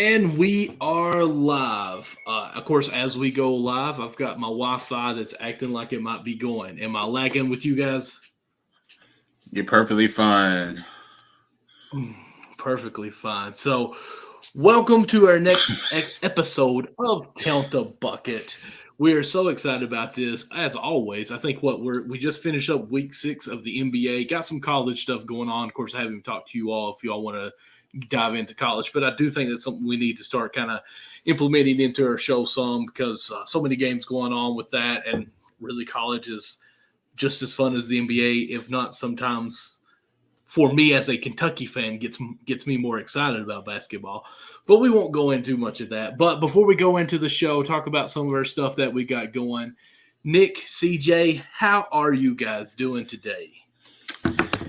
And we are live. Of course, as we go live, I've got my Wi-Fi that's acting like it might be going. Am I lagging with you guys? You're perfectly fine. Perfectly fine. So, welcome to our next episode of Count the Bucket. We are so excited about this. As always, I think we just finished up week 6 of the NBA. Got some college stuff going on. Of course, I haven't talked to you all if you all want to dive into college, but I do think that's something we need to start kind of implementing into our show some because so many games going on with that, and really college is just as fun as the NBA, if not sometimes for me as a Kentucky fan gets me more excited about basketball. But we won't go into much of that. But before we go into the show, talk about some of our stuff that we got going. Nick, CJ, how are you guys doing today?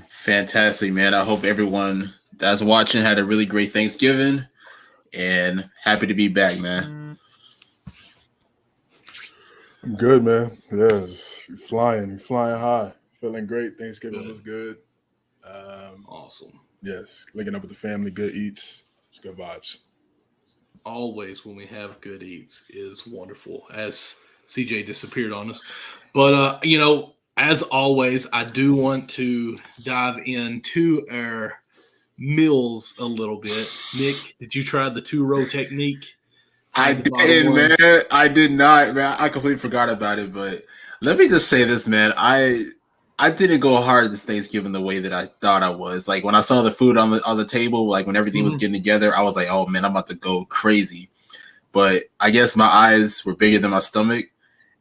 Fantastic, man. I hope everyone that's watching had a really great Thanksgiving and happy to be back, man. I'm good, man. Yes, flying high. Feeling great. Thanksgiving was good. Awesome. Yes, linking up with the family, good eats. It's good vibes. Always when we have good eats is wonderful, as CJ disappeared on us. But, as always, I do want to dive into our meals a little bit. Nick, did you try the 2-row technique? I did, man. I did not, man. I completely forgot about it. But let me just say this, man. I didn't go hard this Thanksgiving the way that I thought I was. Like when I saw the food on the table, like when everything was getting together, I was like, oh man, I'm about to go crazy. But I guess my eyes were bigger than my stomach.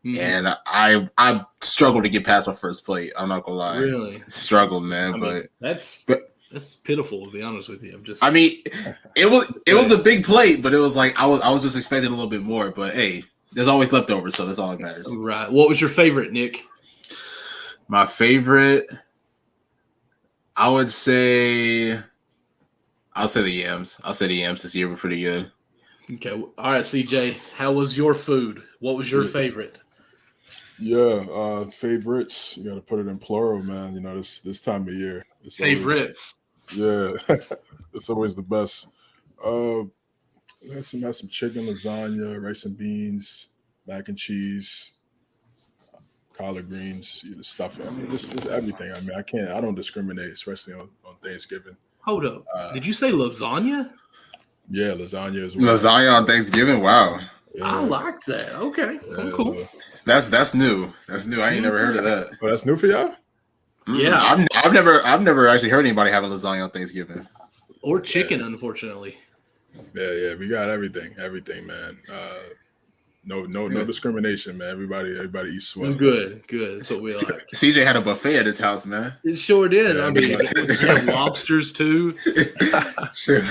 And I struggled to get past my first plate. I'm not gonna lie. Really struggled, man. That's pitiful, to be honest with you. It was a big plate, but it was like I was just expecting a little bit more. But hey, there's always leftovers, so that's all that matters. Right. What was your favorite, Nick? My favorite, I would say, I'll say the yams. I'll say the yams this year were pretty good. Okay. All right, CJ. How was your food? What was your favorite? Yeah, favorites. You got to put it in plural, man. You know, this time of year. Favorites. Yeah, it's always the best. Had some chicken, lasagna, rice and beans, mac and cheese, collard greens, stuff. I mean, just everything. I mean, I don't discriminate, especially on Thanksgiving. Hold up. Did you say lasagna? Yeah, lasagna as well. Lasagna on Thanksgiving? Wow. Yeah. I like that. Okay. Yeah, cool. That's new. That's new. I ain't never heard of that. Oh, that's new for y'all? Yeah. I've never actually heard anybody having lasagna on Thanksgiving. Or chicken, unfortunately. Yeah, we got everything, man. No discrimination, man. Everybody eats swell. Good. That's what we like. CJ had a buffet at his house, man. It sure did. Yeah, I mean, you have lobsters too. Shrimp.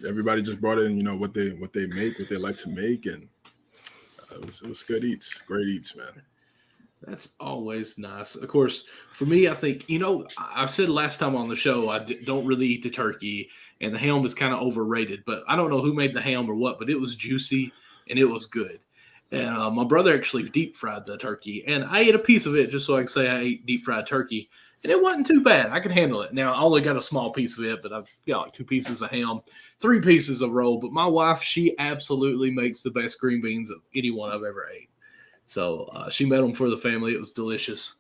Everybody just brought in, what they make, what they like to make, and it was good eats, great eats, man. That's always nice. Of course, for me, I think, I said last time on the show, I don't really eat the turkey, and the ham is kind of overrated. But I don't know who made the ham or what, but it was juicy, and it was good. And my brother actually deep fried the turkey, and I ate a piece of it just so I can say I ate deep fried turkey. And it wasn't too bad. I could handle it. Now, I only got a small piece of it, but I've got like 2 pieces of ham, 3 pieces of roll. But my wife, she absolutely makes the best green beans of anyone I've ever ate. So she made them for the family. It was delicious.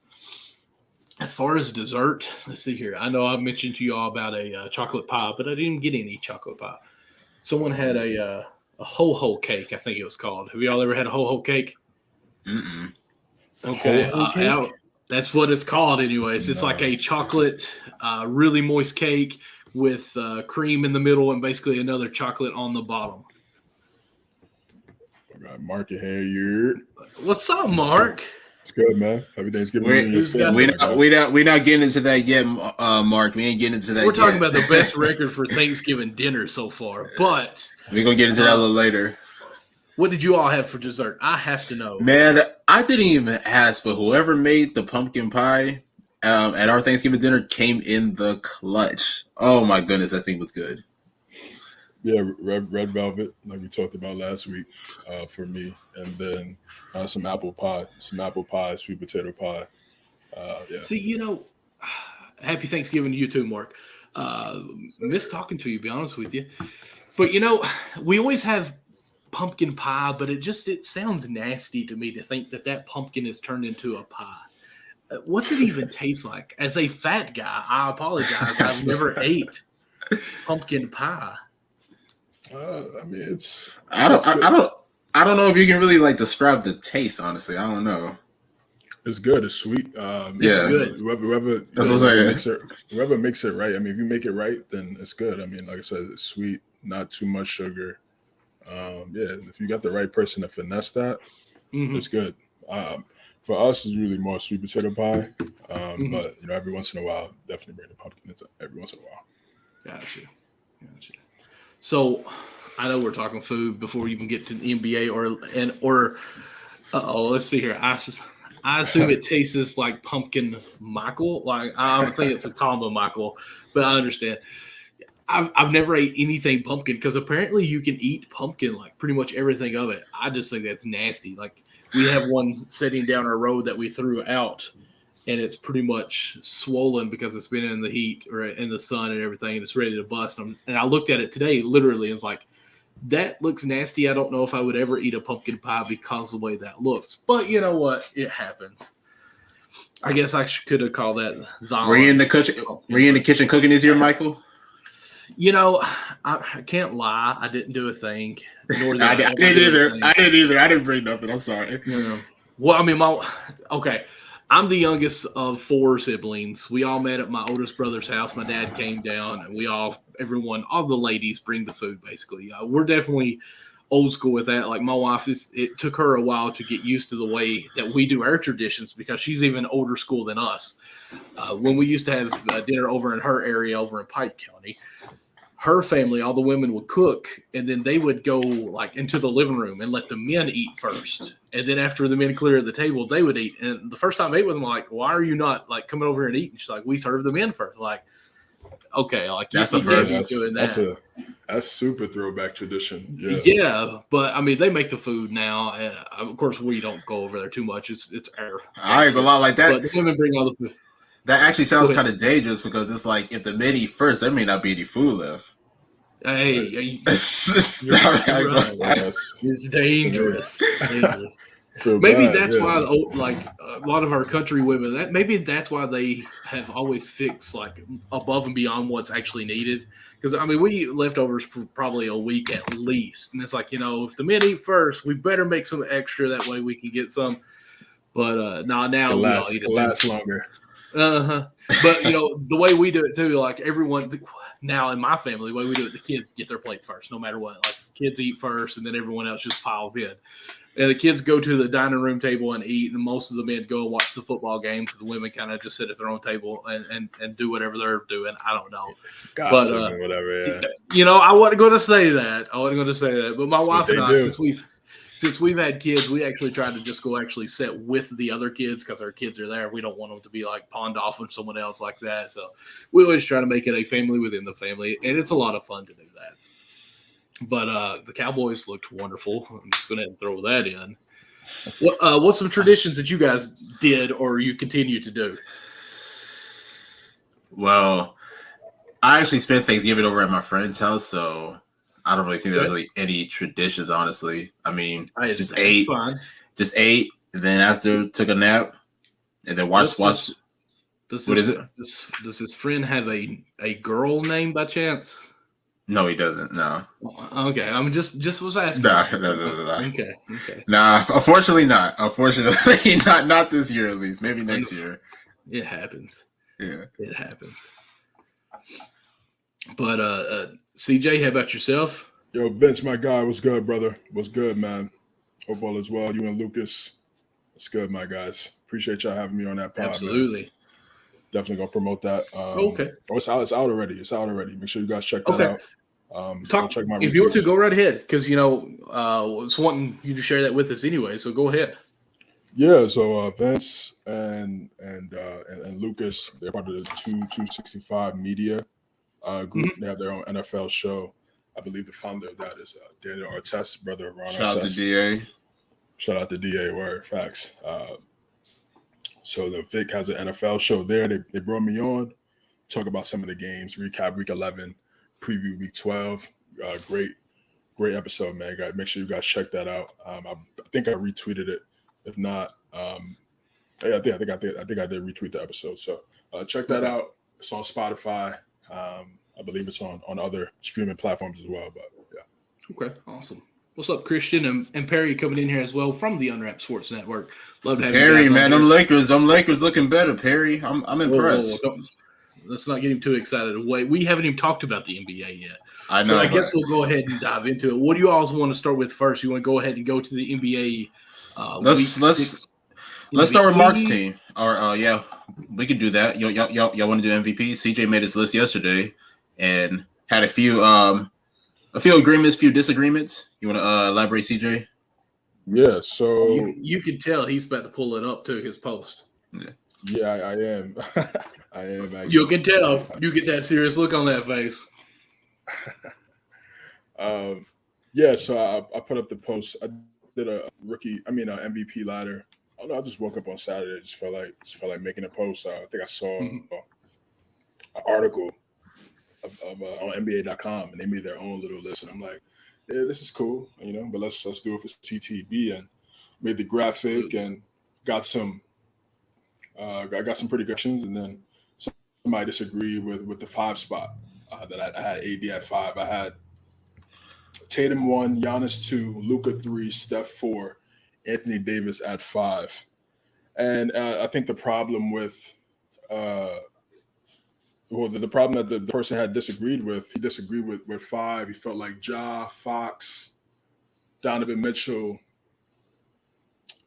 As far as dessert, let's see here. I know I mentioned to you all about a chocolate pie, but I didn't get any chocolate pie. Someone had a ho-ho cake, I think it was called. Have y'all ever had a ho-ho cake? Mm-mm. Okay. That's what it's called anyways. It's like a chocolate, really moist cake with cream in the middle and basically another chocolate on the bottom. I got Mark in here. What's up, Mark? It's good, man. Happy Thanksgiving. We're not getting into that yet, Mark. We ain't getting into that yet. We're talking about the best record for Thanksgiving dinner so far, but we're going to get into that a little later. What did you all have for dessert? I have to know. Man, I didn't even ask, but whoever made the pumpkin pie at our Thanksgiving dinner came in the clutch. Oh, my goodness, that thing was good. Yeah, red velvet, like we talked about last week for me. And then some apple pie, sweet potato pie. Yeah. See, happy Thanksgiving to you too, Mark. Miss talking to you, to be honest with you. But we always have pumpkin pie, but it sounds nasty to me to think that pumpkin is turned into a pie. What's it even taste like? As a fat guy, I apologize. I've never ate pumpkin pie. I mean, it's. I don't know if you can really like describe the taste. Honestly, I don't know. It's good. It's sweet. It's good. Whoever makes it right. I mean, if you make it right, then it's good. I mean, like I said, it's sweet, not too much sugar. If you got the right person to finesse that, it's good. For us, it's really more sweet potato pie. But every once in a while, definitely bring the pumpkin every once in a while. Gotcha. So, I know we're talking food before we even get to the NBA or let's see here. I assume it tastes like pumpkin Michael. Like I don't think it's a combo Michael, but I understand. I've never ate anything pumpkin because apparently you can eat pumpkin, like pretty much everything of it. I just think that's nasty. Like we have one sitting down our road that we threw out, and it's pretty much swollen because it's been in the heat or in the sun and everything, and it's ready to bust. And I looked at it today, literally, and was like, that looks nasty. I don't know if I would ever eat a pumpkin pie because of the way that looks. But you know what? It happens. I guess I could have called that Zion. Were you in the kitchen cooking this year, Michael? I can't lie. I didn't do a thing. I didn't either. I didn't bring nothing. I'm sorry. Well, I mean, I'm the youngest of 4 siblings. We all met at my oldest brother's house. My dad came down, and all the ladies bring the food, basically. We're definitely old school with that. Like my wife, it took her a while to get used to the way that we do our traditions because she's even older school than us. When we used to have dinner over in her area, over in Pike County, her family, all the women would cook, and then they would go like into the living room and let the men eat first. And then after the men cleared the table, they would eat. And the first time I ate with them, I'm like, why are you not like coming over here and eating? She's like, we serve the men first. Like, okay, like that's the first. Doing that. That's super throwback tradition. Yeah, but I mean, they make the food now, and of course, we don't go over there too much. It's air. I ain't gonna lie, like that. But the women bring all the food. That actually sounds kind of dangerous because it's like if the men eat first, there may not be any food left. Hey, it's dangerous. Maybe that's why, like a lot of our country women, maybe that's why they have always fixed like above and beyond what's actually needed. Because I mean, we eat leftovers for probably a week at least, and it's like if the men eat first, we better make some extra. That way we can get some. But now we all eat last longer. But the way we do it too, like everyone now in my family, the way we do it, the kids get their plates first, no matter what. Like kids eat first, and then everyone else just piles in. And the kids go to the dining room table and eat, and most of the men go and watch the football games. The women kind of just sit at their own table and do whatever they're doing. I don't know, but whatever. Yeah. I wasn't going to say that. But my wife and I, since we've had kids, we actually try to just go actually sit with the other kids because our kids are there. We don't want them to be like pawned off on someone else like that. So we always try to make it a family within the family, and it's a lot of fun to do that. But the Cowboys looked wonderful. I'm just going to throw that in. What's some traditions that you guys did or you continue to do? Well, I actually spent Thanksgiving over at my friend's house, so I don't really think there's really any traditions, honestly. I mean, just ate, and then after took a nap, and then watched. Does his friend have a girl name by chance? No, he doesn't. No. Okay, I'm just was asking. No. Okay. Nah, unfortunately not. Unfortunately, not this year at least. Maybe next year. It happens. Yeah, it happens. But CJ, how about yourself? Yo, Vince, my guy, what's good, brother? What's good, man? Hope all is well. You and Lucas, what's good, my guys? Appreciate y'all having me on that pod. Absolutely. Man. Definitely gonna promote that. Okay. Oh, it's out already. Make sure you guys check that out. Check my if you want to, go right ahead because was wanting you to share that with us anyway. So go ahead. Yeah. So Vince and Lucas, they're part of the 265 Media group. They have their own NFL show. I believe the founder of that is Daniel Artest, brother of Ron Artest. Shout out to DA. Word facts. So the Vic has an NFL show there. They brought me on. talk about some of the games, recap Week 11, preview Week 12. Great episode, man. Make sure you guys check that out. I think I retweeted it. If not, I think I did retweet the episode. So check that out. It's on Spotify. I believe it's on other streaming platforms as well. But yeah. Okay, awesome. What's up, Christian and Perry coming in here as well from the Unwrapped Sports Network. Love to have Perry, you guys man. Them Lakers looking better. Perry, I'm impressed. Whoa. Let's not get him too excited. Wait, we haven't even talked about the NBA yet. I know. So I guess we'll go ahead and dive into it. What do you all want to start with first? You want to go ahead and go to the NBA? Let's start with Mark's team. Or yeah, we could do that. Y'all want to do MVP? CJ made his list yesterday and had a few agreements, few disagreements. You want to elaborate, CJ? Yeah. So you can tell he's about to pull it up to his post. Yeah, I am. I am. Actually. You can tell. You get that serious look on that face. Yeah. So I put up the post. I did a MVP ladder. I don't know. I just woke up on Saturday. Just felt like making a post. I think I saw an article on NBA.com, and they made their own little list. And I'm like, yeah, this is cool, But let's do it for CTB, and made the graphic and got some. I got some pretty good questions, and then somebody disagreed with the 5 spot that I had AD at 5. I had Tatum 1, Giannis 2, Luka 3, Steph 4, Anthony Davis at 5. And I think the problem with the problem that the person had disagreed with, he disagreed with 5. He felt like Ja, Fox, Donovan Mitchell,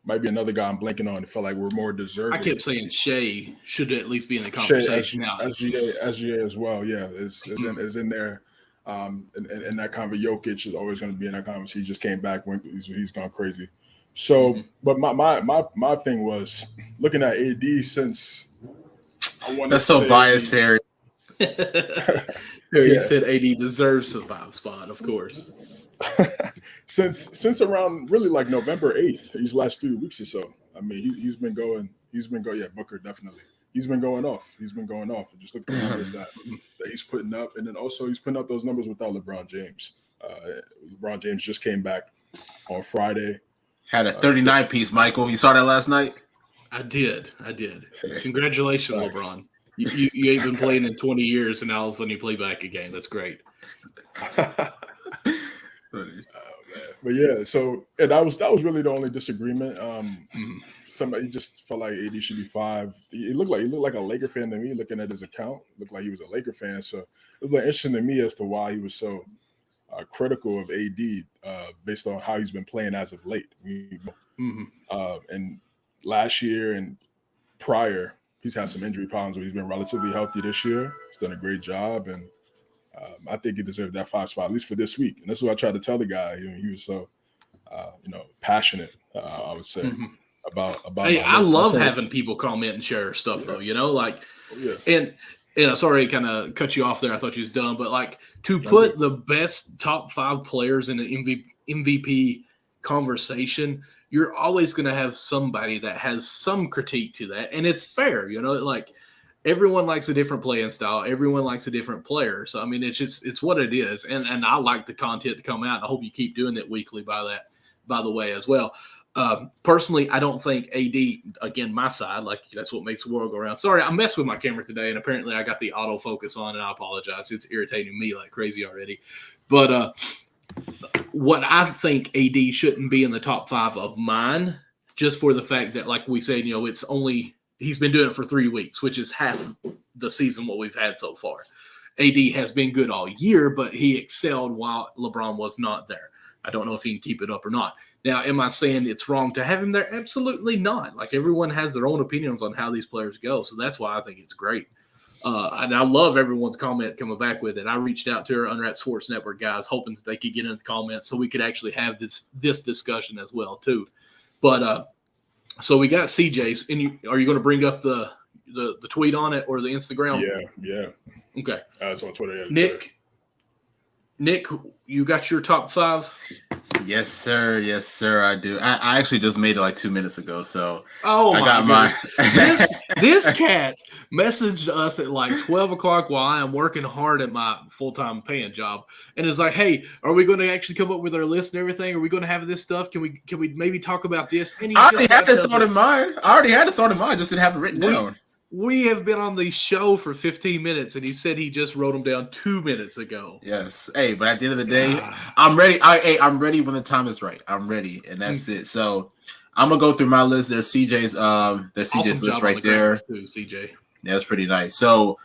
might be another guy I'm blanking on. It felt like we're more deserving. I kept saying Shea should at least be in the conversation now. SGA as well, yeah, is in there. And that kind of Jokic is always going to be in that conversation. He just came back when he's gone crazy. So, but my thing was looking at AD since I wanted. That's so biased, Perry. Perry said AD deserves the 5 spot, of course. since around really like November 8th, these last 3 weeks or so. I mean, he's been going. Yeah, Booker definitely. He's been going off. And just look at the numbers that he's putting up, and then also he's putting up those numbers without LeBron James. LeBron James just came back on Friday. Had a 39 piece, Michael. You saw that last night? I did. Congratulations, LeBron. You ain't been playing in 20 years, and now all of a sudden you play back a game. That's great. But yeah, so and that was really the only disagreement. Somebody just felt like AD should be 5. He looked like a Laker fan to me. Looking at his account, looked like he was a Laker fan. So it was like interesting to me as to why he was so critical of AD based on how he's been playing as of late. And last year and prior, he's had some injury problems, but he's been relatively healthy this year. He's done a great job, and I think he deserved that 5 spot, at least for this week. And this is what I tried to tell the guy. He was so, passionate, I would say, about. Hey, I love having people comment and share stuff, though, and I'm sorry to kind of cut you off there. I thought you was done, but like to put the best top 5 players in the MVP conversation, you're always going to have somebody that has some critique to that. And it's fair, like everyone likes a different playing style. Everyone likes a different player. So, I mean, it's what it is. And I like the content to come out. I hope you keep doing it weekly by the way, as well. Personally, I don't think AD, again, my side, like that's what makes the world go around. Sorry, I messed with my camera today, and apparently I got the autofocus on, and I apologize. It's irritating me like crazy already. But what I think AD shouldn't be in the top 5 of mine, just for the fact that, like we said, it's only he's been doing it for 3 weeks, which is half the season what we've had so far. AD has been good all year, but he excelled while LeBron was not there. I don't know if he can keep it up or not. Now, am I saying it's wrong to have him there? Absolutely not. Like, everyone has their own opinions on how these players go, so that's why I think it's great. And I love everyone's comment coming back with it. I reached out to our Unwrapped Sports Network guys, hoping that they could get in the comments so we could actually have this discussion as well, too. But so we got CJ's, and are you going to bring up the tweet on it or the Instagram? Yeah. Okay. It's on Twitter. Yeah, Nick, you got your top 5? Yes, sir. I do. I actually just made it like 2 minutes ago, so I got mine. This cat messaged us at like 12 o'clock while I am working hard at my full-time paying job, and is like, "Hey, are we going to actually come up with our list and everything? Are we going to have this stuff? Can we maybe talk about this?" And I already had the thought in mind. I already had the thought in mind, just didn't have it written down. We have been on the show for 15 minutes, and he said he just wrote them down 2 minutes ago. Yes. Hey, but at the end of the day, I'm ready. I'm ready when the time is right. I'm ready, and that's it. So I'm gonna go through my list. There's CJ's Awesome list right there. Too, CJ. Yeah, that's pretty nice. So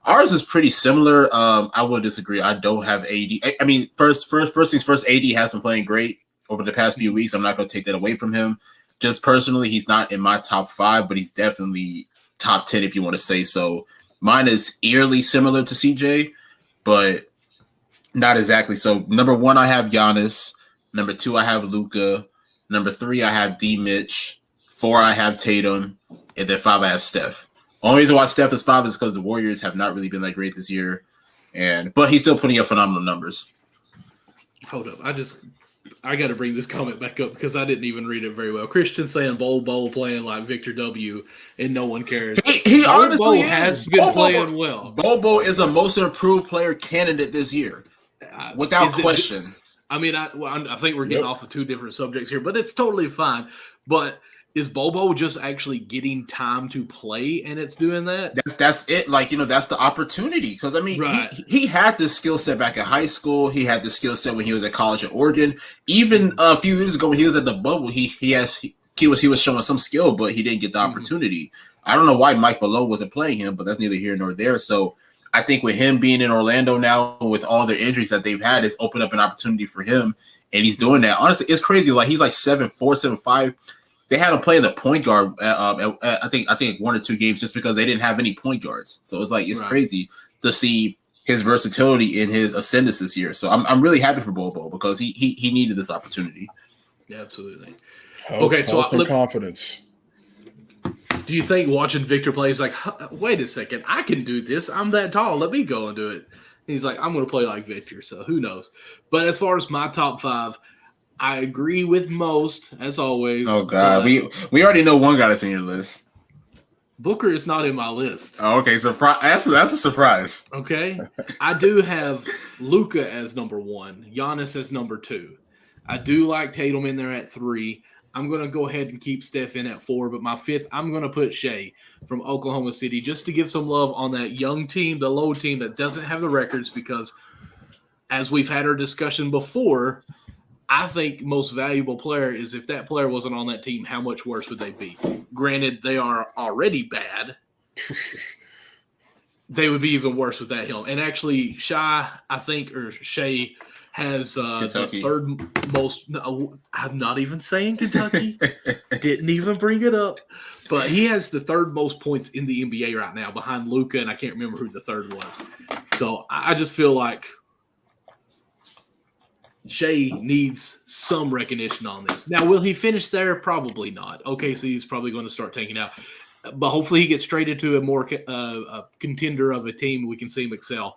ours is pretty similar. I would disagree. I don't have AD. I mean, first things first, AD has been playing great over the past few weeks. I'm not gonna take that away from him. Just personally, he's not in my top 5, but he's definitely top 10 if you want to say so. Mine is eerily similar to CJ, but not exactly. So number 1, I have Giannis. Number 2, I have Luka. Number 3, I have D. Mitch. 4, I have Tatum. And then 5, I have Steph. Only reason why Steph is 5 is because the Warriors have not really been that great this year. But he's still putting up phenomenal numbers. Hold up. I got to bring this comment back up because I didn't even read it very well. Christian saying Bol playing like Victor W. and no one cares. He honestly has been playing well. Bol is a most improved player candidate this year, without question. I mean, I think we're getting off of 2 different subjects here, but it's totally fine. But is Bobo just actually getting time to play and it's doing that? That's it. Like, that's the opportunity. Because, I mean, right. he had this skill set back in high school. He had the skill set when he was at college at Oregon. Even a few years ago when he was at the bubble, he was showing some skill, but he didn't get the opportunity. I don't know why Mike Malone wasn't playing him, but that's neither here nor there. So I think with him being in Orlando now, with all the injuries that they've had, it's opened up an opportunity for him. And he's doing that. Honestly, it's crazy. Like, he's like 7'4", 7'5". They had him playing the point guard. I think 1 or 2 games just because they didn't have any point guards. So it's like it's crazy to see his versatility in his ascendance this year. So I'm really happy for Bobo because he needed this opportunity. Yeah, absolutely. Health and confidence. Do you think watching Victor play is like, wait a second, I can do this. I'm that tall. Let me go and do it. And he's like, I'm going to play like Victor. So who knows? But as far as my top 5. I agree with most, as always. Oh God, we already know one guy that's in your list. Booker is not in my list. Oh, okay, surprise. That's a surprise. Okay, I do have Luka as number 1, Giannis as number 2. I do like Tatum in there at 3. I'm gonna go ahead and keep Steph in at 4, but my 5th, I'm gonna put Shea from Oklahoma City just to give some love on that young team, the low team that doesn't have the records, because as we've had our discussion before. I think most valuable player is if that player wasn't on that team, how much worse would they be? Granted, they are already bad. They would be even worse without him. And actually, Shea has the 3rd most. No, I'm not even saying Kentucky. Didn't even bring it up. But he has the 3rd most points in the NBA right now behind Luka, and I can't remember who the 3rd was. So I just feel like Shea needs some recognition on this. Now, will he finish there? Probably not. Okay, so he's probably going to start taking out. But hopefully he gets traded to a more contender of a team. We can see him excel.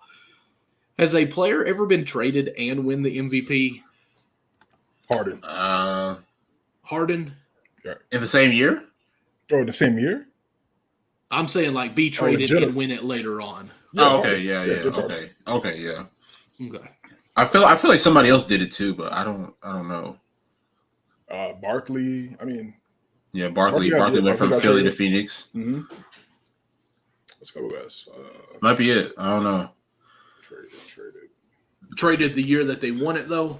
Has a player ever been traded and win the MVP? Harden. Harden? In the same year? Oh, in the same year? I'm saying like be traded and win it later on. Yeah, okay, yeah. Okay, yeah. Okay. I feel like somebody else did it too, but I don't know. Barkley. I mean, yeah, Barkley went from Philly to Phoenix. Mm-hmm. Let's go, guys. Might be it. I don't know. Traded the year that they won it though.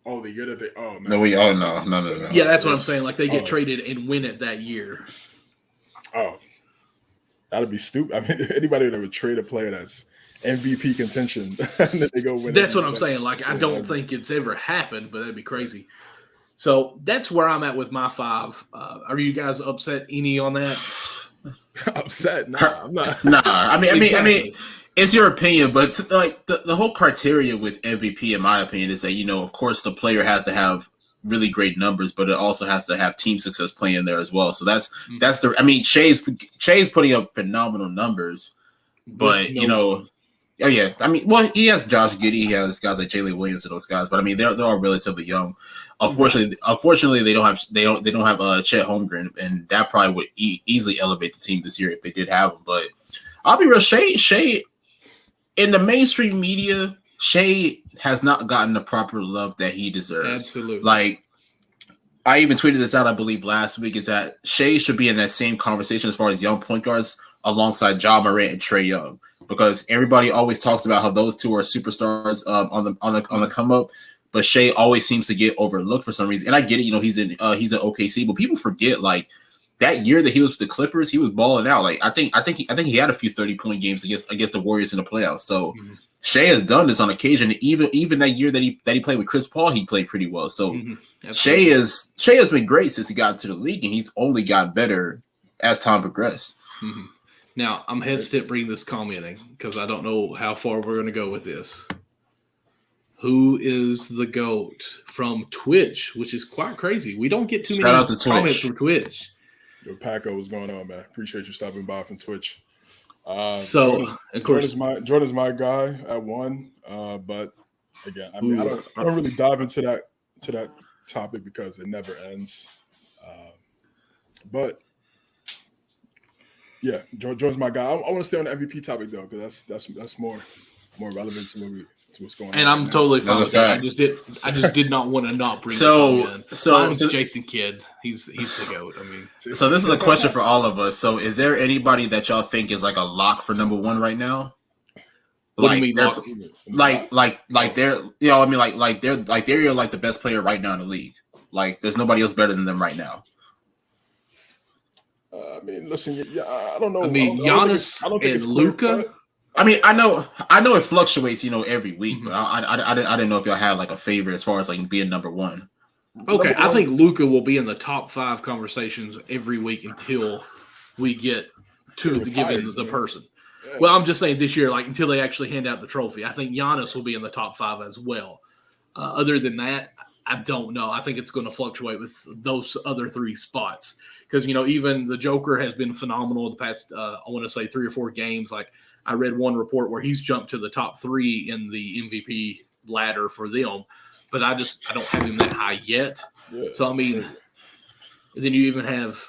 Oh, the year that they. Oh no. No. Yeah, that's what I'm saying. Like they get traded and win it that year. Oh, that'd be stupid. I mean, anybody that would trade a player that's MVP contention, and then they go win. That's what I'm saying. Like, I don't think it's ever happened, but that'd be crazy. So that's where I'm at with my 5. Are you guys upset any on that? Upset? Nah, I'm not. Nah, I mean, it's your opinion, but like the whole criteria with MVP, in my opinion, is that of course, the player has to have really great numbers, but it also has to have team success playing there as well. So that's the. I mean, Shea's putting up phenomenal numbers, but Oh yeah, I mean, well, he has Josh Giddey, he has guys like Jalen Williams and those guys, but I mean, they're all relatively young. Unfortunately, they don't have Chet Holmgren, and that probably would easily elevate the team this year if they did have him. But I'll be real, Shea in the mainstream media, Shea has not gotten the proper love that he deserves. Absolutely. Like, I even tweeted this out, I believe, last week, is that Shea should be in that same conversation as far as young point guards alongside Ja Morant and Trae Young, because everybody always talks about how those two are superstars on the come up, but Shea always seems to get overlooked for some reason. And I get it, he's in OKC, but people forget, like, that year that he was with the Clippers, he was balling out. Like, I think he had a few 30-point games against the Warriors in the playoffs. So Shea has done this on occasion. Even that year that he played with Chris Paul, he played pretty well. So Shea has been great since he got into the league, and he's only got better as time progressed. Now, I'm hesitant bringing this comment in because I don't know how far we're going to go with this. Who is the GOAT from Twitch, which is quite crazy. We don't get too many comments from Twitch. Yo, Paco, what's going on, man? Appreciate you stopping by from Twitch. Of course, Jordan's my guy at 1. But again, I mean, I don't really dive into that topic because it never ends. But yeah, Jordan's my guy. I want to stay on the MVP topic though, because that's more relevant to what's going on. And I'm totally fine with that. I just did not want to not bring it in. So Jason Kidd. He's the GOAT. I mean, so this is a question for all of us. So is there anybody that y'all think is like a lock for number 1 right now? What do you mean lock? They're they're like the best player right now in the league. Like, there's nobody else better than them right now. I mean, listen, yeah, I don't know. I mean, Giannis and Luka. I mean, I know it fluctuates, every week, but I didn't know if y'all had like a favorite as far as like being number 1. Okay, I think Luka will be in the top 5 conversations every week until we get to giving the person. Yeah. Well, I'm just saying this year, like until they actually hand out the trophy. I think Giannis will be in the top 5 as well. Other than that, I don't know. I think it's going to fluctuate with those other 3 spots because, even the Joker has been phenomenal the past, I want to say 3 or 4 games. Like I read one report where he's jumped to the top 3 in the MVP ladder for them, but I don't have him that high yet. Yeah, so, I mean, then you even have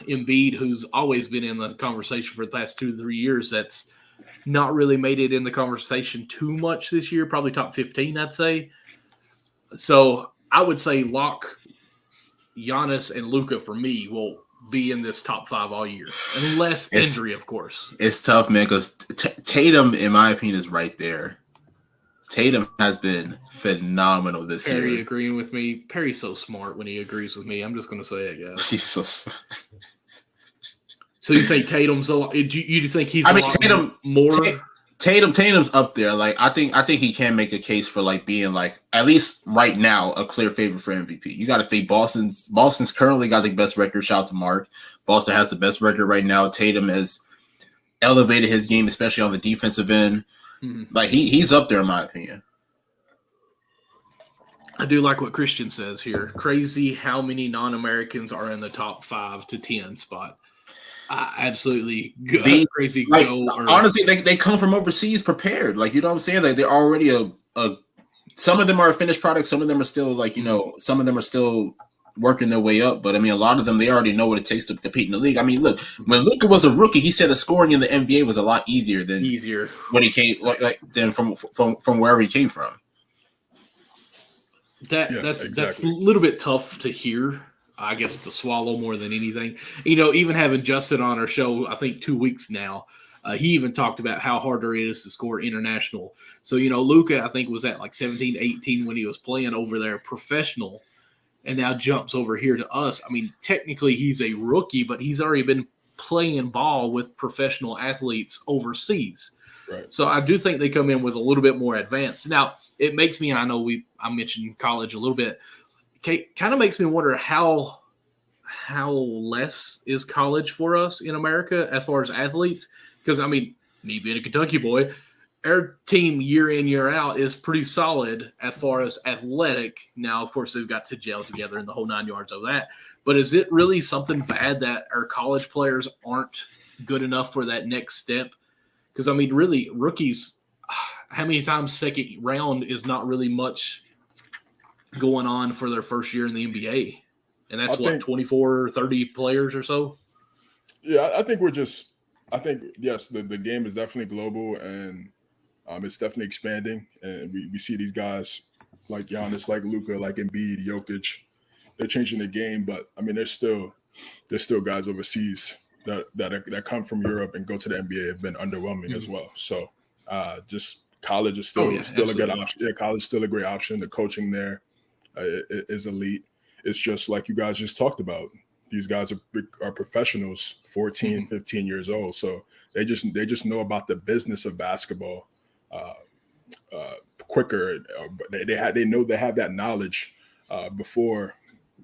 Embiid, who's always been in the conversation for the past 2 to 3 years. That's not really made it in the conversation too much this year, probably top 15, I'd say. So I would say lock Giannis and Luka for me will be in this top 5 all year, unless injury, of course. It's tough, man, because Tatum, in my opinion, is right there. Tatum has been phenomenal this year. Perry agreeing with me. Perry's so smart when he agrees with me. I'm just going to say it, guys. He's so smart. So you think Tatum's a lot? You think he's Tatum more? Tatum's up there. Like I think he can make a case for like being like at least right now a clear favorite for MVP. You got to think Boston's currently got the best record. Shout out to Mark. Boston has the best record right now. Tatum has elevated his game, especially on the defensive end. Like he's up there in my opinion. I do like what Christian says here. Crazy how many non-Americans are in the top 5 to 10 spot. Absolutely crazy. Like, honestly, they come from overseas prepared. Like, you know what I'm saying? Like they're already some of them are a finished product. Some of them are still like, some of them are still working their way up. But I mean, a lot of them, they already know what it takes to compete in the league. I mean, look, when Luka was a rookie, he said the scoring in the NBA was a lot easier when he came than from wherever he came from. That's a little bit tough to hear. I guess to swallow more than anything. Even having Justin on our show, I think 2 weeks now, he even talked about how harder it is to score international. So, Luka, I think, was at like 17, 18 when he was playing over there professional and now jumps over here to us. I mean, technically he's a rookie, but he's already been playing ball with professional athletes overseas. Right. So I do think they come in with a little bit more advanced. Now, it makes me, and I know I mentioned college a little bit, kind of makes me wonder how less is college for us in America as far as athletes. Because, I mean, me being a Kentucky boy, our team year in, year out is pretty solid as far as athletic. Now, of course, they've got to gel together and the whole 9 yards of that. But is it really something bad that our college players aren't good enough for that next step? Because, I mean, really, rookies, how many times second round is not really much going on for their first year in the NBA. And that's 24, 30 players or so. Yeah, I think yes, the game is definitely global, and it's definitely expanding. And we see these guys like Giannis, like Luka, like Embiid, Jokic. They're changing the game, but I mean, there's still guys overseas that come from Europe and go to the NBA have been underwhelming as well. So just college is still a good option. Yeah, college is still a great option. The coaching there is elite. It's just like you guys just talked about. These guys are professionals, 14, 15 years old. So they just know about the business of basketball quicker. They know they have that knowledge before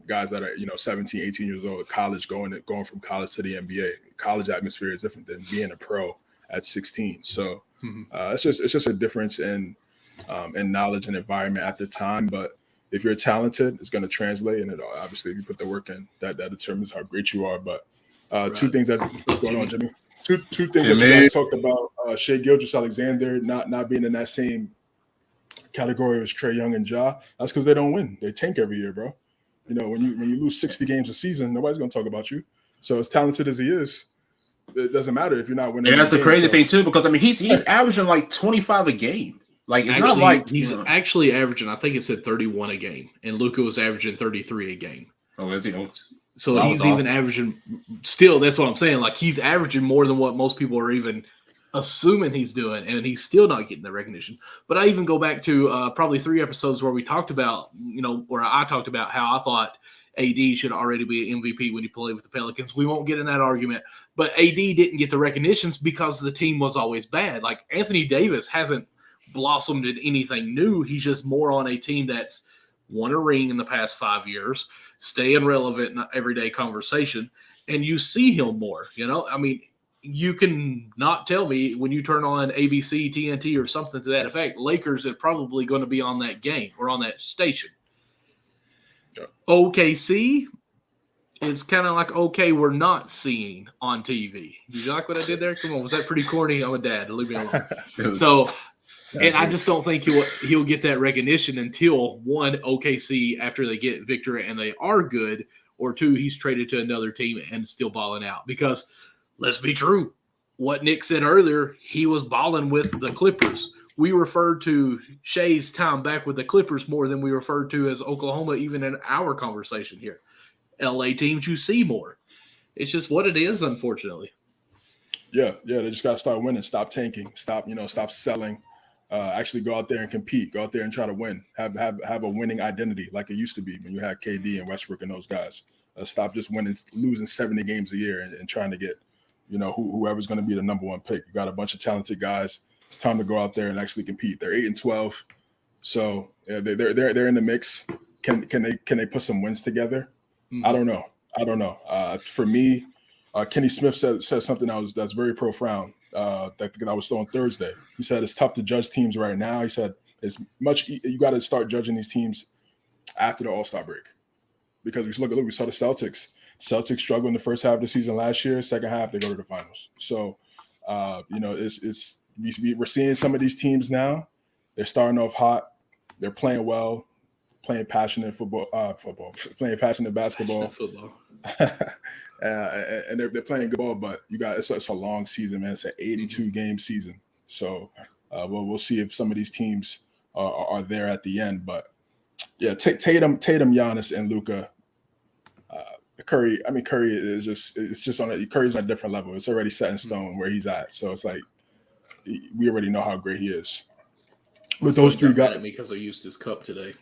guys that are 17, 18 years old at college going from college to the NBA. College atmosphere is different than being a pro at 16. So it's just a difference in knowledge and environment at the time. But if you're talented, it's going to translate, and obviously if you put the work in, that determines how great you are. But two things what's going on, Jimmy. Two things that you guys talked about: Shai Gilgeous-Alexander not being in that same category as Trae Young and Ja. That's because they don't win. They tank every year, bro. When you lose 60 games a season, nobody's going to talk about you. So as talented as he is, it doesn't matter if you're not winning. And that's the crazy thing too, because I mean he's averaging like 25 a game. Like it's not like he's actually averaging. I think it said 31 a game, and Luka was averaging 33 a game. Oh, is he? So he's even averaging. Still, that's what I'm saying. Like he's averaging more than what most people are even assuming he's doing, and he's still not getting the recognition. But I even go back to probably 3 episodes where we talked about, where I talked about how I thought AD should already be an MVP when he played with the Pelicans. We won't get in that argument, but AD didn't get the recognitions because the team was always bad. Like Anthony Davis hasn't blossomed in anything new. He's just more on a team that's won a ring in the past 5 years, staying relevant in everyday conversation, and you see him more. I mean, you can not tell me when you turn on ABC, TNT, or something to that effect, Lakers are probably going to be on that game or on that station. Yeah. OKC is kind of like, okay, we're not seeing on TV. Did you like what I did there? Come on, was that pretty corny? I'm a dad. Leave me alone. So, and I just don't think he'll get that recognition until, one, OKC, after they get victory and they are good, or two, he's traded to another team and still balling out. Because let's be true. What Nick said earlier, he was balling with the Clippers. We referred to Shai's time back with the Clippers more than we referred to as Oklahoma, even in our conversation here. LA teams you see more. It's just what it is, unfortunately. Yeah, they just got to start winning, stop tanking, stop selling, actually go out there and compete, go out there and try to win, have a winning identity like it used to be when you had KD and Westbrook and those guys. Stop just winning, losing 70 games a year and trying to get, whoever's going to be the number one pick. You got a bunch of talented guys. It's time to go out there and actually compete. They're 8-12, so yeah, they're in the mix. Can they put some wins together? Mm-hmm. I don't know. For me, Kenny Smith said something that's very profound. That was on Thursday. He said it's tough to judge teams right now. He said you got to start judging these teams after the All-Star break, because we saw the Celtics. Celtics struggled in the first half of the season last year. Second half, they go to the finals. So, we're seeing some of these teams now. They're starting off hot. They're playing well, playing passionate playing passionate basketball. Football. And they're playing good ball, but it's a long season, man. It's an 82-game season. So we'll see if some of these teams are there at the end. But yeah, Tatum, Giannis, and Luka. Curry is Curry's on a different level. It's already set in stone where he's at. So it's like we already know how great he is. But those 3 guys, because I used his cup today.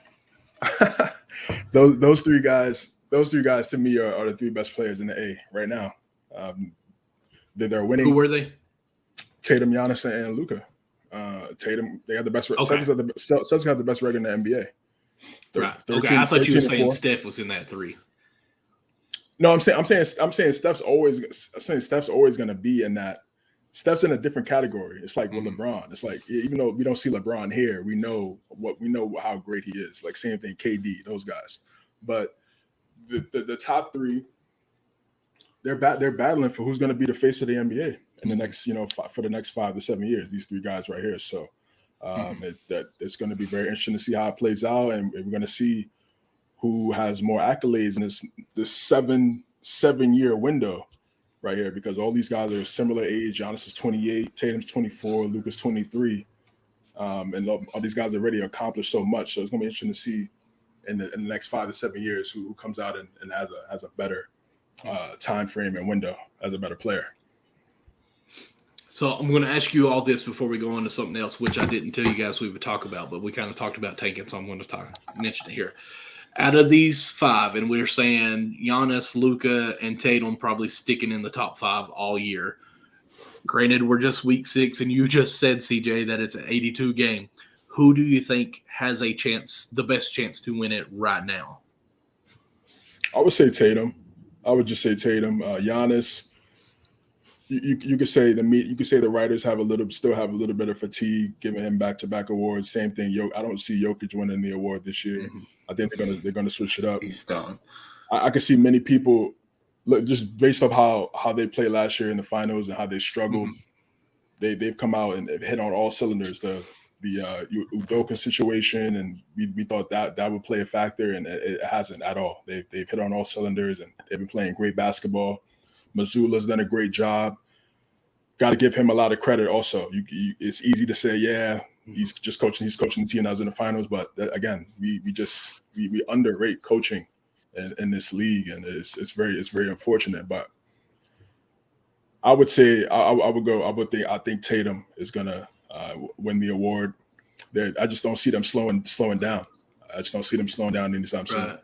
those three guys to me are the 3 best players in the A right now. They're winning. Who were they? Tatum, Giannis, and Luka. Tatum, they have the best. Okay. Celtics have the best record in the NBA. Right. Okay, I thought you were saying Steph was in that 3. No, I'm saying Steph's always going to be in that. Steph's in a different category. It's like with LeBron. It's like, even though we don't see LeBron here, we know how great he is. Like same thing, KD, those guys. But the top 3, they're battling for who's going to be the face of the NBA in the next, for the next 5 to 7 years. These 3 guys right here. So That it's going to be very interesting to see how it plays out, and we're going to see who has more accolades in this seven-year window right here, because all these guys are similar age. Giannis is 28, Tatum's 24, Luka's 23, and all these guys already accomplished so much. So it's going to be interesting to see in the next 5 to 7 years who comes out and has a better time frame and window as a better player. So I'm going to ask you all this before we go on to something else, which I didn't tell you guys we would talk about, but we kind of talked about tanking, so I'm going to mention it here. Out of these 5, and we're saying Giannis, Luka, and Tatum probably sticking in the top 5 all year. Granted, we're just week 6, and you just said, CJ, that it's an 82 game. Who do you think has the best chance to win it right now? I would say Tatum. I would just say Tatum. Giannis, you could say the writers still have a little bit of fatigue, giving him back-to-back awards. Same thing. I don't see Jokic winning the award this year. Mm-hmm. I think they're gonna switch it up. He's done. I can see many people look just based off how they played last year in the finals and how they struggled. Mm-hmm. They've come out and they've hit on all cylinders. The Udoka situation, and we thought that would play a factor, and it hasn't at all. They've hit on all cylinders, and they've been playing great basketball. Mazzulla's done a great job. Got to give him a lot of credit. Also, it's easy to say, yeah, he's coaching the team that was in the finals, but again, we underrate coaching in this league, and it's very unfortunate. But I would say I think Tatum is gonna win the award. I just don't see them slowing down. I just don't see them slowing down anytime soon. Right.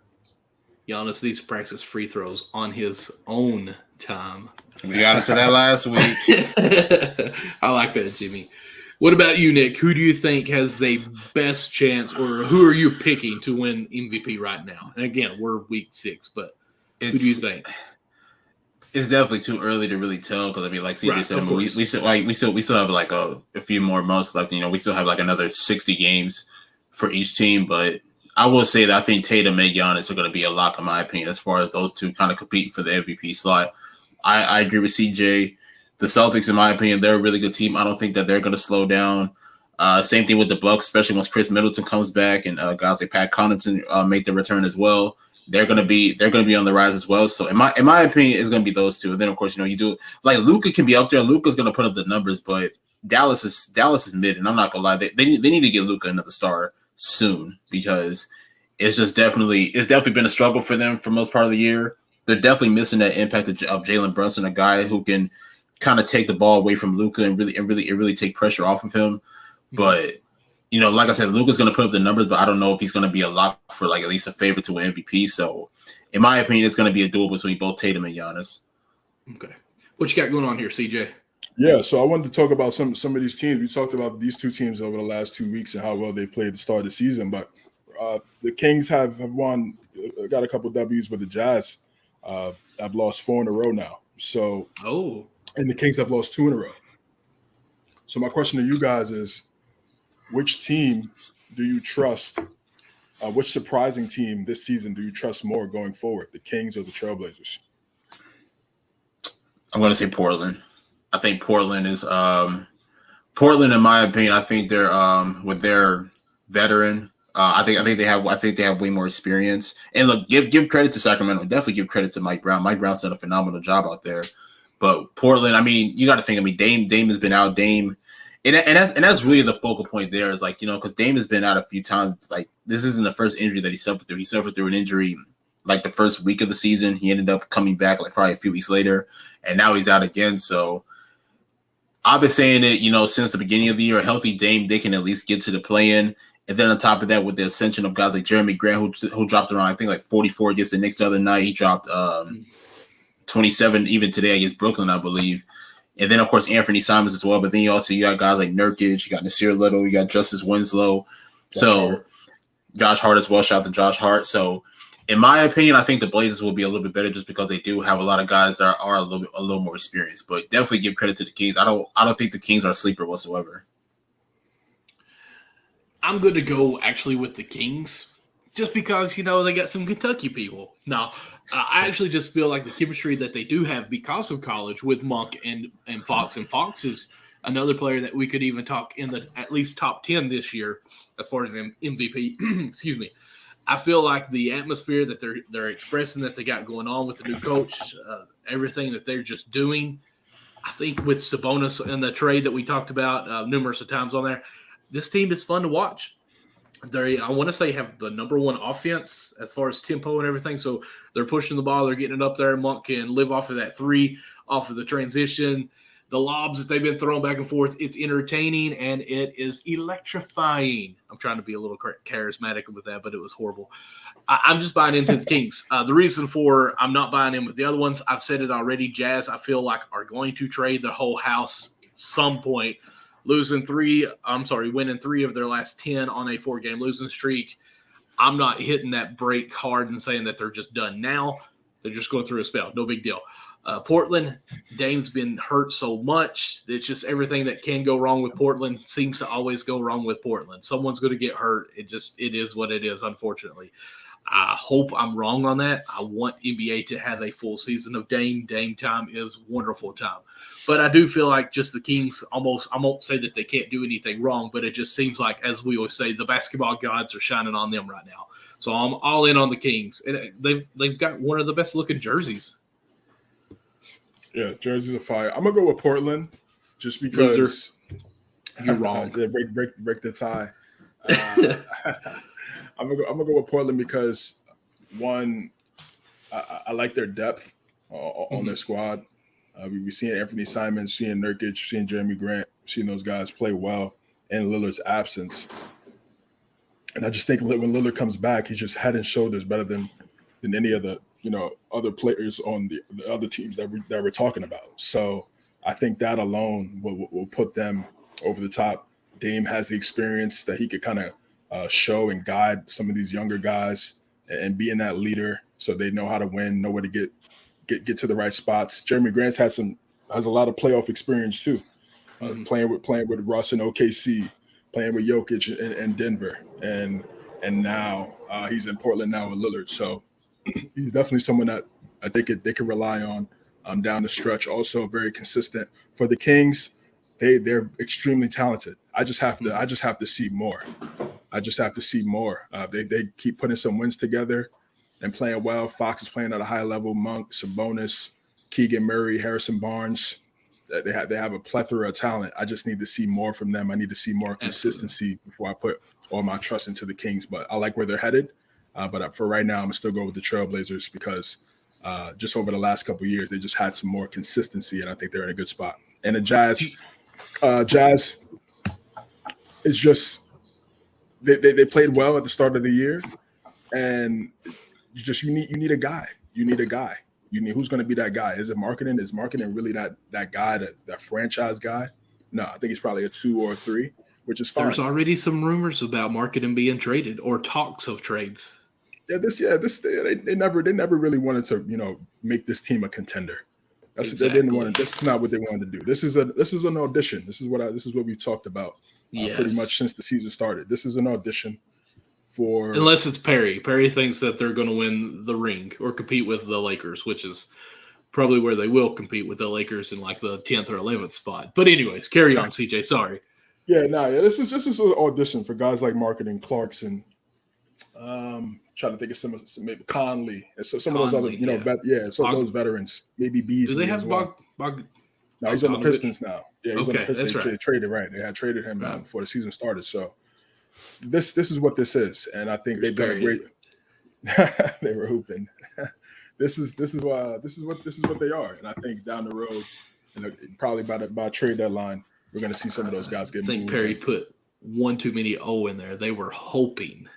Giannis needs to practice free throws on his own time. We got into that last week. I like that, Jimmy. What about you, Nick? Who do you think has the best chance, or who are you picking to win MVP right now? And again, we're week 6, but who do you think? It's definitely too early to really tell, because I mean, like CJ said, we still have like a few more months left. We still have like another 60 games for each team, but I will say that I think Tatum and Giannis are going to be a lock in my opinion, as far as those two kind of competing for the MVP slot. I agree with CJ. The Celtics, in my opinion, they're a really good team. I don't think that they're going to slow down. Same thing with the Bucks, especially once Chris Middleton comes back and guys like Pat Connaughton make their return as well. They're going to be on the rise as well. So in my opinion, it's going to be those two. And then of course, you do like Luka can be up there. Luka's going to put up the numbers, but Dallas is mid, and I'm not going to lie. They need to get Luka another star soon, because it's definitely been a struggle for them for most part of the year. They're definitely missing that impact of Jalen Brunson, a guy who can kind of take the ball away from Luka and really take pressure off of him. But like I said, Luka's going to put up the numbers, but I don't know if he's going to be a lock for like at least a favorite to win MVP. So, in my opinion, it's going to be a duel between both Tatum and Giannis. Okay, what you got going on here, CJ? Yeah, so I wanted to talk about some of these teams. We talked about these two teams over the last 2 weeks and how well they've played to start the season. But the Kings have won, got a couple W's, but the Jazz have lost 4 in a row now. So, and the Kings have lost 2 in a row. So my question to you guys is, which team do you trust? Which surprising team this season do you trust more going forward, the Kings or the Trailblazers? I'm going to say Portland. I think Portland is Portland, in my opinion. I think they're with their veteran. I think they have way more experience. And look, give credit to Sacramento. Definitely give credit to Mike Brown. Mike Brown's done a phenomenal job out there. But Portland, I mean, you got to think. I mean, Dame has been out. Dame. And that's really the focal point there is like, because Dame has been out a few times. It's like, this isn't the first injury that he suffered through. He suffered through an injury like the first week of the season. He ended up coming back like probably a few weeks later, and now he's out again. So I've been saying it, since the beginning of the year, a healthy Dame, they can at least get to the play-in. And then on top of that, with the ascension of guys like Jeremy Grant, who dropped around, I think, like 44 against the Knicks the other night. He dropped 27 even today against Brooklyn, I believe. And then, of course, Anthony Simons as well. But then you got guys like Nurkic, you got Nasir Little, you got Justice Winslow. Josh Hart as well. Shout out to Josh Hart. So, in my opinion, I think the Blazers will be a little bit better just because they do have a lot of guys that are a little more experienced. But definitely give credit to the Kings. I don't think the Kings are a sleeper whatsoever. I'm going to go actually with the Kings. Just because, they got some Kentucky people. Now, I actually just feel like the chemistry that they do have because of college with Monk and Fox. And Fox is another player that we could even talk in the at least top 10 this year as far as MVP. Excuse me. I feel like the atmosphere that they're expressing that they got going on with the new coach, everything that they're just doing. I think with Sabonis and the trade that we talked about numerous of times on there, this team is fun to watch. I want to say, have the number one offense as far as tempo and everything. So they're pushing the ball. They're getting it up there. Monk can live off of that three, off of the transition. The lobs that they've been throwing back and forth, it's entertaining and it is electrifying. I'm trying to be a little charismatic with that, but it was horrible. I'm just buying into the Kings. The reason for I'm not buying in with the other ones, I've said it already. Jazz, I feel like, are going to trade the whole house some point. Winning 3 of their last 10 on a 4-game losing streak. I'm not hitting that break hard and saying that they're just done now. They're just going through a spell. No big deal. Portland, Dame's been hurt so much. It's just everything that can go wrong with Portland seems to always go wrong with Portland. Someone's going to get hurt. It is what it is, unfortunately. I hope I'm wrong on that. I want NBA to have a full season of Dame. Dame time is wonderful time. But I do feel like just the Kings almost, I won't say that they can't do anything wrong, but it just seems like, as we always say, the basketball gods are shining on them right now. So I'm all in on the Kings. And they've got one of the best looking jerseys. Yeah, jerseys are fire. I'm gonna go with Portland, just because. Loser. You're wrong. Yeah, break the tie. I'm gonna go with Portland because, one, I like their depth on their squad. We've seen Anthony Simons, seeing Nurkic, seeing Jeremy Grant, seeing those guys play well in Lillard's absence. And I just think when Lillard comes back, he's just head and shoulders better than any of the other players on the other teams that we're talking about. So I think that alone will put them over the top. Dame has the experience that he could kind of show and guide some of these younger guys and being that leader, so they know how to win, know where to get to the right spots. Jeremy Grant has a lot of playoff experience too, playing with Russ in OKC, playing with Jokic in Denver, and now he's in Portland now with Lillard. So he's definitely someone that I think they can rely on down the stretch. Also very consistent for the Kings. They're extremely talented. I just have to see more. They keep putting some wins together and playing well. Fox is playing at a high level. Monk, Sabonis, Keegan Murray, Harrison Barnes. They have a plethora of talent. I just need to see more from them. I need to see more consistency before I put all my trust into the Kings. But I like where they're headed. But for right now, I'm going to still go with the Trailblazers because just over the last couple of years, they just had some more consistency, and I think they're in a good spot. And the Jazz is just they played well at the start of the year, and you need a guy. You need who's going to be that guy. Is it marketing? Is marketing really that guy, that franchise guy? No, I think he's probably a 2 or a 3, which is fine. There's already some rumors about marketing being traded or talks of trades. They never really wanted to make this team a contender. They didn't want to. This is not what they wanted to do. This is an audition. This is what we talked about pretty much since the season started. This is an audition for, unless it's Perry. Perry thinks that they're going to win the ring or compete with the Lakers, which is probably where they will compete with the Lakers in like the 10th or 11th spot. But anyways, carry on, CJ. Sorry. This is an audition for guys like marketing, Clarkson. Trying to think of some maybe Conley and some of those other those veterans, maybe Beasley. Do they have well. No, he's on the Pistons now. Yeah, he's on the Pistons. That's right. They traded They had traded him before the season started. So this is what this is, and I think they've done a great. They were hooping. This is what they are, and I think down the road, probably by trade deadline, we're going to see some of those guys get moved. I think Perry put one too many O in there. They were hoping.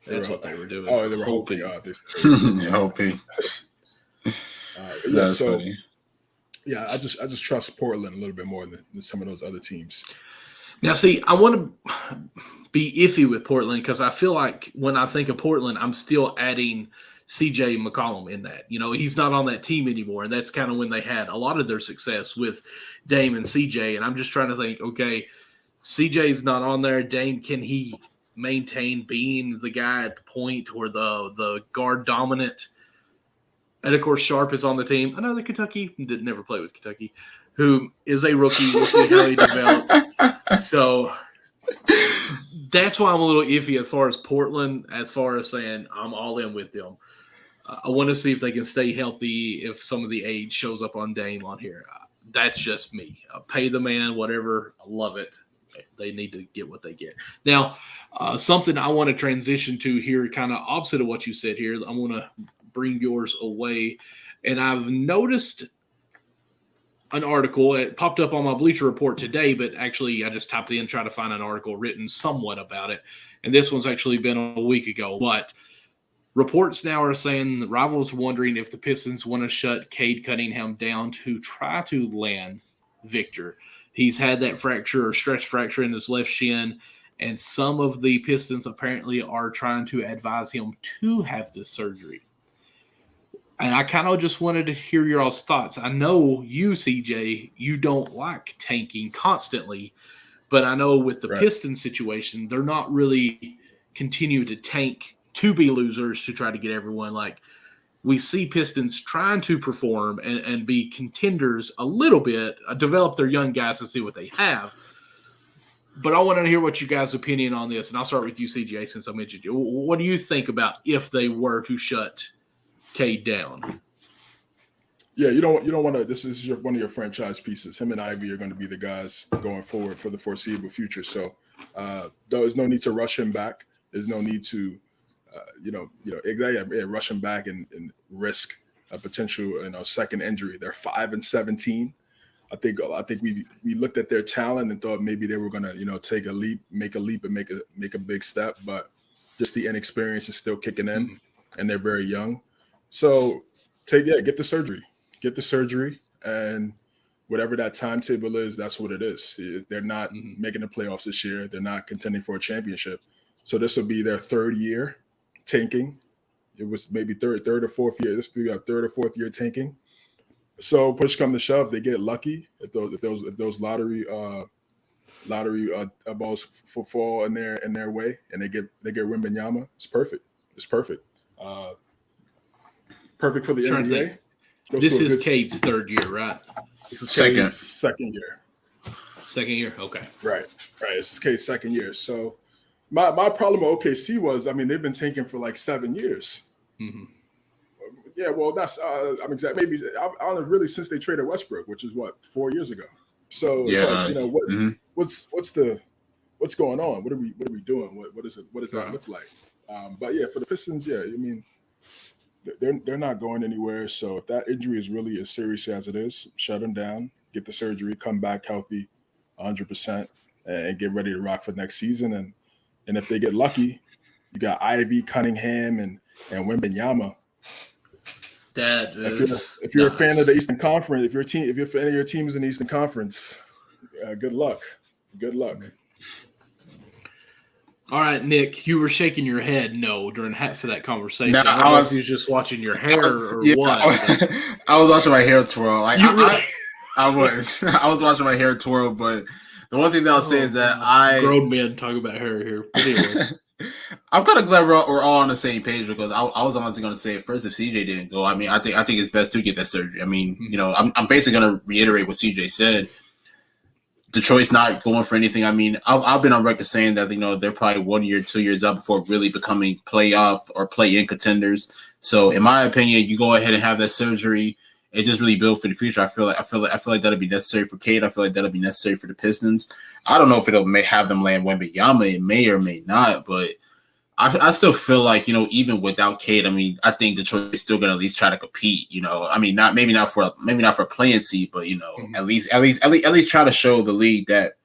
That's what they were doing. Oh, they were hoping. Hoping. That's funny. Yeah, I just trust Portland a little bit more than some of those other teams. Now, see, I want to be iffy with Portland because I feel like when I think of Portland, I'm still adding CJ McCollum in that. He's not on that team anymore, and that's kind of when they had a lot of their success with Dame and CJ. And I'm just trying to think, okay, CJ's not on there. Dame, can he maintain being the guy at the point or the guard dominant? And, of course, Sharp is on the team. Another Kentucky, did never play with Kentucky, who is a rookie. We'll see how he develops. So that's why I'm a little iffy as far as Portland, as far as saying I'm all in with them. I want to see if they can stay healthy if some of the age shows up on Dame on here. That's just me. Pay the man, whatever. I love it. They need to get what they get. Now, something I want to transition to here, kind of opposite of what you said here. I want to bring yours away. And I've noticed an article. It popped up on my Bleacher Report today, but actually I just typed in and tried to find an article written somewhat about it. And this one's actually been a week ago. But reports now are saying the Rivals wondering if the Pistons want to shut Cade Cunningham down to try to land Victor. He's had that fracture or stretch fracture in his left shin, and some of the Pistons apparently are trying to advise him to have this surgery. And I kind of just wanted to hear your all's thoughts. I know you, CJ, you don't like tanking constantly, but I know with the Pistons situation, they're not really continue to tank to be losers to try to get everyone. Like, we see Pistons trying to perform and be contenders a little bit, develop their young guys to see what they have. But I want to hear what you guys' opinion on this, and I'll start with you, CJ, since I mentioned you. What do you think about if they were to shut Cade down? Yeah, you don't want to. This is one of your franchise pieces. Him and Ivy are going to be the guys going forward for the foreseeable future. So there's no need to rush him back. There's no need to, rush him back and risk a potential second injury. They're 5-17. I think we looked at their talent and thought maybe they were going to take a leap, make and make a big step, but just the inexperience is still kicking in, and they're very young. So get the surgery, and whatever that timetable is, that's what it is. They're not making the playoffs this year. They're not contending for a championship. So this will be their third year tanking. It was maybe third or fourth year. This will be our third or fourth year tanking. So push come to shove, they get lucky if those lottery balls fall in their way, and they get Wembanyama. It's perfect. Perfect for the NBA. This is Cade's third year, right? Second year. Second year, okay. Right. This is Cade's second year. So my problem with OKC was, they've been tanking for like 7 years. Mm-hmm. Yeah, well, that's maybe really since they traded Westbrook, which is 4 years ago. So yeah, what's going on? What are we doing? What does that look like? But yeah, for the Pistons, they're not going anywhere. So if that injury is really as serious as it is, shut them down, get the surgery, come back healthy, 100%, and get ready to rock for next season. And if they get lucky, you got Ivy, Cunningham, and Wembanyama. If you're a fan of the Eastern Conference, if you're a fan of your teams in the Eastern Conference, good luck. All right, Nick, you were shaking your head no during half of that conversation. No, I don't know if you was just watching your hair or what. I was watching my hair twirl. I was watching my hair twirl, but the one thing that I'll say is that grown men talk about hair here. But anyway. I'm kind of glad we're all on the same page, because I was honestly going to say at first, if CJ didn't go, I think it's best to get that surgery. I'm basically going to reiterate what CJ said. Detroit's not going for anything. I've been on record saying that they're probably 1 year, 2 years out before really becoming playoff or play-in contenders. So in my opinion, you go ahead and have that surgery and just really build for the future. I feel like that'll be necessary for Cade. I feel like that'll be necessary for the Pistons. I don't know if may have them land Wembanyama. It may or may not, but I still feel like, even without Cade, I think Detroit is still going to at least try to compete. Maybe not for a playing seat, but at least try to show the league that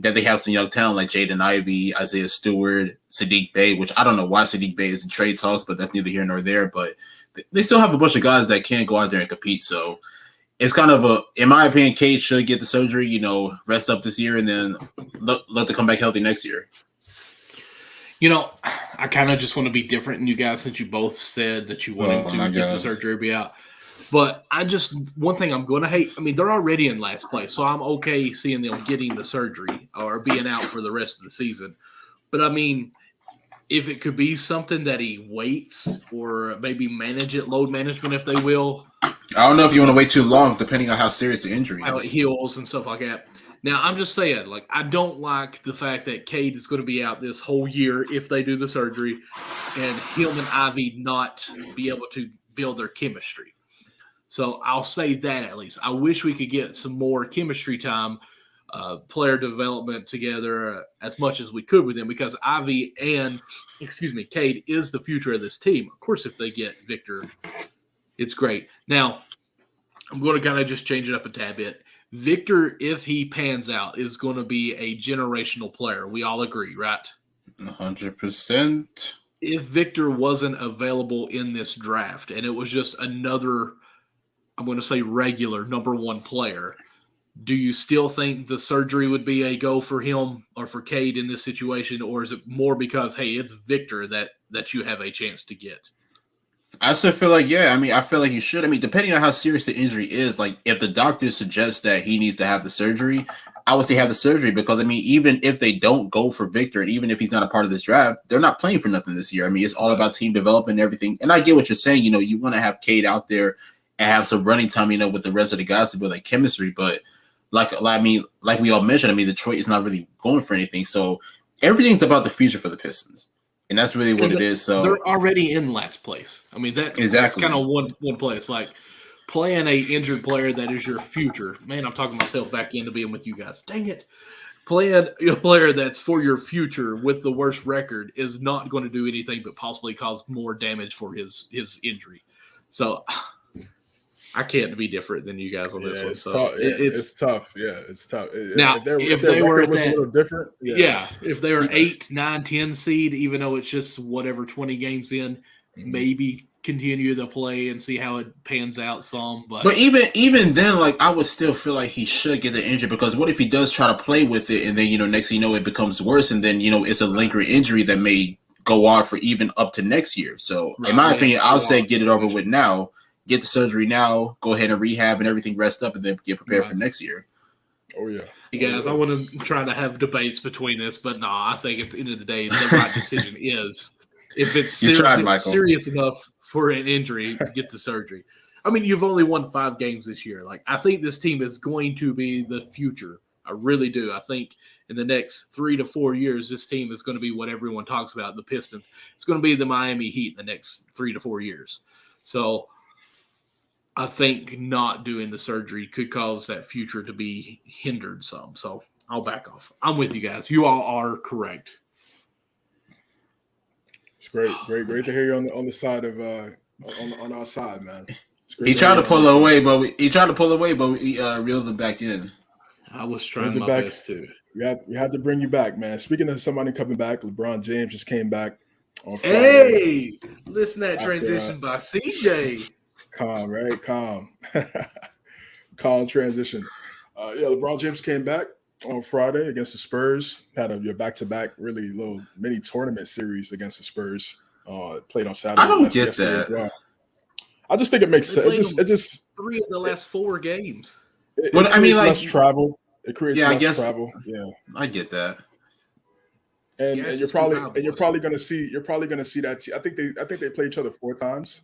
they have some young talent like Jaden Ivey, Isaiah Stewart, Sadiq Bey, which I don't know why Sadiq Bey is in trade talks, but that's neither here nor there. But they still have a bunch of guys that can go out there and compete. So it's kind of in my opinion, Cade should get the surgery, rest up this year, and then look to come back healthy next year. I kind of just want to be different than you guys, since you both said that you wanted to get the surgery be out. But one thing I'm going to hate, they're already in last place, so I'm okay seeing them getting the surgery or being out for the rest of the season. But if it could be something that he waits or maybe manage it, load management, if they will. I don't know if you want to wait too long, depending on how serious the injury How it is. heals and stuff like that. Now, I'm just saying, like, I don't like the fact that Cade is going to be out this whole year if they do the surgery, and him and Ivy not be able to build their chemistry. So I'll say that at least. I wish we could get some more chemistry time, player development together as much as we could with them, because Ivy and, Cade is the future of this team. Of course, if they get Victor, it's great. Now, I'm going to kind of just change it up a tad bit. Victor, if he pans out, is going to be a generational player. We all agree, right? 100%. If Victor wasn't available in this draft and it was just another, I'm going to say regular number one player, do you still think the surgery would be a go for him or for Cade in this situation? Or is it more because, hey, it's Victor that you have a chance to get? I still feel like, yeah, I mean, I feel like you should. I mean, depending on how serious the injury is, like if the doctor suggests that he needs to have the surgery, I would say have the surgery, because, I mean, even if they don't go for Victor and even if he's not a part of this draft, they're not playing for nothing this year. I mean, it's all about team development and everything. And I get what you're saying. You want to have Cade out there and have some running time, with the rest of the guys to build like chemistry. But like we all mentioned, I mean, Detroit is not really going for anything. So everything's about the future for the Pistons. And that's really what it is. So they're already in last place. I mean, that's kind of one place. Like playing a injured player that is your future. Man, I'm talking myself back into being with you guys. Dang it. Playing a player that's for your future with the worst record is not going to do anything but possibly cause more damage for his injury. So I can't be different than you guys on this one. So it's tough. Yeah, it's tough. Now, if they were a little different, if they were 8, 9, 10 seed, even though it's just whatever 20 games in, maybe continue to play and see how it pans out some. But even then, like I would still feel like he should get the injury, because what if he does try to play with it and then next thing it becomes worse, and then it's a lingering injury that may go on for even up to next year. So in my opinion, I'll say get it over with now. Get the surgery now, go ahead and rehab and everything, rest up, and then get prepared for next year. Oh, yeah. You guys, I want to try to have debates between this, but no, I think at the end of the day, the right decision is if it's serious enough for an injury, get the surgery. I mean, you've only won 5 games this year. Like, I think this team is going to be the future. I really do. I think in the next 3 to 4 years, this team is going to be what everyone talks about, the Pistons. It's going to be the Miami Heat in the next 3 to 4 years. So I think not doing the surgery could cause that future to be hindered some. So I'll back off. I'm with you guys. You all are correct. It's great to hear you on the side of on our side, man. He tried to pull away, but we reeled him back in. I was trying my best too. We had to bring you back, man. Speaking of somebody coming back, LeBron James just came back on Friday. Hey, listen to that transition by CJ. Calm, right? Calm. Calm transition. LeBron James came back on Friday against the Spurs. Had a back-to-back, really little mini tournament series against the Spurs. Played on Saturday. I don't get that. Well. I just think it makes sense. It just 3 of the last 4 games. It creates less travel. It creates less travel. Yeah, I get that. And you're probably going to see that. I think they play each other 4 times.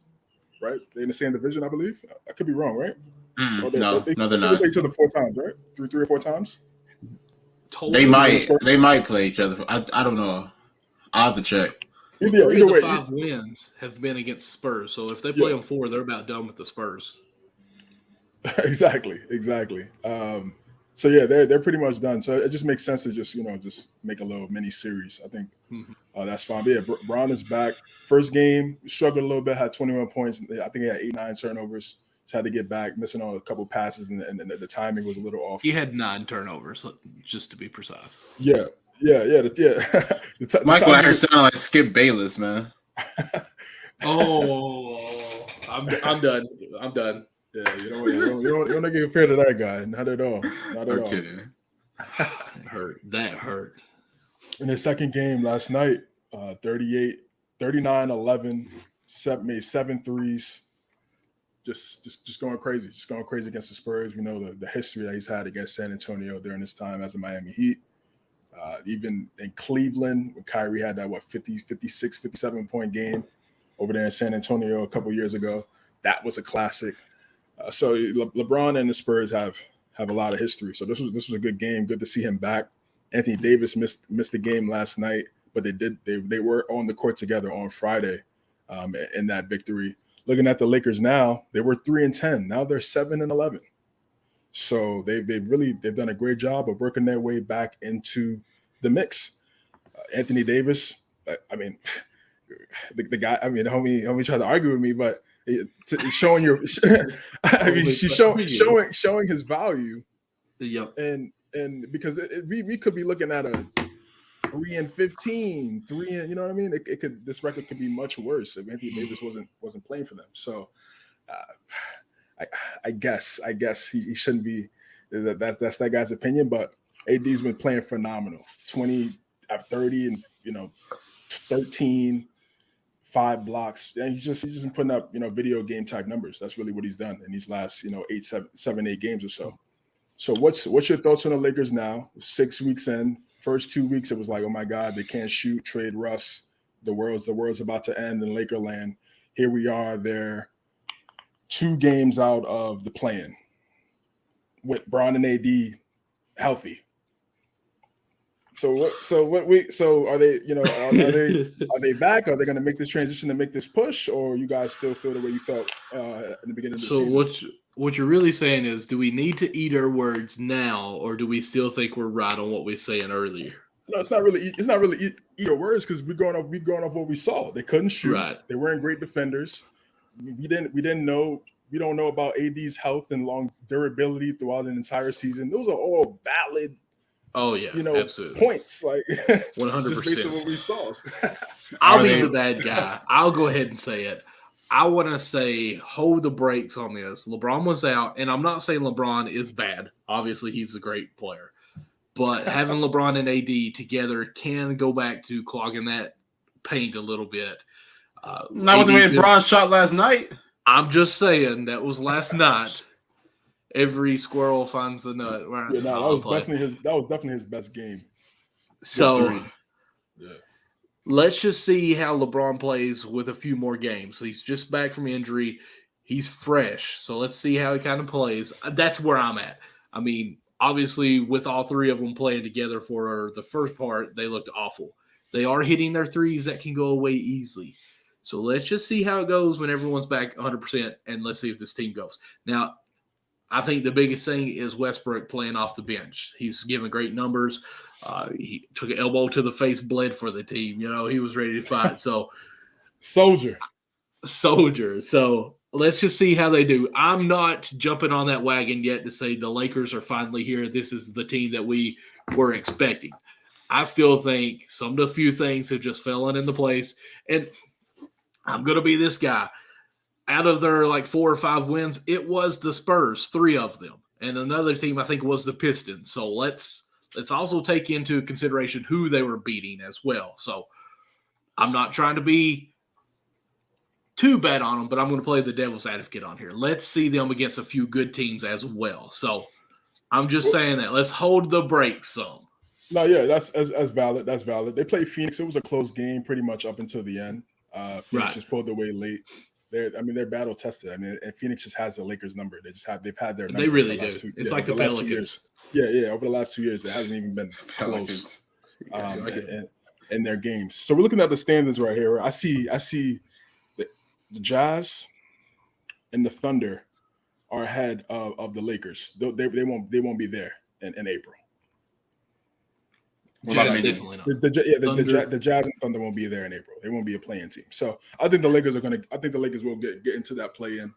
Right? They're in the same division, I believe. I could be wrong, right? No, they're not. They play each other 4 times, right? 3 or 4 times. They might play each other. I don't know. I'll have to check. Either way, 5 wins have been against Spurs. So if they play them 4, they're about done with the Spurs. Exactly. So yeah, they're pretty much done. So it just makes sense to just make a little mini series. I think that's fine. But yeah, Brown is back. First game struggled a little bit. Had 21 points. I think he had 9 turnovers. Just had to get back, missing on a couple passes, and the timing was a little off. He had 9 turnovers, just to be precise. Yeah. Michael Ayers sounded like Skip Bayless, man. I'm done. Yeah, you don't get compared to that guy. Not at all. Not at all. Kidding. That hurt. In his second game last night, 39, 11, made 7 threes. Just going crazy. Just going crazy against the Spurs. We know the history that he's had against San Antonio during his time as a Miami Heat. Even in Cleveland, when Kyrie had that 50, 56, 57-point game over there in San Antonio a couple years ago, that was a classic. So LeBron and the Spurs have a lot of history. So this was a good game. Good to see him back. Anthony Davis missed the game last night, but they were on the court together on Friday in that victory. Looking at the Lakers now, they were 3-10. Now they're 7-11. So they've done a great job of working their way back into the mix. Anthony Davis, I mean, the guy. I mean, homie tried to argue with me, but showing your, I mean, she's showing his value. Yep. And because we could be looking at a 3-15, you know what I mean? This record could be much worse if Anthony Davis wasn't playing for them. So I guess he shouldn't be. That's that guy's opinion, but AD's been playing phenomenal. 20 at 30 and 13, 5 blocks, and he's just been putting up video game type numbers. That's really what he's done in these last 8 games or so. So what's your thoughts on the Lakers now? 6 weeks in, first 2 weeks it was like, oh my God, they can't shoot, trade Russ, the world's about to end in Lakerland. Here we are, they're 2 games out of the play-in with Bron and AD healthy. So are they are they back? Are they going to make this transition and make this push, or you guys still feel the way you felt in the beginning of the season? So what you're really saying is, do we need to eat our words now, or do we still think we're right on what we were saying earlier? No, it's not really eat your words, because we're going off what we saw. They couldn't shoot. Right. They weren't great defenders. We don't know about AD's health and long durability throughout an entire season. Those are all valid. Oh yeah, absolutely. Points, like 100%. Based on what we saw. I'll be the bad guy. I'll go ahead and say it. I want to say hold the brakes on this. LeBron was out, and I'm not saying LeBron is bad. Obviously, he's a great player. But having LeBron and AD together can go back to clogging that paint a little bit. Not with the way LeBron shot last night. I'm just saying that was last night. Every squirrel finds a nut. Yeah, no, that was definitely his best game. So, let's just see how LeBron plays with a few more games. He's just back from injury. He's fresh. So let's see how he kind of plays. That's where I'm at. I mean, obviously, with all 3 of them playing together for the first part, they looked awful. They are hitting their threes that can go away easily. So let's just see how it goes when everyone's back 100%, and let's see if this team goes. Now, I think the biggest thing is Westbrook playing off the bench. He's given great numbers. He took an elbow to the face, bled for the team. He was ready to fight. So, soldier. So let's just see how they do. I'm not jumping on that wagon yet to say the Lakers are finally here. This is the team that we were expecting. I still think some of the few things have just fallen into place. And I'm going to be this guy. Out of their 4 or 5 wins, it was the Spurs, 3 of them. And another team, I think, was the Pistons. So let's also take into consideration who they were beating as well. So I'm not trying to be too bad on them, but I'm going to play the devil's advocate on here. Let's see them against a few good teams as well. So I'm just saying that. Let's hold the brakes some. No, yeah, that's valid. That's valid. They played Phoenix. It was a close game pretty much up until the end. Phoenix just pulled away late. They're battle tested. I mean, and Phoenix just has the Lakers number. They've had their number. They really do. It's like the Pelicans. Yeah. Over the last 2 years, it hasn't even been close in their games. So we're looking at the standings right here. I see the Jazz and the Thunder are ahead of the Lakers. They won't be there in April. Definitely not. The Jazz and Thunder won't be there in April. They won't be a play-in team. So I think the Lakers will get into that play-in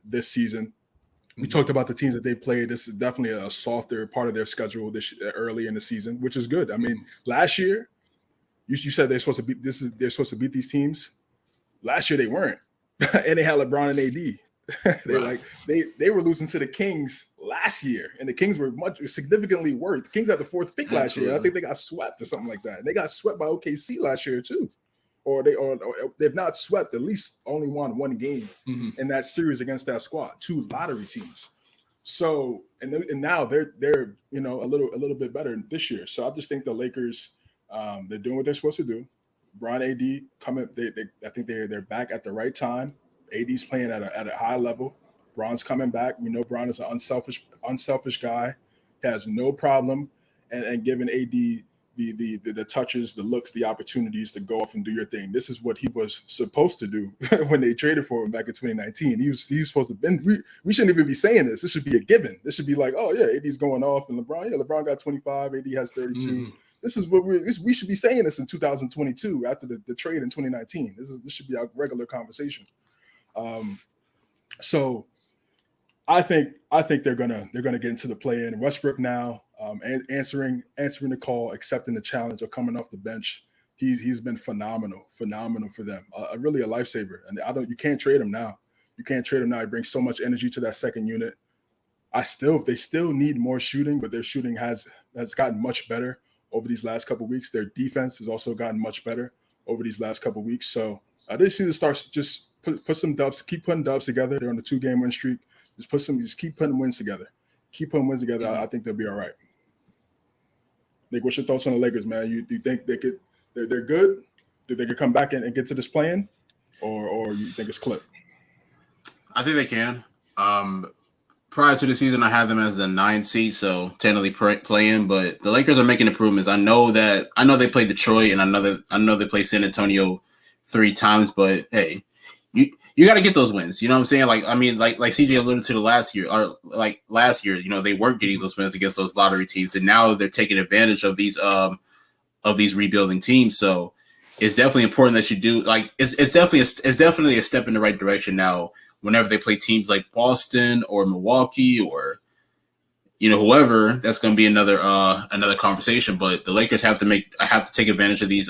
this season. We talked about the teams that they've played. This is definitely a softer part of their schedule early in the season, which is good. I mean, last year you said they're supposed to beat these teams. Last year they weren't, and they had LeBron and AD. They were losing to the Kings last year, and the Kings were significantly worse. The Kings had the 4th pick last year. I think they got swept or something like that. And they got swept by OKC last year too, or they've not swept. At least only won 1 game in that series against that squad. 2 lottery teams. So and now they're a little bit better this year. So I just think the Lakers, they're doing what they're supposed to do. Bron, AD coming. I think they're back at the right time. AD's playing at a high level. Bron's coming back. We know Bron is an unselfish guy. He has no problem and giving AD the touches, the looks, the opportunities to go off and do your thing. This is what he was supposed to do when they traded for him back in 2019. He was supposed to been. We shouldn't even be saying this. This should be a given. This should be like, oh yeah, AD's going off, and LeBron got 25, AD has 32. Mm-hmm. This is what we should be saying this in 2022 after the trade in 2019. This should be our regular conversation. So I think they're gonna get into the play-in. Westbrook now answering the call, accepting the challenge of coming off the bench. He's been phenomenal for them. Really a lifesaver. And you can't trade him now. You can't trade him now. He brings so much energy to that second unit. They still need more shooting, but their shooting has gotten much better over these last couple of weeks. Their defense has also gotten much better over these last couple of weeks. So I just need to start just put some dubs, keep putting dubs together. They're on the 2-game win streak. Just keep putting wins together. Keep putting wins together. I think they'll be all right. Nick, what's your thoughts on the Lakers, man? You think they're good? Do they could come back and get to this play-in? Or you think it's clipped? I think they can. Prior to the season, I had them as the 9th seed, so technically play-in. But the Lakers are making improvements. I know they played Detroit, and I know they played San Antonio 3 times. But hey, you got to get those wins. You know what I'm saying? Like CJ alluded to last year, they weren't getting those wins against those lottery teams, and now they're taking advantage of these rebuilding teams. So it's definitely important that you do. Like it's definitely a step in the right direction now. Whenever they play teams like Boston or Milwaukee or whoever, that's going to be another conversation. But the Lakers have to take advantage of these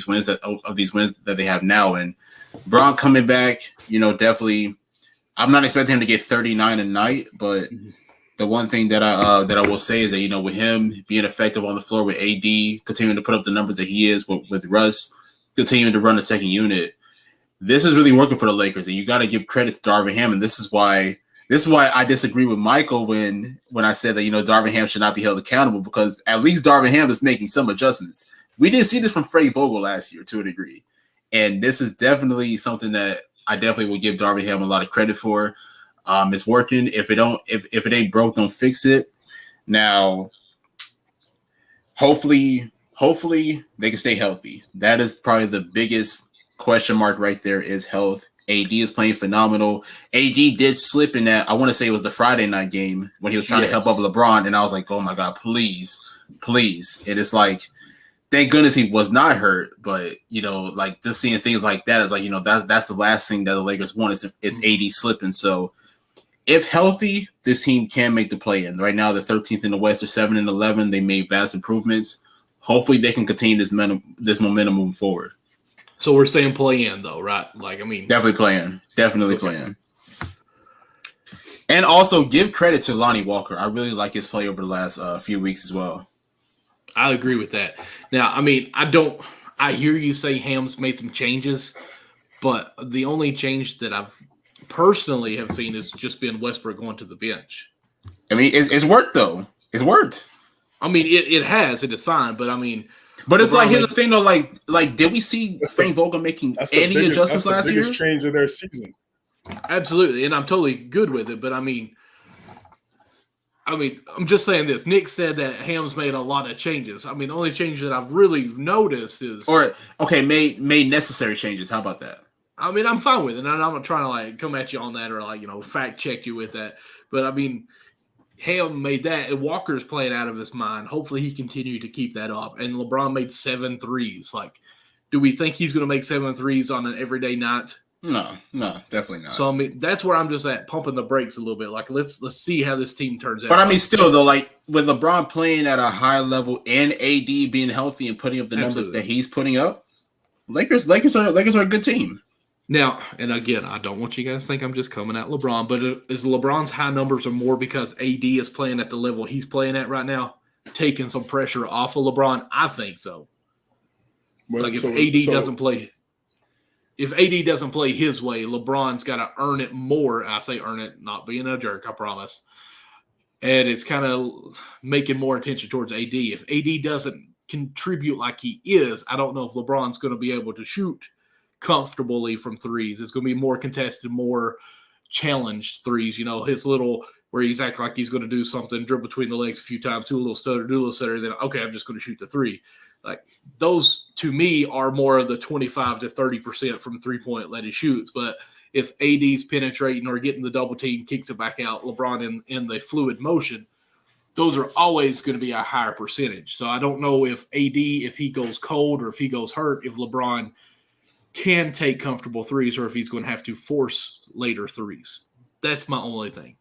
wins that they have now. And Bron coming back, definitely. I'm not expecting him to get 39 a night, but the one thing that I will say is that with him being effective on the floor, with AD continuing to put up the numbers that he is, with Russ continuing to run the second unit. This is really working for the Lakers, and you got to give credit to Darvin Ham. And this is why I disagree with Michael when I said that Darvin Ham should not be held accountable, because at least Darvin Ham is making some adjustments. We didn't see this from Frank Vogel last year to a degree, and this is definitely something that I definitely will give Darvin Ham a lot of credit for. It's working. If it ain't broke, don't fix it. Now, hopefully they can stay healthy. That is probably the biggest question mark right there, is health. AD is playing phenomenal. AD did slip in that. I want to say it was the Friday night game when he was trying to help up LeBron, and I was like, oh my God, please. And it's like, thank goodness he was not hurt, but just seeing things like that is like, that's the last thing that the Lakers want is AD slipping. So if healthy, this team can make the play-in. Right now, they're 13th in the West. They're 7-11. They made vast improvements. Hopefully they can continue this momentum moving forward. So we're saying play in, though, right? Definitely play in. Definitely play in. And also give credit to Lonnie Walker. I really like his play over the last few weeks as well. I agree with that. Now, I hear you say Ham's made some changes, but the only change that I've personally have seen is just been Westbrook going to the bench. I mean, it's worked, though. It's worked. I mean, it has, and it's fine, but I mean. But it's like, here's the thing, though. Like, did we see Frank Vogel making any adjustments last year? That's the biggest change of their season. Absolutely, and I'm totally good with it. But I mean, I'm just saying this. Nick said that Ham's made a lot of changes. I mean, the only change that I've really noticed is made necessary changes. How about that? I mean, I'm fine with it, and I'm not trying to come at you on that or fact check you with that. But I mean, Ham made that, and Walker's playing out of his mind. Hopefully he continued to keep that up. And LeBron made 7 threes. Do we think he's going to make 7 threes on an everyday night? No, definitely not. So, I mean, that's where I'm just at, pumping the brakes a little bit. Let's see how this team turns out. But, I mean, still, though, with LeBron playing at a high level and AD being healthy and putting up the numbers that he's putting up, Lakers are a good team. Now, and again, I don't want you guys to think I'm just coming at LeBron, but is LeBron's high numbers are more because AD is playing at the level he's playing at right now, taking some pressure off of LeBron? I think so. Well, if AD doesn't play his way, LeBron's got to earn it more. I say earn it, not being a jerk, I promise. and it's kind of making more attention towards AD. If AD doesn't contribute like he is, I don't know if LeBron's going to be able to shoot comfortably from threes. It's going to be more contested, more challenged threes. His little where he's acting like he's going to do something, dribble between the legs a few times, do a little stutter, then okay, I'm just going to shoot the three. Like those to me are more of the 25 to 30% from 3-point that he shoots. But if AD's penetrating or getting the double team, kicks it back out, LeBron in the fluid motion, those are always going to be a higher percentage. So I don't know if AD, if he goes cold or if he goes hurt, if LeBron can take comfortable threes or if he's going to have to force later threes. That's my only thing.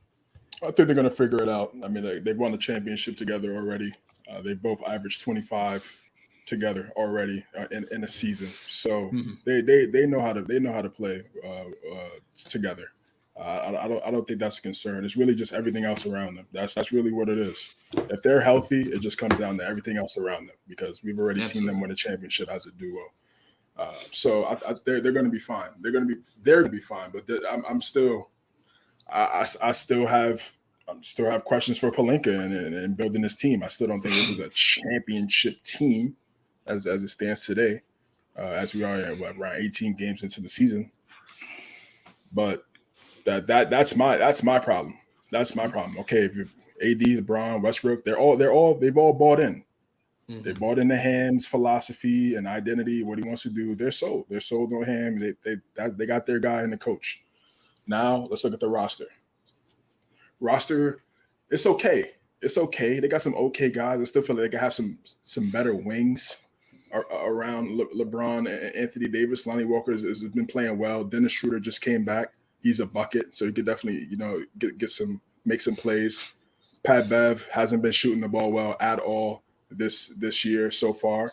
I think they're going to figure it out. I mean, they've won the championship together already. They both averaged 25 together already in a season, so they know how to play together. I don't think that's a concern. It's really just everything else around them. That's really what it is. If they're healthy, it just comes down to everything else around them because we've already seen them win a championship as a duo. So they're going to be fine. They're going to be fine. But I'm still have questions for Pelinka and building this team. I still don't think this is a championship team as it stands today, as we are around 18 games into the season. But that's my problem. That's my problem. Okay, if AD, LeBron, Westbrook, they've all bought in. Mm-hmm. They bought into Ham's philosophy and identity, what he wants to do. They're sold. They're sold on Ham. They got their guy and the coach. Now let's look at the roster. It's okay. It's okay. They got some okay guys. I still feel like they can have some better wings around LeBron and Anthony Davis. Lonnie Walker has been playing well. Dennis Schroeder just came back. He's a bucket, so he could definitely make some plays. Pat Bev hasn't been shooting the ball well at all this year so far,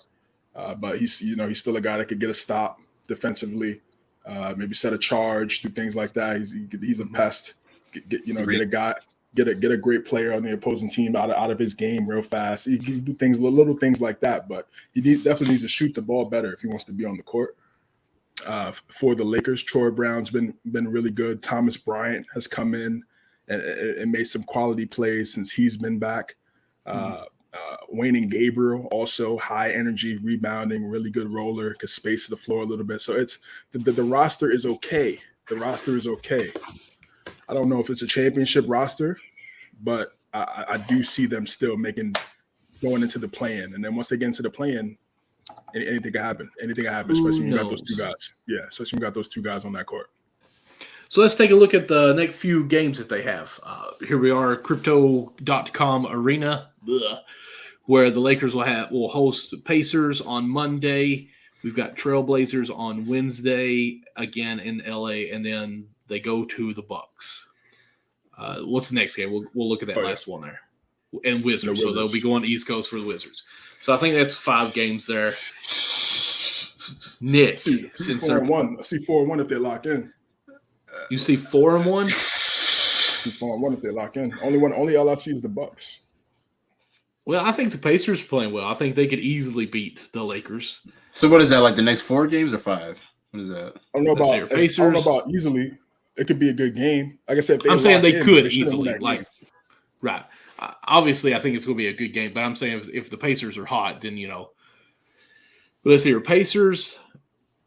but he's still a guy that could get a stop defensively, maybe set a charge, do things like that. He's a pest. Get a great player on the opposing team out of his game real fast. He can do things, little things like that, but he definitely needs to shoot the ball better if he wants to be on the court. For the Lakers, Troy Brown's been really good. Thomas Bryant has come in and made some quality plays since he's been back. Wayne and Gabriel also high energy, rebounding, really good roller, can space the floor a little bit. So it's the roster is okay. The roster is okay. I don't know if it's a championship roster, but I do see them still going into the play-in. And then once they get into the play-in, anything can happen. Anything can happen, especially when you got those two guys. Yeah, especially when you got those two guys on that court. So let's take a look at the next few games that they have. Here we are, Crypto.com Arena, where the Lakers will host Pacers on Monday. We've got Trailblazers on Wednesday, again in LA, and then they go to the Bucks. What's the next game? We'll look at that last one there. And Wizards. So they'll be going East Coast for the Wizards. So I think that's 5 games there. Nick, I see 4-1 if they lock in. You see 4-1? 4-1 if they lock in. Only all I see is the Bucks. Well, I think the Pacers are playing well. I think they could easily beat the Lakers. So what is that, like the next 4 games or 5? What is that? I don't know about easily. It could be a good game. Like I said, I'm saying they could easily. Right. Obviously, I think it's going to be a good game. But I'm saying if the Pacers are hot, then But let's see here: Pacers,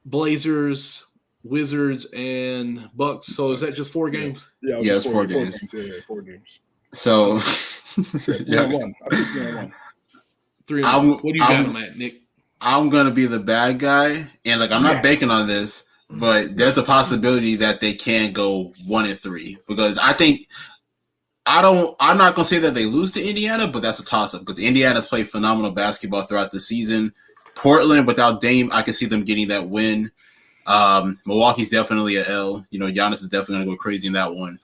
Blazers, Wizards, and Bucks. So is that just 4 games? Yeah, it's 4 games. 4 games. So 3-1. I think 3-1. 3-1. What do you got on that, Nick? I'm gonna be the bad guy, and I'm not banking on this, but there's a possibility that they can go 1-3 because I'm not gonna say that they lose to Indiana, but that's a toss-up because Indiana's played phenomenal basketball throughout the season. Portland without Dame, I can see them getting that win. Milwaukee's definitely a L. Giannis is definitely gonna go crazy in that one.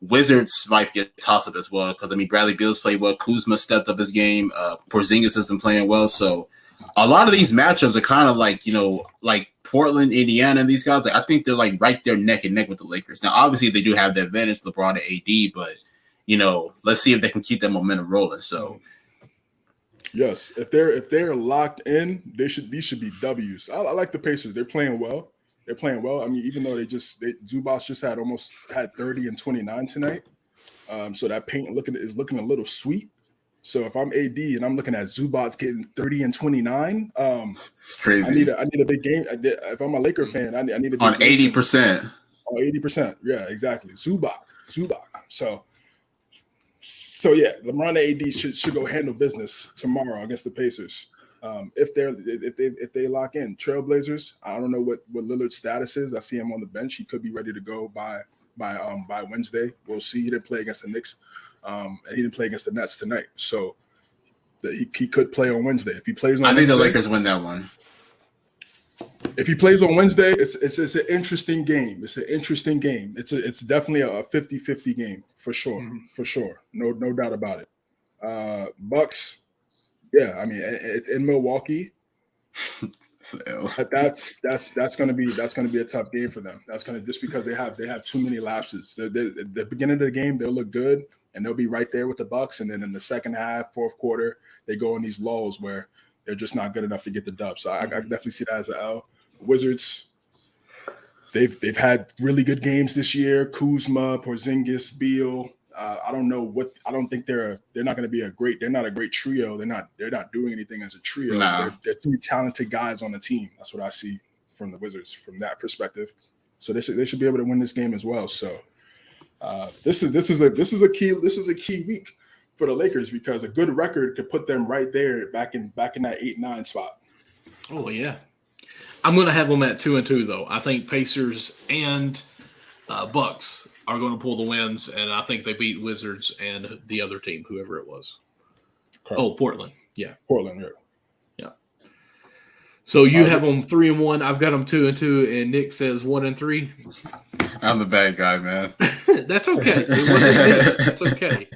Wizards might be a toss-up as well because Bradley Beal's played well. Kuzma stepped up his game. Porzingis has been playing well. So a lot of these matchups are kind of like Portland, Indiana, and these guys. I think they're right there neck and neck with the Lakers. Now, obviously, they do have the advantage, LeBron and AD, but let's see if they can keep that momentum rolling. So, yes, if they're locked in, these should be W's. I like the Pacers. They're playing well. I mean, even though Zubas just had 30 and 29 tonight. So that paint is looking a little sweet. So if I'm AD and I'm looking at Zubats getting 30 and 29, it's crazy. I need a big game. If I'm a Laker fan, I need a big on 80%. On 80%. Yeah, exactly. Zubac. So yeah, LeBron and AD should go handle business tomorrow against the Pacers. If they lock in Trailblazers, I don't know what Lillard's status is. I see him on the bench. He could be ready to go by Wednesday. We'll see. He didn't play against the Knicks, and he didn't play against the Nets tonight. So he could play on Wednesday. If he plays on, I think Wednesday, the Lakers win that one. If he plays on Wednesday, it's an interesting game. It's an interesting game. It's definitely a 50-50 game for sure. Mm-hmm. For sure. No doubt about it. Bucks, yeah, I mean it's in Milwaukee. But that's gonna be a tough game for them. That's gonna just because they have too many lapses. The beginning of the game they'll look good and they'll be right there with the Bucks, and then in the second half, fourth quarter, they go in these lulls where they're just not good enough to get the dub. So I definitely see that as an L. Wizards, they've had really good games this year. Kuzma, Porzingis, Beal. I don't think they're not going to be they're not a great trio. They're not doing anything as a trio. Nah. They're three talented guys on the team. That's what I see from the Wizards from that perspective. So they should be able to win this game as well. So this is a key week for the Lakers because a good record could put them right there back in that 8-9 spot. Oh yeah. I'm going to have them at 2-2 though. I think Pacers and Bucks are going to pull the wins, and I think they beat Wizards and the other team, whoever it was. Okay. Oh, Portland. Yeah. Portland, yeah. So you have them 3-1. I've got them 2-2, and Nick says 1-3. I'm the bad guy, man. That's okay. It wasn't me. That's okay.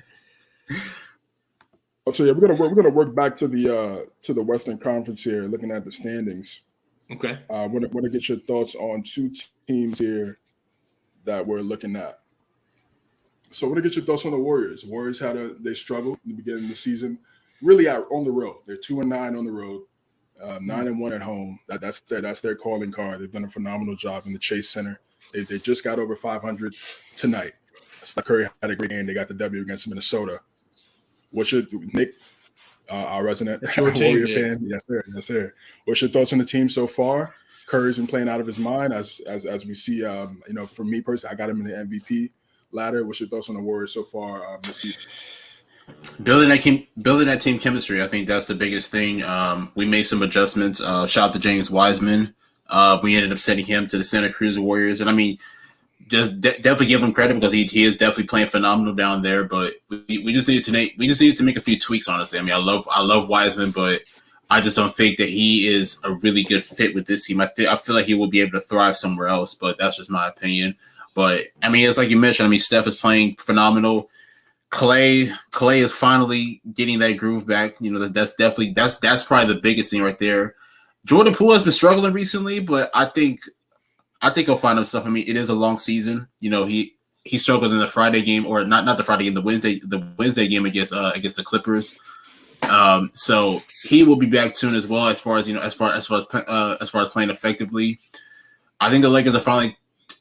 So yeah, we're gonna work back to the Western Conference here, looking at the standings. Okay. Want to get your thoughts on two teams here that we're looking at. So I want to get your thoughts on the Warriors. Warriors they struggled in the beginning of the season, really out on the road. They're 2-9 on the road, 9-1 at home. That's their calling card. They've done a phenomenal job in the Chase Center. They just got over 500 tonight. Steph Curry had a great game. They got the W against Minnesota. What's your Nick, our resident Warrior fan? Yes, sir. What's your thoughts on the team so far? Curry's been playing out of his mind, as we see. For me personally, I got him in the MVP ladder. What's your thoughts on the Warriors so far this season? Building that team chemistry, I think that's the biggest thing. We made some adjustments. Shout out to James Wiseman. We ended up sending him to the Santa Cruz Warriors, and I mean, just definitely give him credit because he is definitely playing phenomenal down there. But we just needed to make a few tweaks. Honestly, I mean, I love Wiseman, but I just don't think that he is a really good fit with this team. I feel like he will be able to thrive somewhere else, but that's just my opinion. But I mean, it's like you mentioned. I mean, Steph is playing phenomenal. Clay is finally getting that groove back. You know, that's probably the biggest thing right there. Jordan Poole has been struggling recently, but I think he'll find himself. I mean, it is a long season. You know, he struggled in the Friday game, or not the Friday game, the Wednesday game against the Clippers. So he will be back soon as well. As far as playing effectively, I think the Lakers are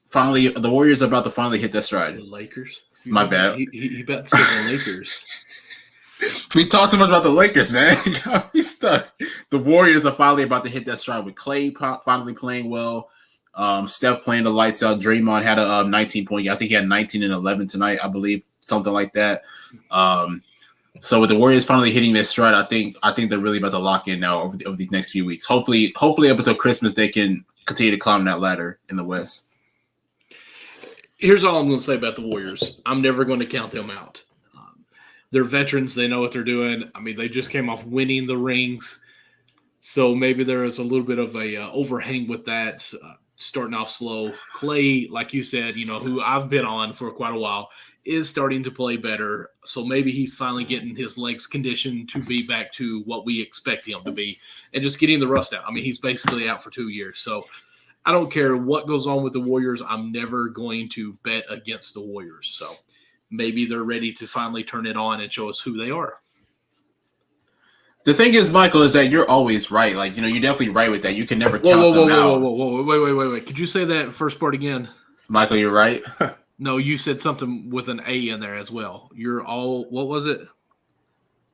finally the Warriors are about to finally hit that stride. The Lakers. My bad. He about to say the Lakers. We talked too much about the Lakers, man. He got me stuck. The Warriors are finally about to hit that stride with Clay finally playing well. Steph playing the lights out. Draymond had a 19-point. I think he had 19 and 11 tonight, I believe, something like that. So with the Warriors finally hitting their stride, I think they're really about to lock in now over these next few weeks. Hopefully up until Christmas they can continue to climb that ladder in the West. Here's all I'm going to say about the Warriors. I'm never going to count them out. They're veterans. They know what they're doing. I mean, they just came off winning the rings. So maybe there is a little bit of a overhang with that, starting off slow. Clay, like you said, who I've been on for quite a while, is starting to play better. So maybe he's finally getting his legs conditioned to be back to what we expect him to be and just getting the rust out. I mean, he's basically out for 2 years. So I don't care what goes on with the Warriors. I'm never going to bet against the Warriors. So maybe they're ready to finally turn it on and show us who they are. The thing is, Michael, is that you're always right. Like, you're definitely right with that. You can never count them out. Whoa. Wait. Could you say that first part again? Michael, you're right. No, you said something with an A in there as well. What was it?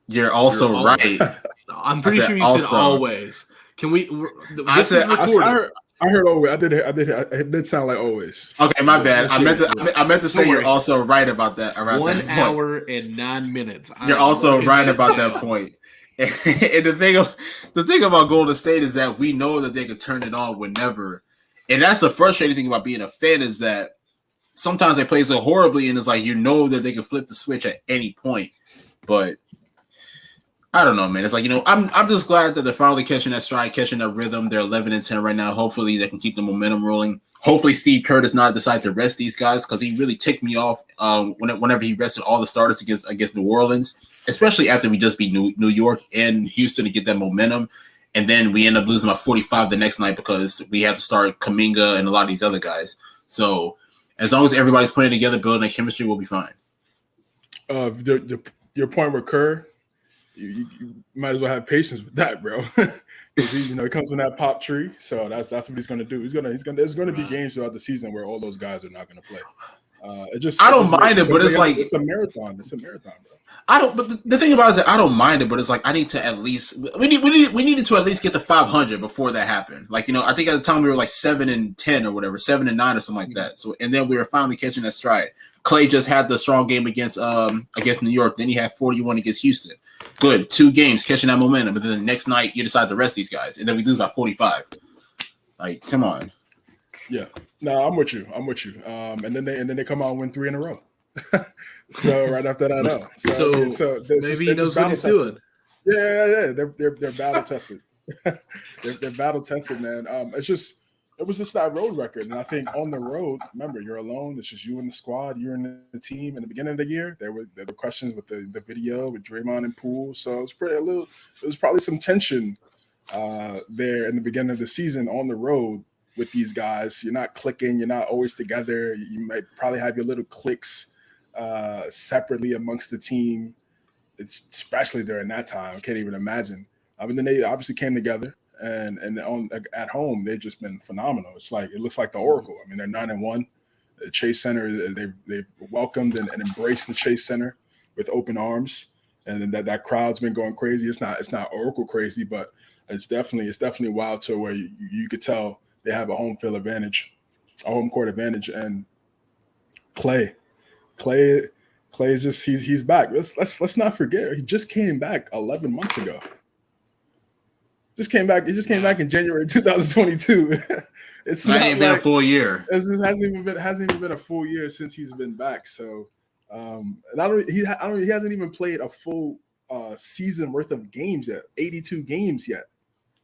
You're also You're right. I'm pretty sure you said always. Can we? This is recorded. I heard always. It did sound like always. Okay, my bad. I meant to say you're also right about that. Around 1 hour and 9 minutes. You're also right about that point. And the thing about Golden State is that we know that they can turn it on whenever. And that's the frustrating thing about being a fan is that sometimes they play so horribly, and it's like you know that they can flip the switch at any point. But I don't know, man. It's like, I'm just glad that they're finally catching that stride, catching that rhythm. They're 11-10 right now. Hopefully they can keep the momentum rolling. Hopefully Steve Kerr does not decide to rest these guys because he really ticked me off whenever he rested all the starters against New Orleans, especially after we just beat New York and Houston to get that momentum. And then we end up losing by 45 the next night because we had to start Kuminga and a lot of these other guys. So as long as everybody's playing together, building a chemistry, we'll be fine. Your point with Kerr, you might as well have patience with that, bro. He comes from that pop tree, so that's what he's going to do. There's going to be games throughout the season where all those guys are not going to play. I don't mind it, but it's like it's a marathon. It's a marathon, bro. But the thing about it is that I don't mind it, but it's like I need to at least we needed to at least get to 500 before that happened. Like, I think at the time we were like 7-10 or whatever, 7-9 or something like that. So and then we were finally catching that stride. Clay just had the strong game against New York. Then he had 41 against Houston. Good, 2 games catching that momentum, but then the next night you decide to rest these guys, and then we lose by 45. Like, come on. Yeah, no, I'm with you. And then they come out and win 3 in a row. So right after that, so maybe he knows what he's doing. Yeah. They're battle tested. they're battle tested, man. It was just that road record, and I think on the road, remember, you're alone. It's just you and the squad. You're in the team. In the beginning of the year, there were questions with the video with Draymond and Poole, so it was probably some tension there in the beginning of the season on the road with these guys. You're not clicking. You're not always together. You might probably have your little cliques separately amongst the team. It's especially during that time. I can't even imagine. Then they obviously came together. And at home, they've just been phenomenal. It looks like the Oracle. I mean, they're 9-1. The Chase Center, they've welcomed and embraced the Chase Center with open arms, and then that crowd's been going crazy. It's not Oracle crazy, but it's definitely wild to where you could tell they have a home court advantage. And Clay is just he's back. Let's not forget, he just came back 11 months ago. He just came back in January 2022. It's not even been a full year. It hasn't even been a full year since he's been back. So, he hasn't even played a full season worth of games yet. 82 games yet.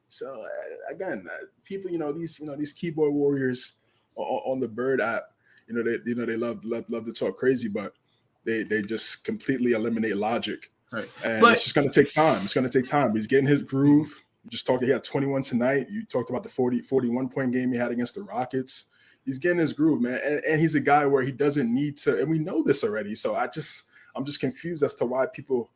So again, people, these keyboard warriors on the Bird app, they love to talk crazy, but they just completely eliminate logic. Right. And it's just going to take time. It's going to take time. He's getting his groove. He had 21 tonight. You talked about the 41 point game he had against the Rockets. He's getting his groove, man. And he's a guy where he doesn't need to, and we know this already. So I'm just confused as to why people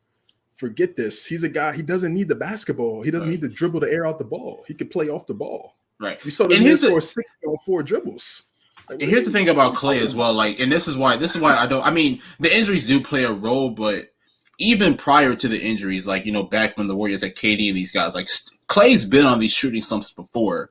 forget this. He's a guy, he doesn't need the basketball. He doesn't need to dribble the air out the ball. He could play off the ball. Right. We saw him score 6 or 4 dribbles. And here's the thing about Clay as well. And this is why the injuries do play a role, but even prior to the injuries, back when the Warriors had KD and these guys, Clay's been on these shooting slumps before,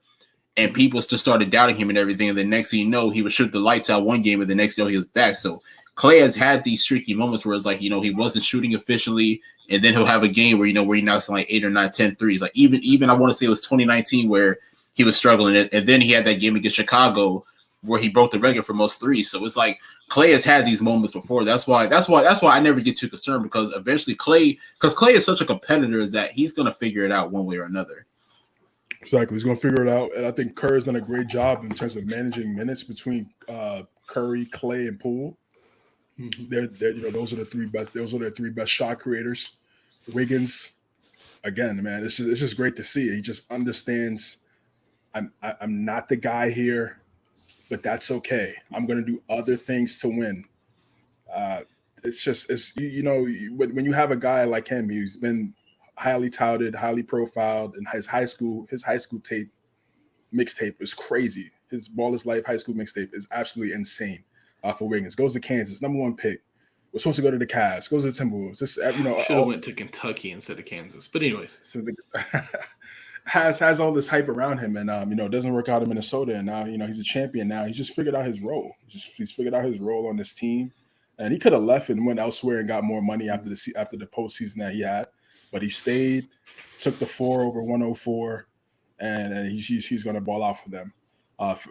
and people just started doubting him and everything. And the next thing you know, he would shoot the lights out one game, and the next day he was back. So Clay has had these streaky moments where it's he wasn't shooting efficiently, and then he'll have a game where he knocks 8 or 9, 10 threes. Even I want to say it was 2019 where he was struggling, and then he had that game against Chicago where he broke the record for most threes. So it's Clay has had these moments before. That's why I never get too concerned, because eventually Clay is such a competitor, is that he's going to figure it out one way or another. Exactly. He's going to figure it out. And I think Kerr's done a great job in terms of managing minutes between Curry, Clay, and Poole. Mm-hmm. Those are the 3 best. Those are the 3 best shot creators. Wiggins, again, man, it's just great to see. He just understands I'm not the guy here, but that's okay. I'm going to do other things to win. When you have a guy like him, he's been highly touted, highly profiled, and his high school mixtape is crazy. His Ball is Life high school mixtape is absolutely insane. for Wiggins. Goes to Kansas, number 1 pick. We're supposed to go to the Cavs. Goes to the Timberwolves. This, should have went to Kentucky instead of Kansas. But anyways, has all this hype around him, and it doesn't work out in Minnesota, and now he's a champion. Now he's just figured out his role. He's figured out his role on this team, and he could have left and went elsewhere and got more money after the postseason that he had, but he stayed, took the 4 over 104, and he's going to ball out for them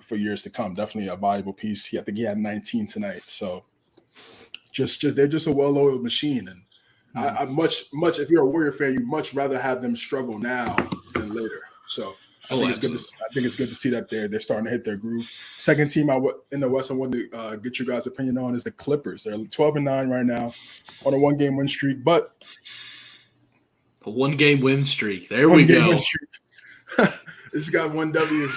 for years to come. Definitely a valuable piece. I think he had 19 tonight, so. They're just a well-oiled machine, and I much if you're a Warrior fan, you much rather have them struggle now than later. So I think it's good to see that they're starting to hit their groove. Second team in the West I want to get your guys' opinion on is the Clippers. They're 12-9 right now on a 1-game win streak, but a 1-game win streak. There we go. This got 1 W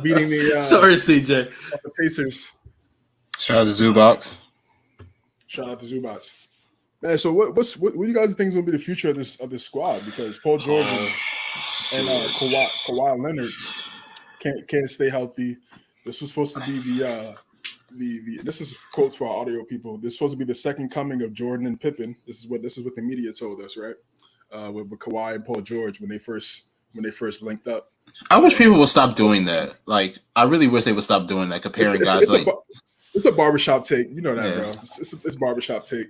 beating the sorry, CJ. The Pacers. Shout out to Zubox. Shout out to Zubats. Man, so what do you guys think is going to be the future of this squad? Because Paul George and Kawhi Leonard can't stay healthy. This was supposed to be the this is quotes for our audio people. This is supposed to be the second coming of Jordan and Pippen. This is what the media told us, right? With Kawhi and Paul George when they first linked up. I wish people would stop doing that. Like, I really wish they would stop doing that, comparing guys like. It's a barbershop take. You know that, yeah. bro. It's barbershop take.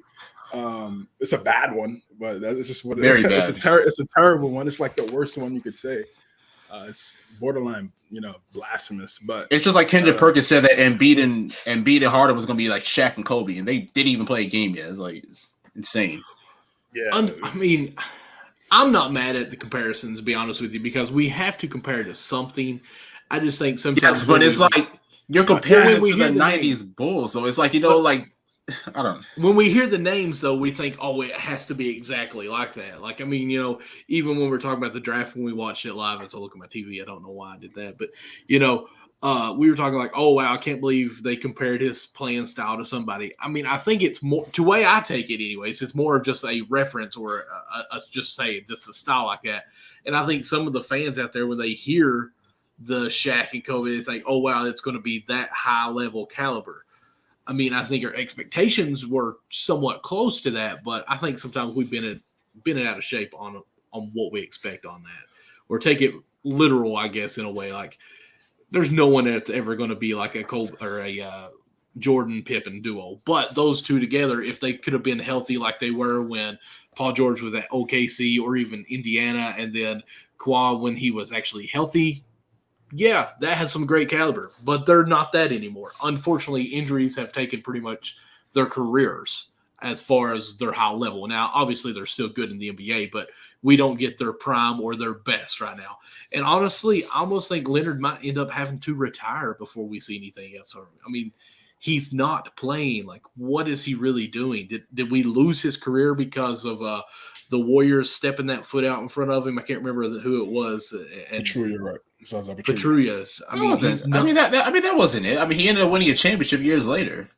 It's a bad one, but that's just what it Very is. bad. It's a terrible one. It's like the worst one you could say. It's borderline, blasphemous. But it's just like Kendrick Perkins said that Embiid and Harden was going to be like Shaq and Kobe, and they didn't even play a game yet. It's insane. Yeah, I mean, I'm not mad at the comparisons, to be honest with you, because we have to compare to something. I just think sometimes. Yes, but it's like. You're comparing it to the 90s Bulls, so it's like, I don't know. When we hear the names, though, we think, oh, it has to be exactly like that. Like, I mean, even when we're talking about the draft, when we watched it live, as I look at my TV, I don't know why I did that. But, we were talking like, oh, wow, I can't believe they compared his playing style to somebody. I mean, I think it's more, the way I take it anyways, it's more of just a reference or just say this is a style like that. And I think some of the fans out there, when they hear the Shaq and Kobe, they think, oh, wow, it's going to be that high-level caliber. I mean, I think our expectations were somewhat close to that, but I think sometimes we've been out of shape on what we expect on that. Or take it literal, I guess, in a way. Like, there's no one that's ever going to be like a Kobe or a Jordan Pippen duo. But those two together, if they could have been healthy like they were when Paul George was at OKC or even Indiana, and then Kawhi when he was actually healthy, yeah, that had some great caliber, but they're not that anymore. Unfortunately, injuries have taken pretty much their careers as far as their high level. Now, obviously, they're still good in the NBA, but we don't get their prime or their best right now. And honestly, I almost think Leonard might end up having to retire before we see anything else. I mean, he's not playing. Like, what is he really doing? Did we lose his career because of the Warriors stepping that foot out in front of him? I can't remember who it was. True, you're right. Sounds like Petrulia's. That wasn't it. I mean, he ended up winning a championship years later.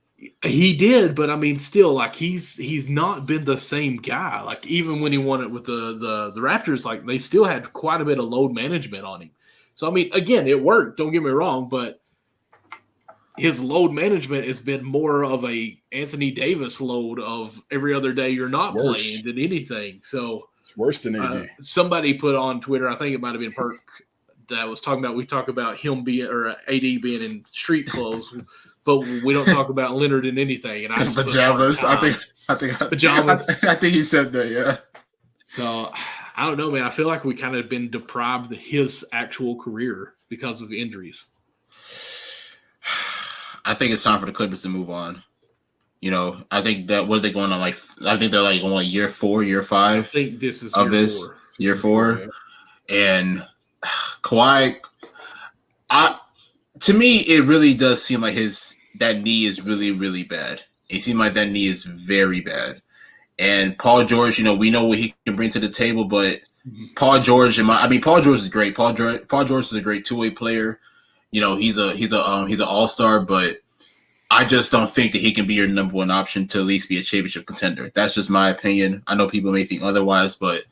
He did, but I mean, still, like he's not been the same guy. Like even when he won it with the Raptors, like they still had quite a bit of load management on him. So I mean, again, it worked. Don't get me wrong, but his load management has been more of a Anthony Davis load of every other day you're not playing than anything. So it's worse than AD. Somebody put on Twitter, I think it might have been Perk, that was talking about, we talk about him being, or AD being in street clothes, but we don't talk about Leonard in anything. And I just pajamas. I think pajamas. I think he said that. Yeah. So I don't know, man. I feel like we kind of been deprived of his actual career because of injuries. I think it's time for the Clippers to move on. I think that what are they going on? Like, I think they're like on year 4, year 5. I think this is year 4. Yeah. And Kawhi, to me, it really does seem like that knee is really, really bad. It seems like that knee is very bad. And Paul George, we know what he can bring to the table, but Paul George Paul George is great. Paul George is a great two-way player. He's an all-star, but I just don't think that he can be your number one option to at least be a championship contender. That's just my opinion. I know people may think otherwise, but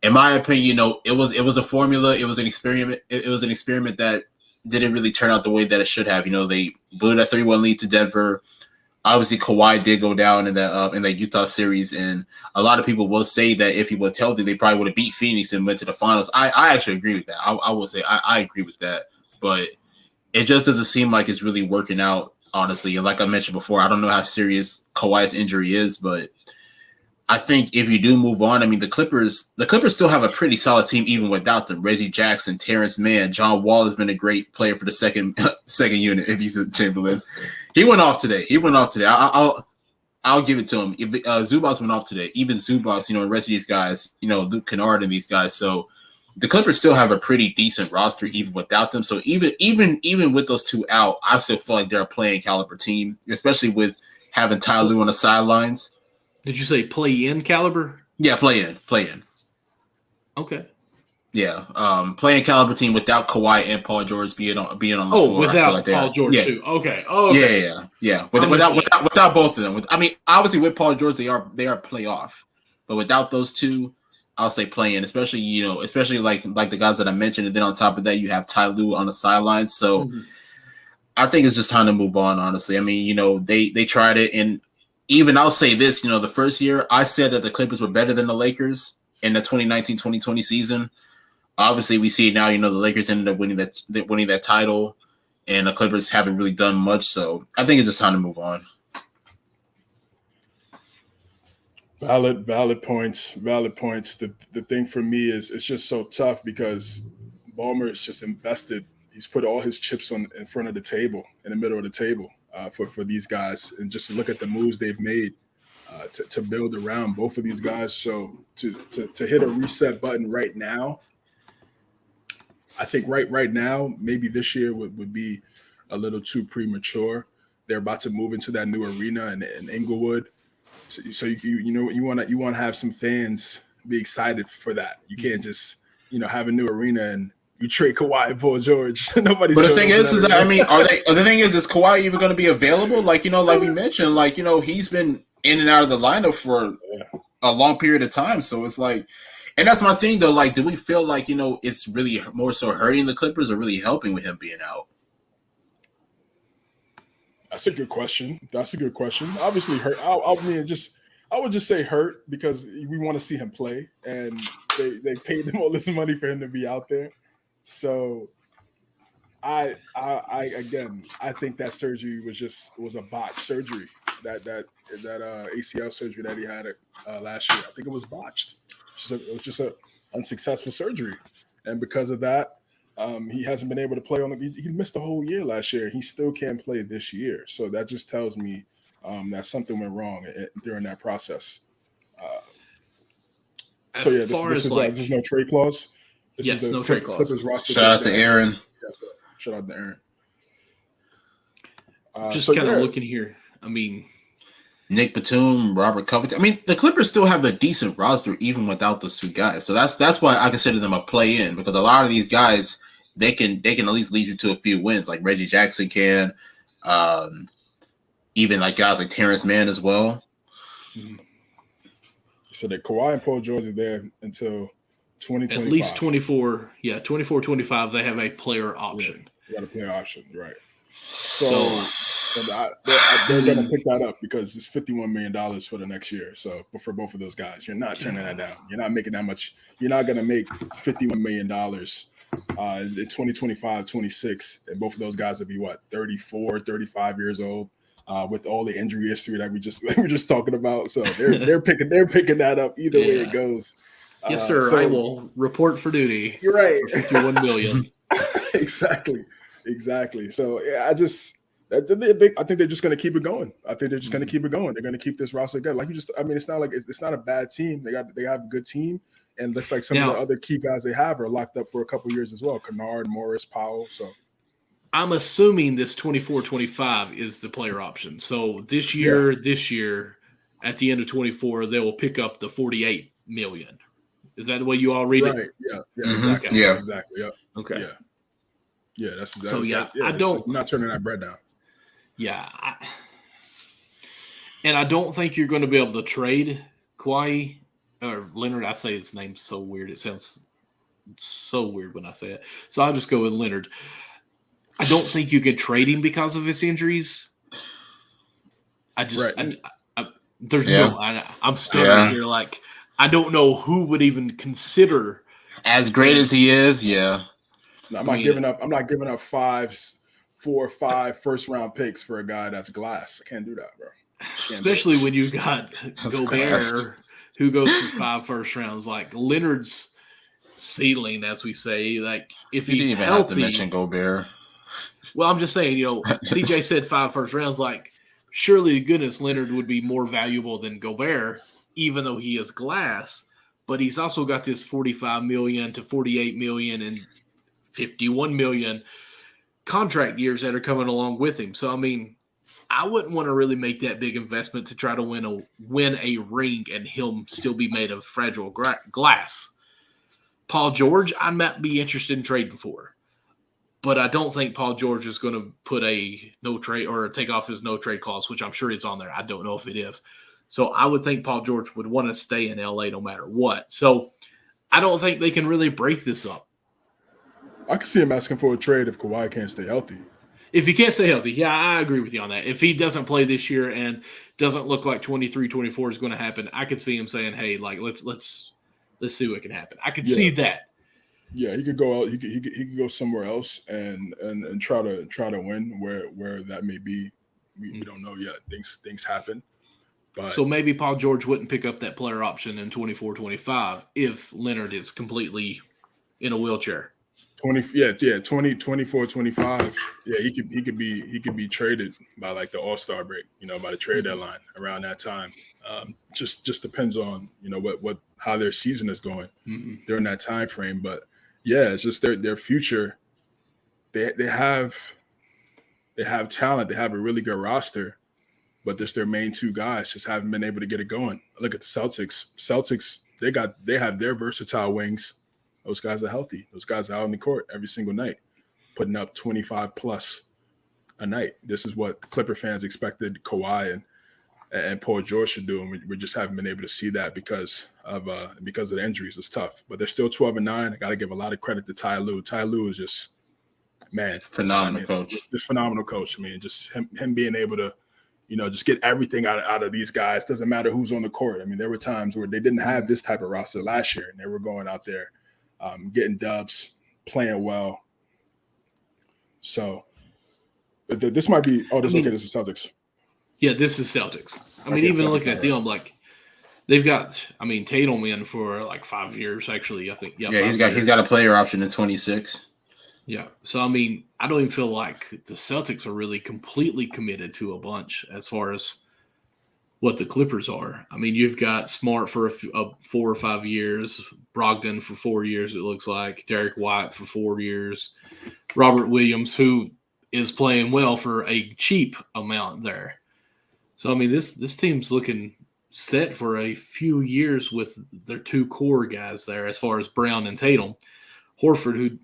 in my opinion, it was a formula. It was an experiment. It was an experiment that didn't really turn out the way that it should have. They blew that 3-1 lead to Denver. Obviously, Kawhi did go down in that Utah series, and a lot of people will say that if he was healthy, they probably would have beat Phoenix and went to the finals. I actually agree with that. I will say I agree with that, but it just doesn't seem like it's really working out, honestly. And like I mentioned before, I don't know how serious Kawhi's injury is, but I think if you do move on, I mean, the Clippers still have a pretty solid team even without them. Reggie Jackson, Terrence Mann, John Wall has been a great player for the second unit. If he's a Chamberlain, he went off today. I'll give it to him. Zubac went off today. Even Zubac, and the rest of these guys, Luke Kennard and these guys. So the Clippers still have a pretty decent roster even without them. So even with those two out, I still feel like they're a playing caliber team, especially with having Ty Lue on the sidelines. Did you say play-in caliber? Yeah, play in. Okay. Yeah, playing caliber team without Kawhi and Paul George being on the floor. Oh, without Paul George too. Okay. Oh, okay. Yeah. Without both of them. Obviously with Paul George they are playoff, but without those two, I'll say play-in. Especially like the guys that I mentioned, and then on top of that you have Ty Lue on the sidelines. So I think it's just time to move on. Honestly, I mean, they tried it, and even I'll say this, the first year I said that the Clippers were better than the Lakers in the 2019-2020 season. Obviously, we see it now. The Lakers ended up winning that title, and the Clippers haven't really done much. So I think it's just time to move on. Valid points. The thing for me is it's just so tough because Ballmer is just invested. He's put all his chips in front of the table, in the middle of the table for these guys, and just look at the moves they've made to build around both of these guys. So to hit a reset button right now. I think right now, maybe this year would be a little too premature. They're about to move into that new arena in Inglewood, so you want to have some fans be excited for that. You can't just have a new arena and you trade Kawhi and Paul George. Nobody's. But the thing is that the thing is Kawhi even going to be available? Like like we mentioned, he's been in and out of the lineup for a long period of time. So it's like. And that's my thing, though. Like, do we feel like, it's really more so hurting the Clippers or really helping with him being out? That's a good question. Obviously, hurt. I would just say hurt because we want to see him play, and they paid him all this money for him to be out there. So, I think that surgery was a botched surgery. That ACL surgery that he had last year, I think it was botched. It was just an unsuccessful surgery, and because of that, he hasn't been able to play he missed the whole year last year. He still can't play this year, so that just tells me that something went wrong during that process. There's no trade clause. Yes, no trade clause. Shout out to Aaron. Shout out to Aaron. Just kind of looking here. I mean. Nick Batum, Robert Covington. I mean, the Clippers still have a decent roster even without those two guys. So that's why I consider them a play-in, because a lot of these guys they can at least lead you to a few wins, like Reggie Jackson can, even like guys like Terrence Mann as well. So that Kawhi and Paul George are there until 2025. At least 24. Yeah, 24, 25. They have a player option. They got a player option, right? So they're going to pick that up because it's $51 million for the next year. So for both of those guys, you're not turning that down. You're not making that much. You're not going to make $51 million in 2025, 26. And both of those guys will be 34, 35 years old with all the injury history that we were just talking about. So they're picking that up either way it goes. Yes, sir. So, I will report for duty. You're right. For $51 million. Exactly. So I think they're just going to keep it going. They're going to keep this roster good. It's not like it's not a bad team. They have a good team, and looks like some of the other key guys they have are locked up for a couple years as well. Kennard, Morris, Powell. So I'm assuming this 24-25 is the player option. So this year, at the end of 24, they will pick up the $48 million. Is that the way you all read it? Right. Yeah. Exactly. Yeah. Exactly. Yeah. Okay. Yeah. Yeah, that's I don't. I'm not turning that bread down. Yeah, and I don't think you're going to be able to trade Kawhi or Leonard. I say his name's so weird; it sounds so weird when I say it. So I'll just go with Leonard. I don't think you could trade him because of his injuries. There's no. I'm stuttering here. Like, I don't know who would even consider as great as he is. Yeah, no, I'm not giving up 4 or 5 first-round picks for a guy that's glass. I can't do that, bro. Especially when you got Gobert, who goes for 5 first rounds. Like Leonard's ceiling, as we say. Like if you he's didn't even healthy, have to mention Gobert. Well, I'm just saying, CJ said 5 first rounds. Like, surely to goodness, Leonard would be more valuable than Gobert, even though he is glass. But he's also got this $45 million to $48 million and $51 million contract years that are coming along with him. So, I mean, I wouldn't want to really make that big investment to try to win a ring and him still be made of fragile glass. Paul George, I might be interested in trading for. But I don't think Paul George is going to put a no trade or take off his no trade clause, which I'm sure it's on there. I don't know if it is. So I would think Paul George would want to stay in LA no matter what. So I don't think they can really break this up. I can see him asking for a trade if Kawhi can't stay healthy. If he can't stay healthy, yeah, I agree with you on that. If he doesn't play this year and doesn't look like 23-24 is going to happen, I could see him saying, "Hey, like let's see what can happen." I could see that. Yeah, he could go out. He could go somewhere else and try to win where that may be. We don't know yet. Things happen. But so maybe Paul George wouldn't pick up that player option in 24-25 if Leonard is completely in a wheelchair. 24, 25. Yeah, he could be traded by like the All-Star break, by the trade deadline around that time. Just depends on how their season is going during that time frame. But yeah, it's just their future. They have talent. They have a really good roster, but just their main 2 guys just haven't been able to get it going. Look at the Celtics. Celtics, they have their versatile wings. Those guys are healthy. Those guys are out on the court every single night, putting up 25 plus a night. This is what Clipper fans expected Kawhi and Paul George should do, and we just haven't been able to see that because of the injuries. It's tough, but they're still 12-9. I got to give a lot of credit to Ty Lue. Ty Lue is just phenomenal coach. Just phenomenal coach. I mean, just him being able to, just get everything out of these guys. Doesn't matter who's on the court. I mean, there were times where they didn't have this type of roster last year, and they were going out there, getting dubs, playing well. So this might be. Oh, this is Celtics. Yeah, this is Celtics. I mean, even looking at them, like they've got. I mean, Tatum in for like 5 years. Actually, I think. Yeah, he's got a player option in 26. Yeah, so I mean, I don't even feel like the Celtics are really completely committed to a bunch as far as what the Clippers are. I mean, you've got Smart for 4 or 5 years, Brogdon for 4 years, it looks like, Derek White for 4 years, Robert Williams, who is playing well for a cheap amount there. So, I mean, this team's looking set for a few years with their 2 core guys there as far as Brown and Tatum. Horford, who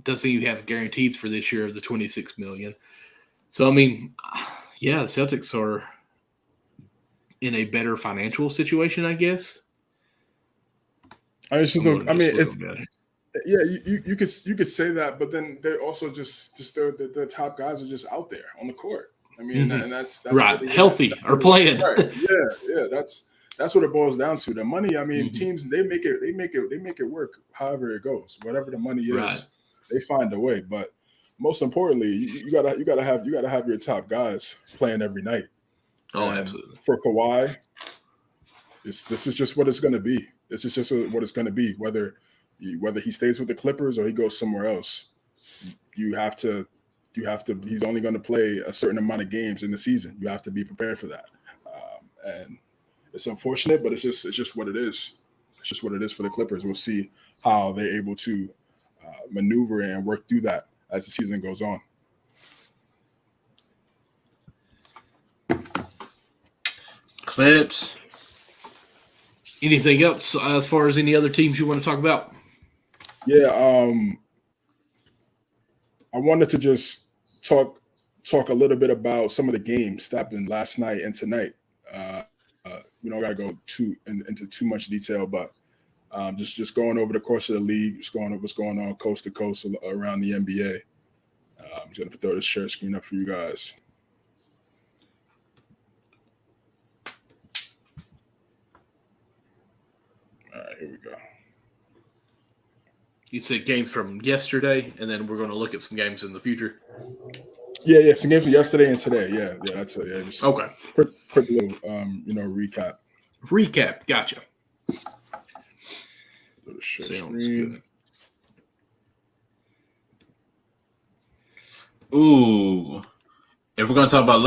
doesn't even have guaranteed for this year of the $26 million. So, I mean, yeah, the Celtics are in a better financial situation, I guess. You could say that, but then they're also just their top guys are just out there on the court. I mean, and that's right, healthy or playing. Right. Yeah, that's what it boils down to. The money. I mean, teams they make it work. However it goes, whatever the money is, they find a way. But most importantly, you gotta have your top guys playing every night. Oh, absolutely. For Kawhi, this is just what it's going to be. This is just what it's going to be. Whether he stays with the Clippers or he goes somewhere else, you have to. He's only going to play a certain amount of games in the season. You have to be prepared for that. And it's unfortunate, but it's just what it is. It's just what it is for the Clippers. We'll see how they're able to maneuver and work through that as the season goes on. Clips. Anything else as far as any other teams you want to talk about? Yeah, I wanted to just talk a little bit about some of the games that happened last night and tonight. We don't got to go into too much detail, but just going over the course of the league, just going over what's going on coast to coast around the NBA. just gonna throw the share screen up for you guys. All right, here we go. You said games from yesterday, and then we're going to look at some games in the future. Yeah. Some games from yesterday and today. Yeah. That's it. Yeah. Just Okay. Quick little, recap. Recap. Gotcha. Throw the share Sounds screen. good. Ooh, if we're gonna talk about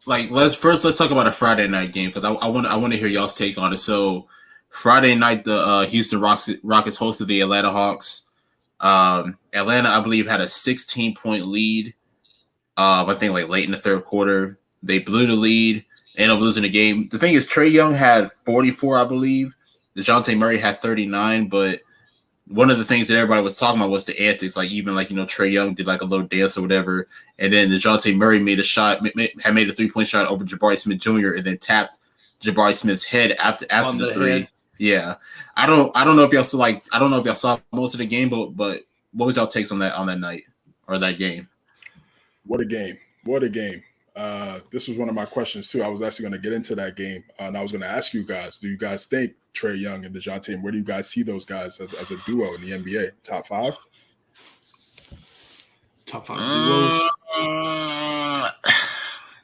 let's talk about a Friday night game because I want to hear y'all's take on it. So Friday night, the Houston Rockets hosted the Atlanta Hawks. Atlanta, I believe, had a 16-point lead. I think like late in the third quarter, they blew the lead, ended up losing the game. The thing is, Trae Young had 44, I believe. DeJounte Murray had 39, but one of the things that everybody was talking about was the antics. Like even Trae Young did like a little dance or whatever, and then DeJounte Murray made a shot, had made a 3-point shot over Jabari Smith Jr. and then tapped Jabari Smith's head after the three. Head. Yeah, I don't know if y'all saw most of the game, but what was y'all takes on that night or that game? What a game! This was one of my questions too. I was actually going to get into that game, and I was going to ask you guys: do you guys think Trae Young and DeJounte, where do you guys see those guys as a duo in the NBA? Top 5? Top 5 duos?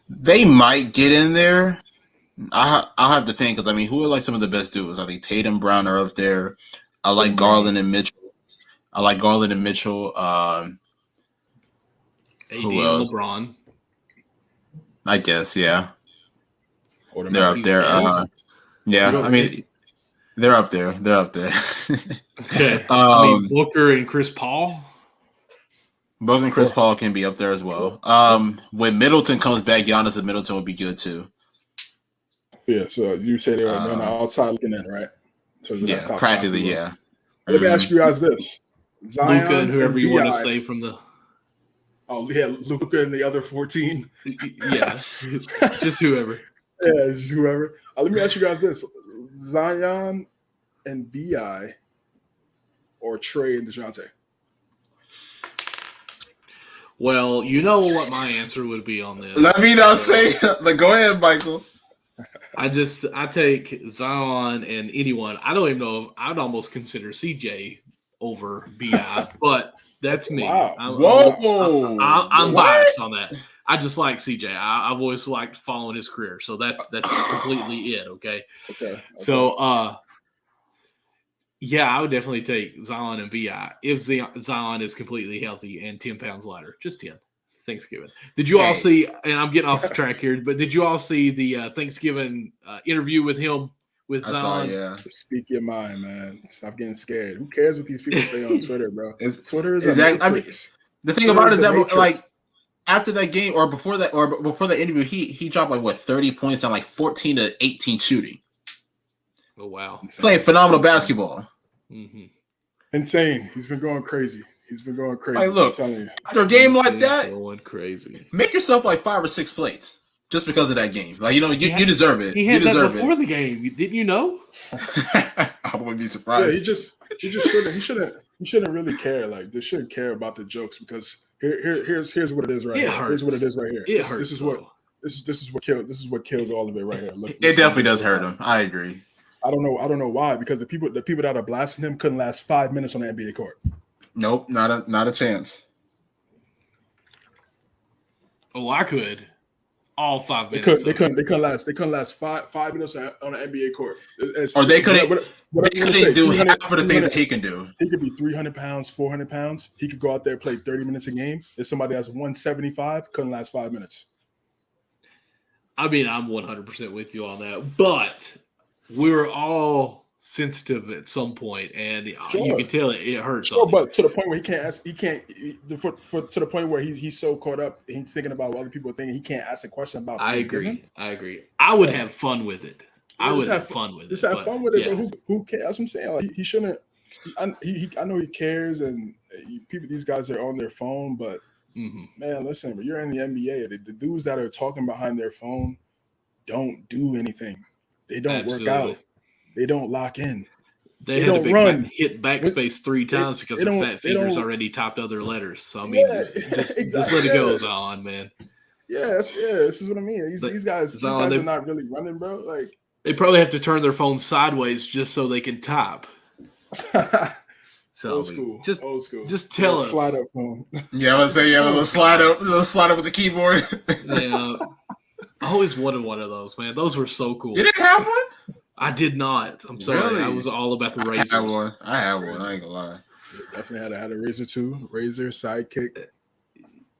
They might get in there. I'll have to think because who are like some of the best duos? I think Tatum, Brown are up there. I like Garland and Mitchell. AD Who else? LeBron. I guess, yeah. They're up there. Yeah, they're up there. Okay. Booker and Chris Paul. Booker and Chris Paul can be up there as well. When Middleton comes back, Giannis and Middleton would be good too. Yeah, so you say they're on the outside looking in, right? So yeah, practically, yeah. Let me ask you guys this: Zion Luka and whoever you want to say from the. Oh yeah, Luka and the other 14. Yeah, just whoever. Yeah, just whoever. Let me ask you guys this: Zion and Bi, or Trae and DeJounte? Well, you know what my answer would be on this. Let me not say. Go ahead, Michael. I take Zion and anyone. I don't even know if I'd almost consider CJ over Bi, but that's me. Wow. I'm biased on that. I just like CJ. I've always liked following his career, so that's completely it. Okay. So, yeah, I would definitely take Zion and Bi if Zion is completely healthy and 10 pounds lighter. Just 10. Thanksgiving. Did you all see, and I'm getting off track here, but did you all see the Thanksgiving interview with him with Zion? Yeah. Speak your mind, man. Stop getting scared. Who cares what these people say on Twitter, bro? Twitter is exactly. The thing about it is that after that game or before the interview, he dropped 30 points on 14 to 18 shooting. Oh wow! Playing phenomenal basketball. Mm-hmm. Insane. He's been going crazy. Look, after a game like that, going crazy. Make yourself 5 or 6 plates just because of that game. You deserve it. He had that before the game. Didn't you know? I wouldn't be surprised. Yeah, he shouldn't really care. They shouldn't care about the jokes because here's what it is right here. Here's what it is right here. This is what kills all of it right here. Look, it definitely does hurt him. I agree. I don't know why, because the people that are blasting him couldn't last 5 minutes on the NBA court. Nope, not a chance. Oh, I could. All 5 minutes. They couldn't last 5 minutes on the NBA court. Or they couldn't do half of the things that he can do. He could be 300 pounds, 400 pounds. He could go out there, play 30 minutes a game. If somebody that's 175, couldn't last 5 minutes. I'm 100% with you on that, but we're all sensitive at some point, and you can tell it hurts. Sure, but to the point where to the point where he's so caught up, he's thinking about what other people are thinking. He can't ask a question about. I agree. I would have fun with it. I would have fun with it. Just have fun with it. But who cares? That's what I'm saying. He shouldn't. I know he cares, and these guys are on their phone, but man, listen. But you're in the NBA. The dudes that are talking behind their phone don't do anything. They don't work out. They don't lock in. They had don't to run. hit backspace 3 times because their fat fingers already topped other letters. So I mean, just let it go, Zion, man. This is what I mean. These guys are not really running, bro. Like they probably have to turn their phone sideways just so they can type. So old school. Just tell us. Slide up phone. Yeah, let's say a little slide up with the keyboard. Yeah, I always wanted one of those, man. Those were so cool. You didn't have one? I did not. I'm sorry. Really? I was all about the razors. I had one. I ain't gonna lie. Definitely had a razor too. Razor, sidekick.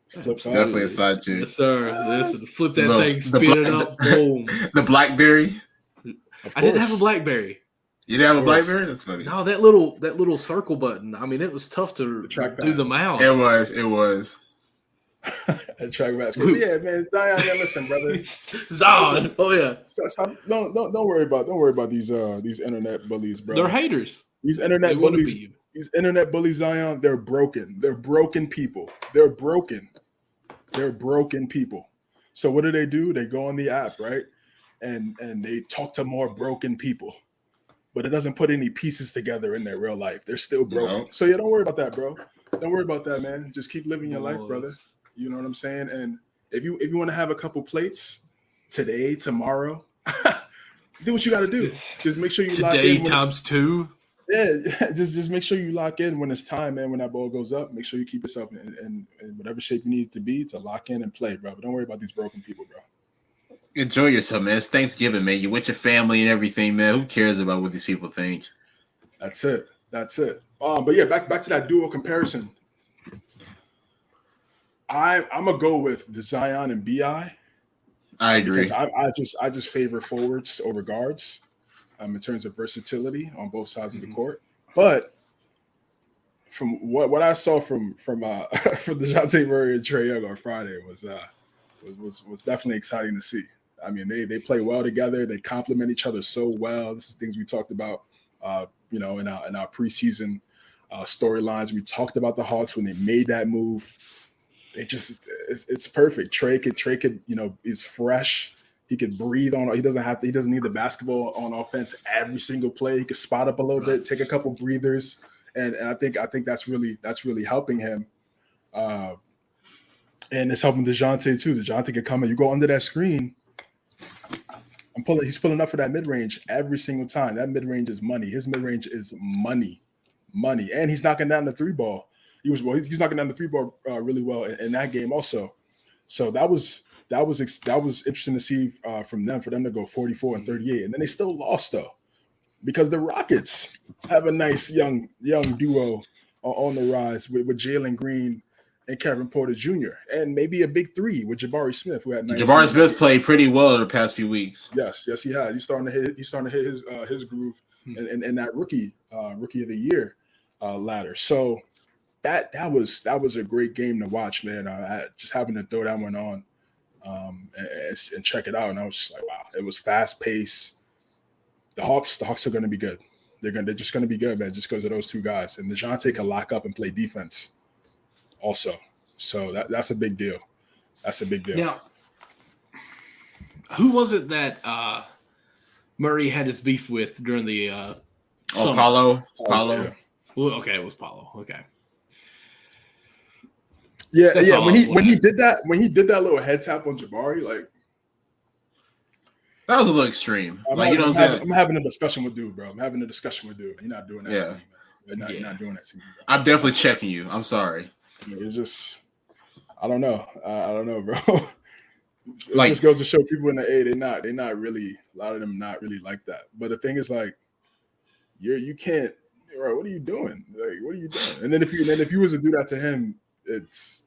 Flip definitely a side chick. Yes, sir. Listen, flip that thing, spin it up, boom. The BlackBerry. I didn't have a BlackBerry. You didn't have a BlackBerry? That's funny. No, that little circle button. I mean, it was tough to do the mouse. It was. A track basketball. Yeah, man. Zion, listen, brother. Zion. Oh yeah. Stop. Don't worry about these internet bullies, bro. They're haters. These internet bullies. These internet bullies, Zion, they're broken. They're broken people. They're broken people. So what do? They go on the app, right? And they talk to more broken people. But it doesn't put any pieces together in their real life. They're still broken. No. So yeah, don't worry about that, bro. Don't worry about that, man. Just keep living your life, brother. You know what I'm saying? And if you want to have a couple plates today, tomorrow, do what you got to do. Just make sure you lock in. Today times 2. Yeah, just make sure you lock in when it's time, man. When that ball goes up, make sure you keep yourself in whatever shape you need to be to lock in and play, bro. But don't worry about these broken people, bro. Enjoy yourself, man. It's Thanksgiving, man. You're with your family and everything, man. Who cares about what these people think? That's it. But yeah, back to that duo comparison. I'm gonna go with the Zion and BI. I agree. Because I just favor forwards over guards, in terms of versatility on both sides of the court. But from what I saw from DeJounte Murray and Trae Young on Friday was definitely exciting to see. I mean, they play well together. They complement each other so well. This is things we talked about, in our preseason storylines. We talked about the Hawks when they made that move. It's perfect. Trae could, is fresh. He could breathe on. He doesn't need the basketball on offense every single play. He could spot up a little bit, take a couple breathers, and I think that's really helping him. And it's helping DeJounte too. DeJounte can come in. You go under that screen. He's pulling up for that mid range every single time. That mid range is money. His mid range is money, and he's knocking down the 3 ball. He's knocking down the 3 ball really well in that game also. So that was interesting to see for them to go 44 and 38, and then they still lost though, because the Rockets have a nice young duo on the rise with Jalen Green and Kevin Porter Jr. and maybe a big 3 with Jabari Smith, who had Jabari Smith played pretty well the past few weeks. Yes, he had. He's starting to hit his groove and that rookie of the year ladder. So that was a great game to watch, man. I just happened to throw that one on and check it out, and I was just like, wow, it was fast paced. The Hawks are going to be good. They're just going to be good, man, just because of those 2 guys. And DeJounte can lock up and play defense also. So that's a big deal. Now, who was it that Murray had his beef with during the Paulo. Yeah. Well, okay, it was Paulo. Okay. Yeah. When he did that little head tap on Jabari, like that was a little extreme. I'm having a discussion with dude, bro. You're not doing that to me, man. You're not doing that to me, bro. I'm definitely checking you. I'm sorry. It's just, I don't know. I don't know, bro. It just goes to show people in the A, they're not really, a lot of them not really like that. But the thing is, like, you can't, bro, what are you doing? Like, what are you doing? And then if you was to do that to him, it's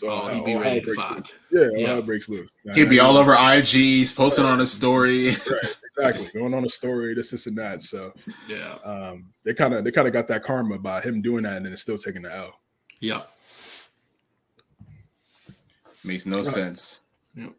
all hell breaks loose. Yeah, hell breaks loose. He'd be all over IGs, posting on his story. Right, exactly. Going on a story, this and that. So yeah, they kind of got that karma by him doing that, and then it's still taking the L. Yeah. Makes no sense. Yep.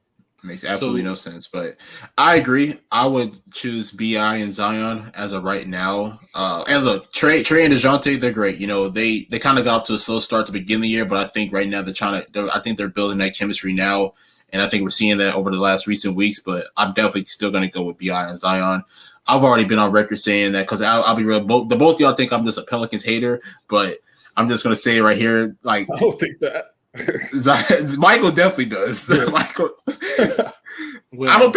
Makes absolutely no sense. But I agree. I would choose BI and Zion as of right now. And look, Trae and DeJounte, they're great. They kind of got off to a slow start to begin the year, but I think right now I think they're building that chemistry now. And I think we're seeing that over the last recent weeks, but I'm definitely still going to go with BI and Zion. I've already been on record saying that because I'll be real. Both of y'all think I'm just a Pelicans hater, but I'm just gonna say it right here. Like, I don't think that. Michael definitely does. Yeah. Michael. Well, I don't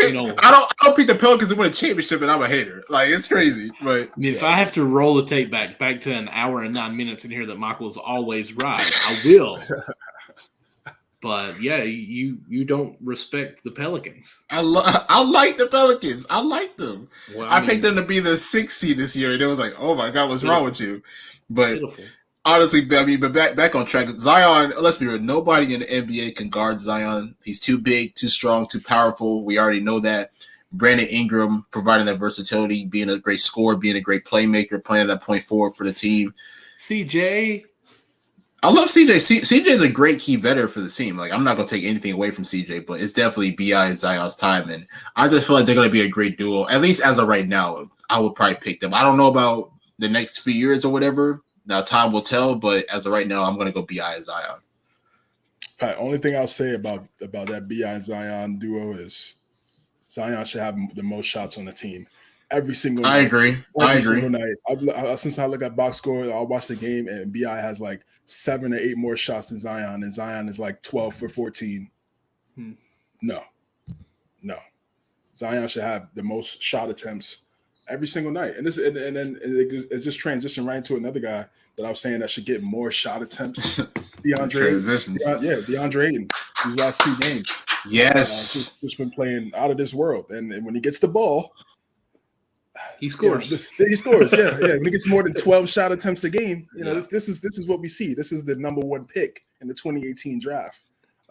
pick the Pelicans to win a championship, and I'm a hater. Like, it's crazy. But I mean, if I have to roll the tape back to an hour and 9 minutes and hear that Michael is always right, I will. But yeah, you don't respect the Pelicans. I like the Pelicans. I like them. Well, I picked them to be the 6th seed this year, and it was like, oh my god, what's wrong with you? But honestly, I mean, but back on track. Zion, let's be real. Nobody in the NBA can guard Zion. He's too big, too strong, too powerful. We already know that. Brandon Ingram providing that versatility, being a great scorer, being a great playmaker, playing that point forward for the team. CJ. I love CJ. CJ is a great key veteran for the team. Like, I'm not going to take anything away from CJ, but it's definitely BI and Zion's time. And I just feel like they're going to be a great duo. At least as of right now, I would probably pick them. I don't know about the next few years or whatever. Now, time will tell, but as of right now, I'm going to go BI and Zion. In fact, only thing I'll say about that BI and Zion duo is Zion should have the most shots on the team every single night. I agree. Single night. Since I look at box score, I'll watch the game, and BI has like 7 or 8 more shots than Zion, and Zion is like 12 for 14. No. Zion should have the most shot attempts every single night, and then it just transitioned right into another guy that I was saying that should get more shot attempts. DeAndre Ayton. These last 2 games, just been playing out of this world, and when he gets the ball, he scores. He scores. Yeah. When he gets more than 12 shot attempts a game, this is what we see. This is the number 1 pick in the 2018 draft.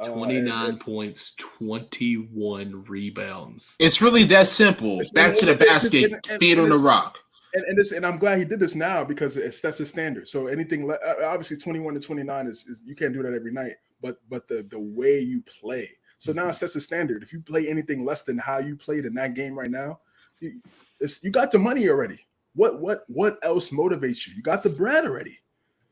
29 points, 21 rebounds. It's really that simple. Back to the basket, feet on the rock. And I'm glad he did this now because it sets a standard. So anything, obviously 21 to 29 is you can't do that every night, but the way you play. So now it sets a standard. If you play anything less than how you played in that game right now, you got the money already. What else motivates you? You got the bread already.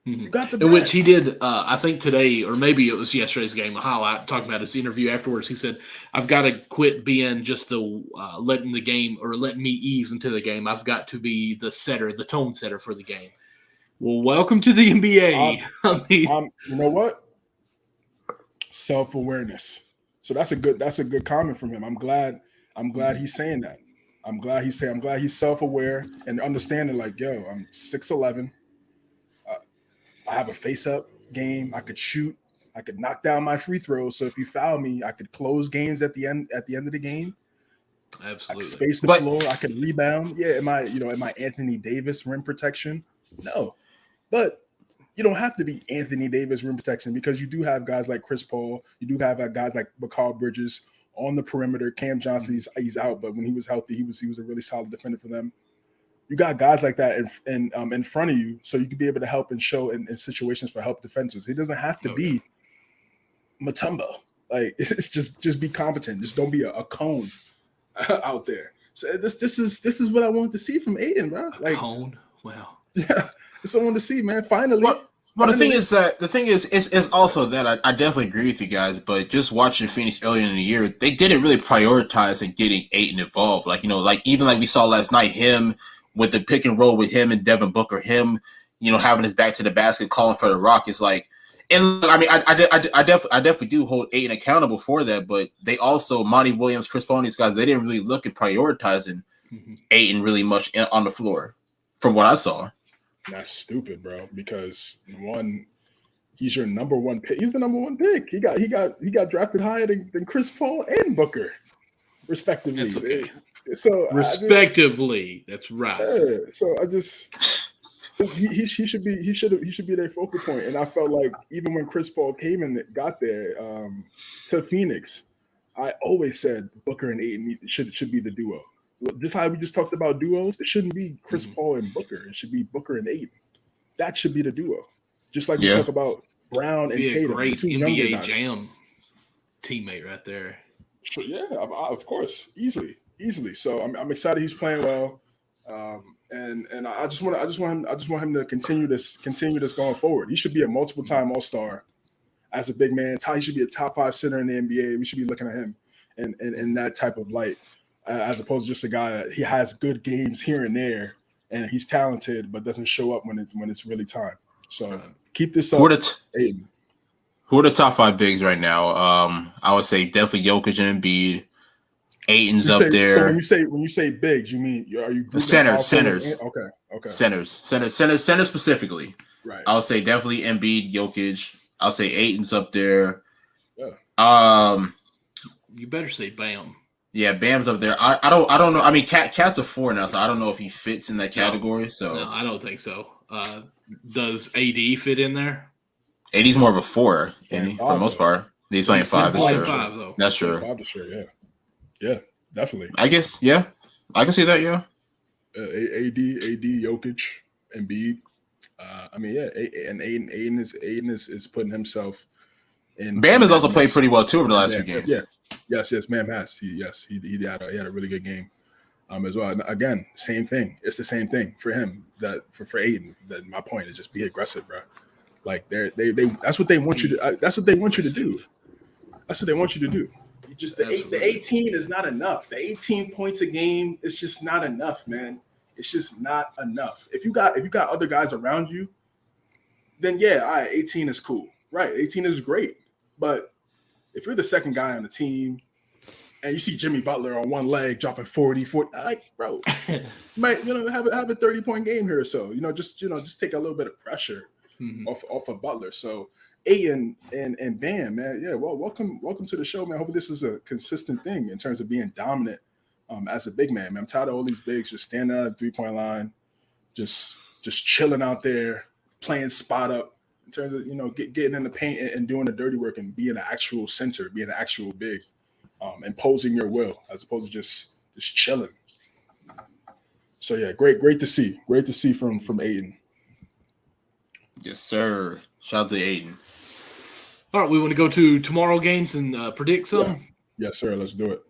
You got the bread. In which he did, I think today, or maybe it was yesterday's game, a highlight talking about his interview afterwards. He said, "I've got to quit being just the letting the game or letting me ease into the game. I've got to be the setter, the tone setter for the game." Well, welcome to the NBA. You know what? Self-awareness. So that's a good comment from him. I'm glad he's saying that. I'm glad he's self-aware and understanding, like, yo, I'm 6'11". I have a face-up game. I could shoot. I could knock down my free throws. So if you foul me, I could close games at the end of the game. Absolutely. I could space the floor. I could rebound. Yeah, am I Anthony Davis rim protection? No. But you don't have to be Anthony Davis rim protection because you do have guys like Chris Paul. You do have guys like Mikal Bridges on the perimeter. Cam Johnson, he's out, but when he was healthy, he was a really solid defender for them. You got guys like that in front of you, so you can be able to help and show in situations for help defenses. It doesn't have to be Mutombo. Like, it's just be competent. Just don't be a cone out there. So this is what I want to see from Aiden, bro. Like, cone. Wow. Yeah, it's what I want to see, man. Finally. Well, the thing is, it's also that I definitely agree with you guys, but just watching Phoenix earlier in the year, they didn't really prioritize in getting Ayton involved. Like, even like we saw last night, him with the pick and roll with him and Devin Booker, him, having his back to the basket, calling for the rock is like, and I mean, I definitely do hold Ayton accountable for that, but they also, Monty Williams, Chris Paul, these guys, they didn't really look at prioritizing Ayton really much on the floor from what I saw. That's stupid, bro. Because one, he's your number 1 pick. He's the number 1 pick. He got drafted higher than Chris Paul and Booker, respectively. That's okay. So respectively, that's right. Yeah, so he should be their focal point. And I felt like even when Chris Paul came and got there to Phoenix, I always said Booker and Ayton should be the duo. Just how we just talked about duos, it shouldn't be Chris Paul and Booker. It should be Booker and Ayton. That should be the duo. Just like we talk about Brown and Tatum. A great NBA Jam teammate right there. Sure, yeah, of course, easily. So I'm excited he's playing well, and I just want him to continue this going forward. He should be a multiple-time All-Star as a big man. He should be a top 5 center in the NBA. We should be looking at him in that type of light. as opposed to just a guy that he has good games here and there, and he's talented but doesn't show up when it's really time. So keep this up. Aiden. Who are the top 5 bigs right now? I would say definitely Jokic and Embiid. Aiton's up there. So when you say bigs, you mean are you centers? Okay. Centers specifically. Right. I would say definitely Embiid, Jokic. I'll say Aiton's up there. Yeah. You better say Bam. Yeah, Bam's up there. I don't know. I mean, Cat's a 4 now, so I don't know if he fits in that category. No, I don't think so. Does AD fit in there? AD's more of a 4, for the most part. He's playing 5. He's playing 5 though. That's true. 5 this year, yeah, definitely. I guess, yeah, I can see that. Yeah. AD, Jokic, Embiid. I mean, yeah, and Aiden is putting himself in. Bam has also played pretty well too over the last few games. Yeah, yes, Bam has. He had a really good game as well. And again, same thing. It's the same thing for him. That for Aiden. That my point is just be aggressive, bro. Like they that's what they want you to. That's what they want you to do. That's what they want you to do. You just the 18 is not enough. The 18 points a game is just not enough, man. It's just not enough. If you got other guys around you, then yeah, all right, 18 is cool. Right, 18 is great. But if you're the second guy on the team and you see Jimmy Butler on one leg dropping 40, like, bro, you might have a 30-point game here or so. Just take a little bit of pressure off of Butler. So Aiden and Bam, man, yeah, well, welcome to the show, man. Hopefully this is a consistent thing in terms of being dominant as a big man. I'm tired of all these bigs just standing out of the 3-point line, just chilling out there, playing spot up in terms of getting in the paint and doing the dirty work and being an actual center, being an actual big, imposing your will as opposed to just chilling. So yeah, great to see from Aiden. Yes, sir. Shout out to Aiden. All right, we want to go to tomorrow games and predict some. Yeah. Yes, sir. Let's do it.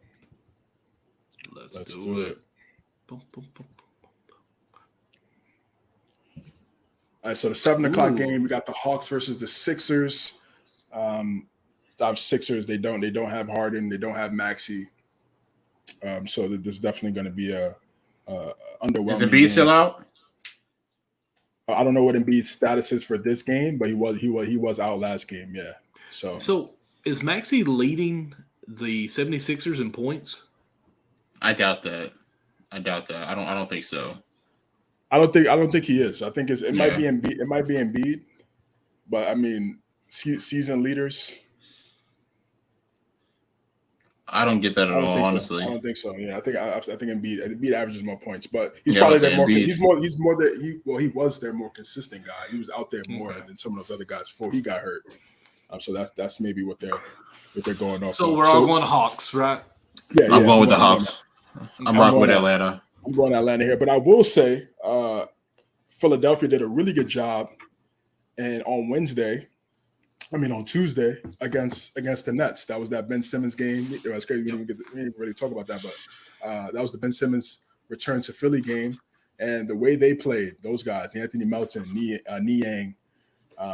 Let's do it. All right, so the 7:00 game, we got the Hawks versus the Sixers. The Sixers, they don't have Harden, they don't have Maxey. So there's definitely going to be a underwhelming. Is Embiid still out? I don't know what Embiid's status is for this game, but he was out last game. Yeah. So is Maxey leading the 76ers in points? I doubt that. I don't think so. I don't think he is. I think it might be Embiid. It might be Embiid, but I mean, season leaders. I don't get that at all, honestly. I don't think so. Yeah, I think Embiid averages more points, but he's probably there more. He was their more consistent guy. He was out there more than some of those other guys before he got hurt. So that's maybe what they're going off. So we're all going Hawks, right? Yeah, I'm going with the Hawks. I'm rocking with Atlanta. I'm going Atlanta here, but I will say Philadelphia did a really good job, and on Tuesday against the Nets. That was that Ben Simmons game. It was crazy. We didn't really talk about that, but that was the Ben Simmons return to Philly game, and the way they played, those guys, Anthony Melton, Niang,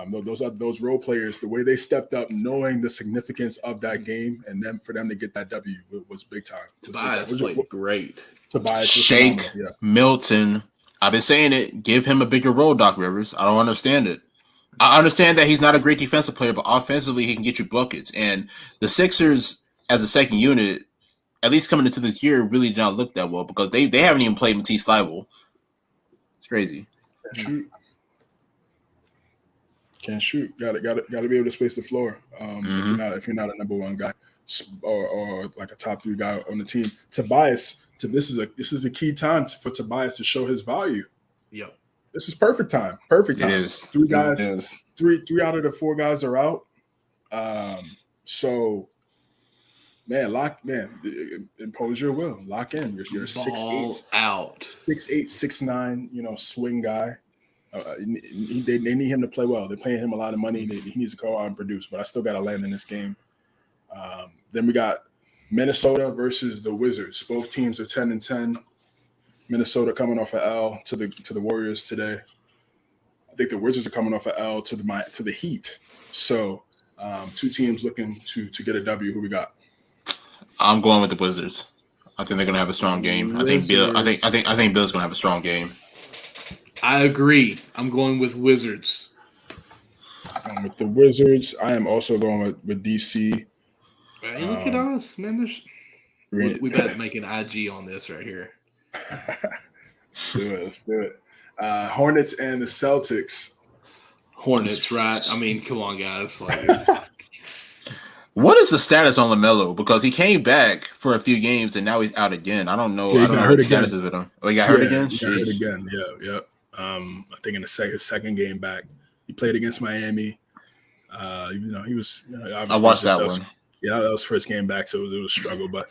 those role players, the way they stepped up, knowing the significance of that game, and then for them to get that W was big time. Tobias played great. Tobias, Shake Milton. I've been saying it. Give him a bigger role, Doc Rivers. I don't understand it. I understand that he's not a great defensive player, but offensively he can get you buckets. And the Sixers, as a second unit, at least coming into this year, really did not look that well because they haven't even played Matisse Thybulle. It's crazy. Can't shoot. Got to be able to space the floor. If you're not a number one guy or like a top 3 guy on the team, Tobias. This is a key time for Tobias to show his value. Yep. This is perfect time. It is. 3 guys. It is. 3 out of the 4 guys are out. So, impose your will. Lock in. You're 6'8", out. 6'8", 6'9", swing guy. They need him to play well. They're paying him a lot of money. He needs to go out and produce. But I still got to land in this game. Then we got Minnesota versus the Wizards. Both teams are 10-10. Minnesota coming off an L to the Warriors today. I think the Wizards are coming off an L to the Heat. So 2 teams looking to get a W. Who we got? I'm going with the Wizards. I think they're gonna have a strong game. I think Bill's gonna have a strong game. I agree. I'm going with Wizards. With the Wizards, I am also going with DC. Hey, look at us, man. We better make an IG on this right here. Let's do it. Hornets and the Celtics. Hornets, right? I mean, come on, guys. What is the status on LaMelo? Because he came back for a few games and now he's out again. I don't know. Yeah, I don't know what the status is with him. Oh, he got hurt again? He got hurt again. Yeah. I think in the second game back, he played against Miami. He was. I watched that one. Yeah, that was first game back, so it was a struggle. But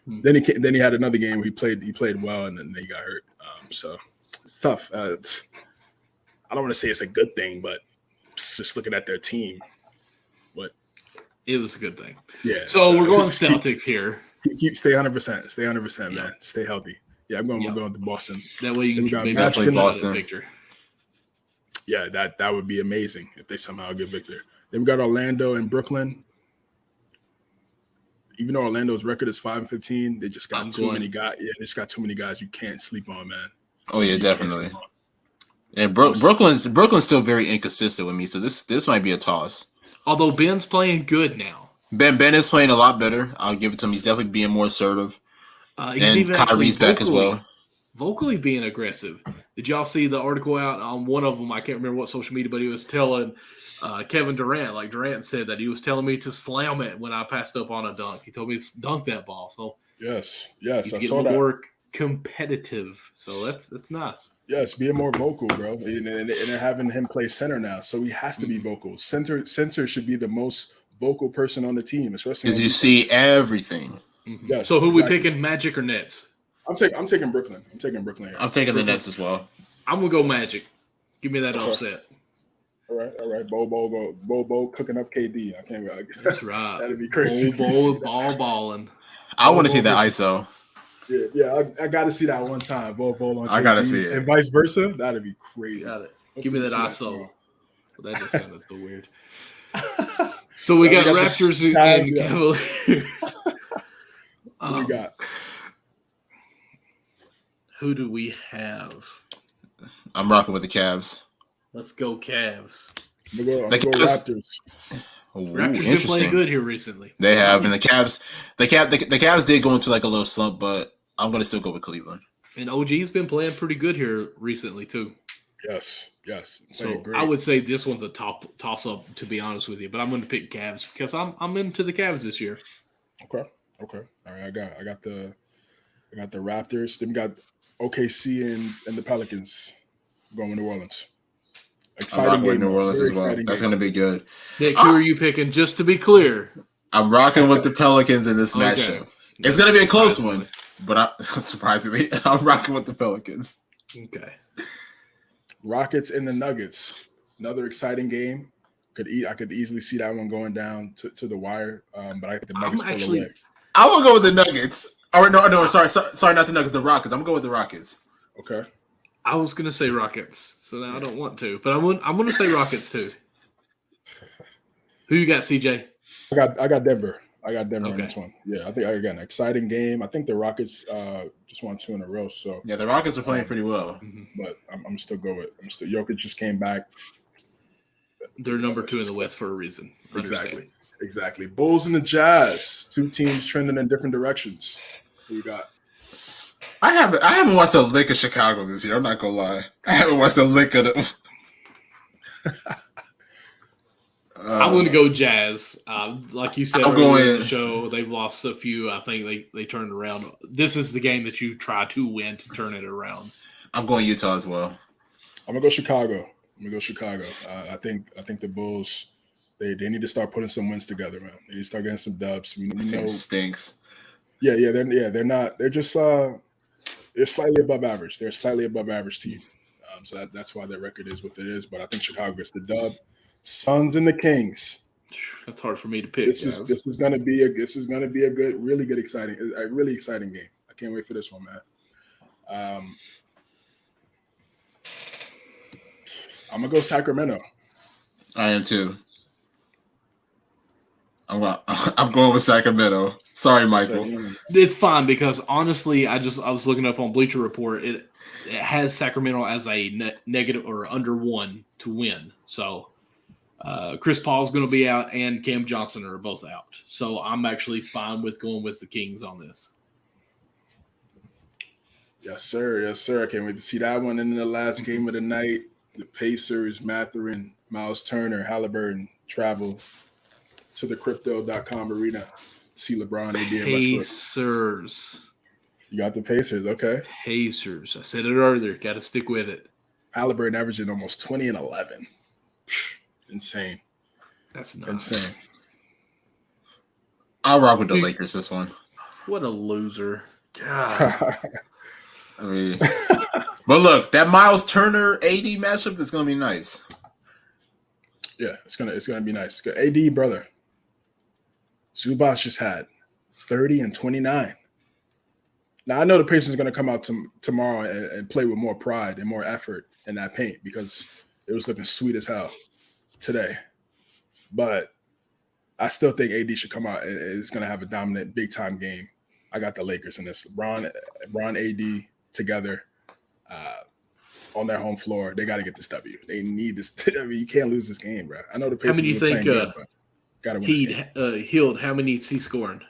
then he had another game where he played well, and then he got hurt. So it's tough. I don't want to say it's a good thing, but just looking at their team, it was a good thing. Yeah. So we're going Celtics here. Stay 100%. Stay 100%, man. Stay healthy. Yeah, we're going to Boston. That way you can definitely Boston. Victor. Yeah, that would be amazing if they somehow get Victor. Then we got Orlando and Brooklyn. Even though Orlando's record is 5-15, they just got too many guys. Yeah, they just got too many guys you can't sleep on, man. Oh yeah, definitely. And Brooklyn's still very inconsistent with me, so this might be a toss. Although Ben's playing good now. Ben is playing a lot better. I'll give it to him. He's definitely being more assertive. And Kyrie's back as well. Vocally being aggressive. Did y'all see the article out on one of them? I can't remember what social media, but he was telling Kevin Durant, like Durant said that he was telling me to slam it when I passed up on a dunk. He told me to dunk that ball. So yes, he's getting more competitive. So that's nice. Yes, being more vocal, bro, and having him play center now, so he has to be vocal. Center should be the most vocal person on the team, especially because you see everything. Mm-hmm. Yes, so who we picking, Magic or Nets? I'm taking Brooklyn. I'm taking Brooklyn here. I'm taking the Nets as well. I'm gonna go Magic. Give me that upset. All right. Bo cooking up KD. I can't. That's right. That'd be crazy. Ball balling. I want to see that ISO. Yeah. I got to see that one time. Bo on KD, I got to see it, and vice versa. That'd be crazy. Got it. Give me that ISO. That just sounded so weird. So we got Raptors and Cavaliers. What we got? Who do we have? I'm rocking with the Cavs. Let's go Cavs. I'm gonna go Raptors. Raptors been playing good here recently. They have, and the Cavs did go into like a little slump, but I'm gonna still go with Cleveland. And OG's been playing pretty good here recently too. Yes. So great. I would say this one's a toss up, to be honest with you, but I'm going to pick Cavs because I'm into the Cavs this year. Okay. All right, I got the Raptors. Then we got OKC and the Pelicans going to New Orleans. Exciting game. New Orleans as well. That's going to be good. Nick, who are you picking? Just to be clear, I'm rocking with the Pelicans in this matchup. It's going to be a close one, but surprisingly, I'm rocking with the Pelicans. Okay. Rockets and the Nuggets. Another exciting game. I could easily see that one going down to the wire. But I think the Nuggets pull away. I will go with the Nuggets. Oh no, sorry, not the Nuggets, the Rockets. I'm going to go with the Rockets. Okay. I was going to say Rockets, so now I don't want to, but I'm going to say Rockets too. Who you got, CJ? I got Denver. On this one. Yeah, I think again exciting game. I think the Rockets just won 2 in a row. So yeah, the Rockets are playing pretty well. But I'm still go with. Jokic just came back. They're number 2 in the West for a reason. Exactly. Bulls and the Jazz. 2 teams trending in different directions. Who you got? I haven't watched a lick of Chicago this year. I'm not gonna lie. I haven't watched a lick of them. I'm going to go Jazz. Like you said earlier in the show, they've lost a few. I think they turned around. This is the game that you try to win to turn it around. I'm going Utah as well. I'm going to go Chicago. I think the Bulls, they need to start putting some wins together, man. They need to start getting some dubs. We know stinks. Yeah. They're not. They're just they're slightly above average. They're a slightly above average team. So that's why their record is what it is. But I think Chicago gets the dub. Suns and the Kings. That's hard for me to pick. This is going to be a good, really good, exciting game. I can't wait for this one, man. I'm gonna go Sacramento. I am too. I'm going with Sacramento. Sorry, Michael. It's fine because honestly, I was looking up on Bleacher Report. It has Sacramento as a negative or under 1 to win. So Chris Paul's going to be out and Cam Johnson are both out. So I'm actually fine with going with the Kings on this. Yes, sir. Yes, sir. I can't wait to see that one. And in the last game of the night, the Pacers, Mathurin, Miles Turner, Halliburton travel to the Crypto.com arena to see LeBron, AD, and Westbrook. Pacers. You got the Pacers, okay. Pacers. I said it earlier. Got to stick with it. Halliburton averaging almost 20 and 11. Insane. That's nuts. Insane. I'll rock with the Lakers this one. What a loser. God. I mean, but look, that Miles Turner AD matchup is gonna be nice. Yeah, it's gonna be nice. AD brother. Zubac just had 30 and 29. Now I know the Pacers are gonna come out tomorrow and play with more pride and more effort in that paint because it was looking sweet as hell today. But I still think AD should come out and is gonna have a dominant big time game. I got the Lakers in this. LeBron, AD together on their home floor. They got to get this W. They need this. I mean, you can't lose this game, bro. I know the Pacers. How many you think got to win this game. Hield? How many is he scoring?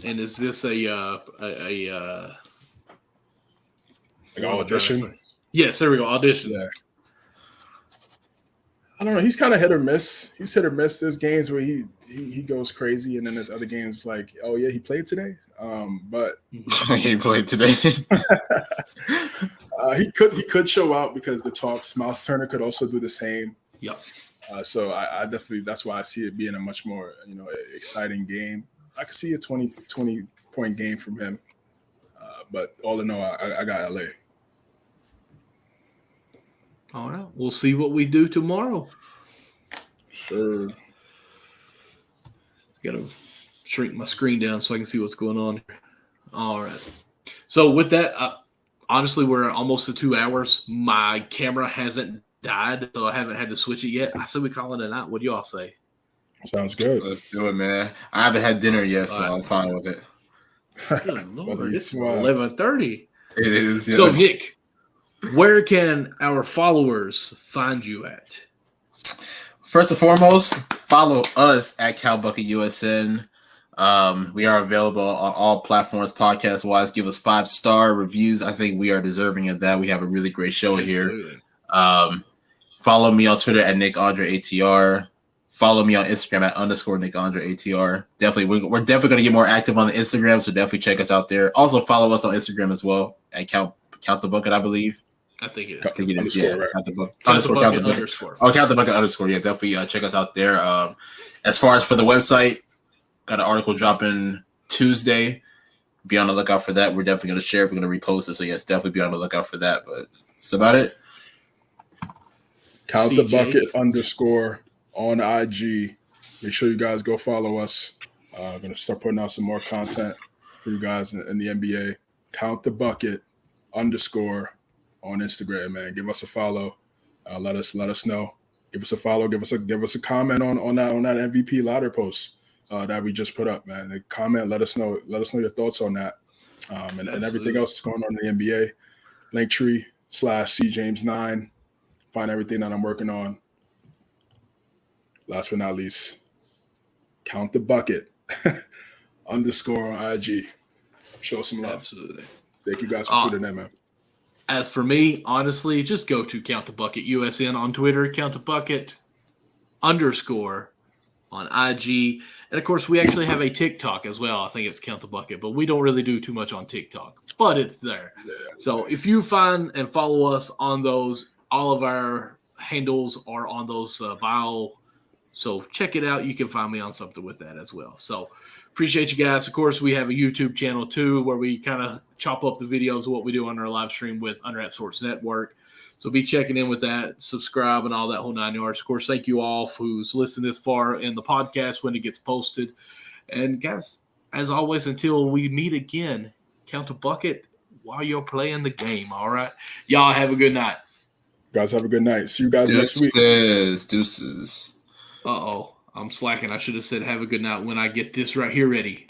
And is this a audition? Yes, there we go. Audition. Yeah. I don't know. He's kind of hit or miss. He's hit or miss. There's games where he goes crazy, and then there's other games like, oh yeah, he played today. But he played today. He could show out because the talks. Miles Turner could also do the same. Yep. So I definitely, that's why I see it being a much more exciting game. I could see a 20 point game from him. But all in all, I got LA. All right. We'll see what we do tomorrow. Sure. Got to shrink my screen down so I can see what's going on. All right. So with that, honestly, we're almost to 2 hours. My camera hasn't died, so I haven't had to switch it yet. I said we call it a night. What do y'all say? Sounds good. Let's do it, man. I haven't had dinner yet, so I'm fine with it. Good Lord, it's 11:30. It is. Yes. So, Nick, where can our followers find you at? First and foremost, follow us at CalBucketUSN. We are available on all platforms, podcast-wise. Give us 5-star reviews. I think we are deserving of that. We have a really great show here. Follow me on Twitter at NickAndreATR. Follow me on Instagram at _NickAndreATR. Definitely, we're definitely going to get more active on the Instagram, so definitely check us out there. Also, follow us on Instagram as well at Count the Bucket, I believe. I think it is. I think it is, yeah. Right. Count the Bucket. Count the Bucket _. underscore. Oh, Count the Bucket _ Yeah, definitely check us out there. As far as for the website, got an article dropping Tuesday. Be on the lookout for that. We're definitely going to share it. We're going to repost it. So, yes, definitely be on the lookout for that. But that's about it. Count the Bucket _ on IG. Make sure you guys go follow us. I'm going to start putting out some more content for you guys in the NBA. Count the Bucket _ on Instagram, man. Give us a follow. Let us know. Give us a follow. Give us a comment on that MVP ladder post that we just put up, man. Comment. Let us know your thoughts on that. And everything else that's going on in the NBA. Linktree /CJames9. Find everything that I'm working on. Last but not least, Count the Bucket _ on IG. Show some love. Absolutely. Thank you guys for tuning in, man. As for me, honestly, just go to Count the Bucket USN on Twitter, Count the Bucket _ on IG. And of course, we actually have a TikTok as well. I think it's Count the Bucket, but we don't really do too much on TikTok, but it's there. Yeah, so if you find and follow us on those, all of our handles are on those bio. So check it out. You can find me on something with that as well. So appreciate you guys. Of course, we have a YouTube channel too, where we kind of chop up the videos of what we do on our live stream with Underapp Sports Network. So be checking in with that, subscribe, and all that whole 9 yards. Of course, thank you all who's listened this far in the podcast when it gets posted. And guys, as always, until we meet again, count a bucket while you're playing the game. All right, y'all have a good night. Guys, have a good night. See you guys next week. Deuces. Uh-oh. I'm slacking. I should have said have a good night when I get this right here ready.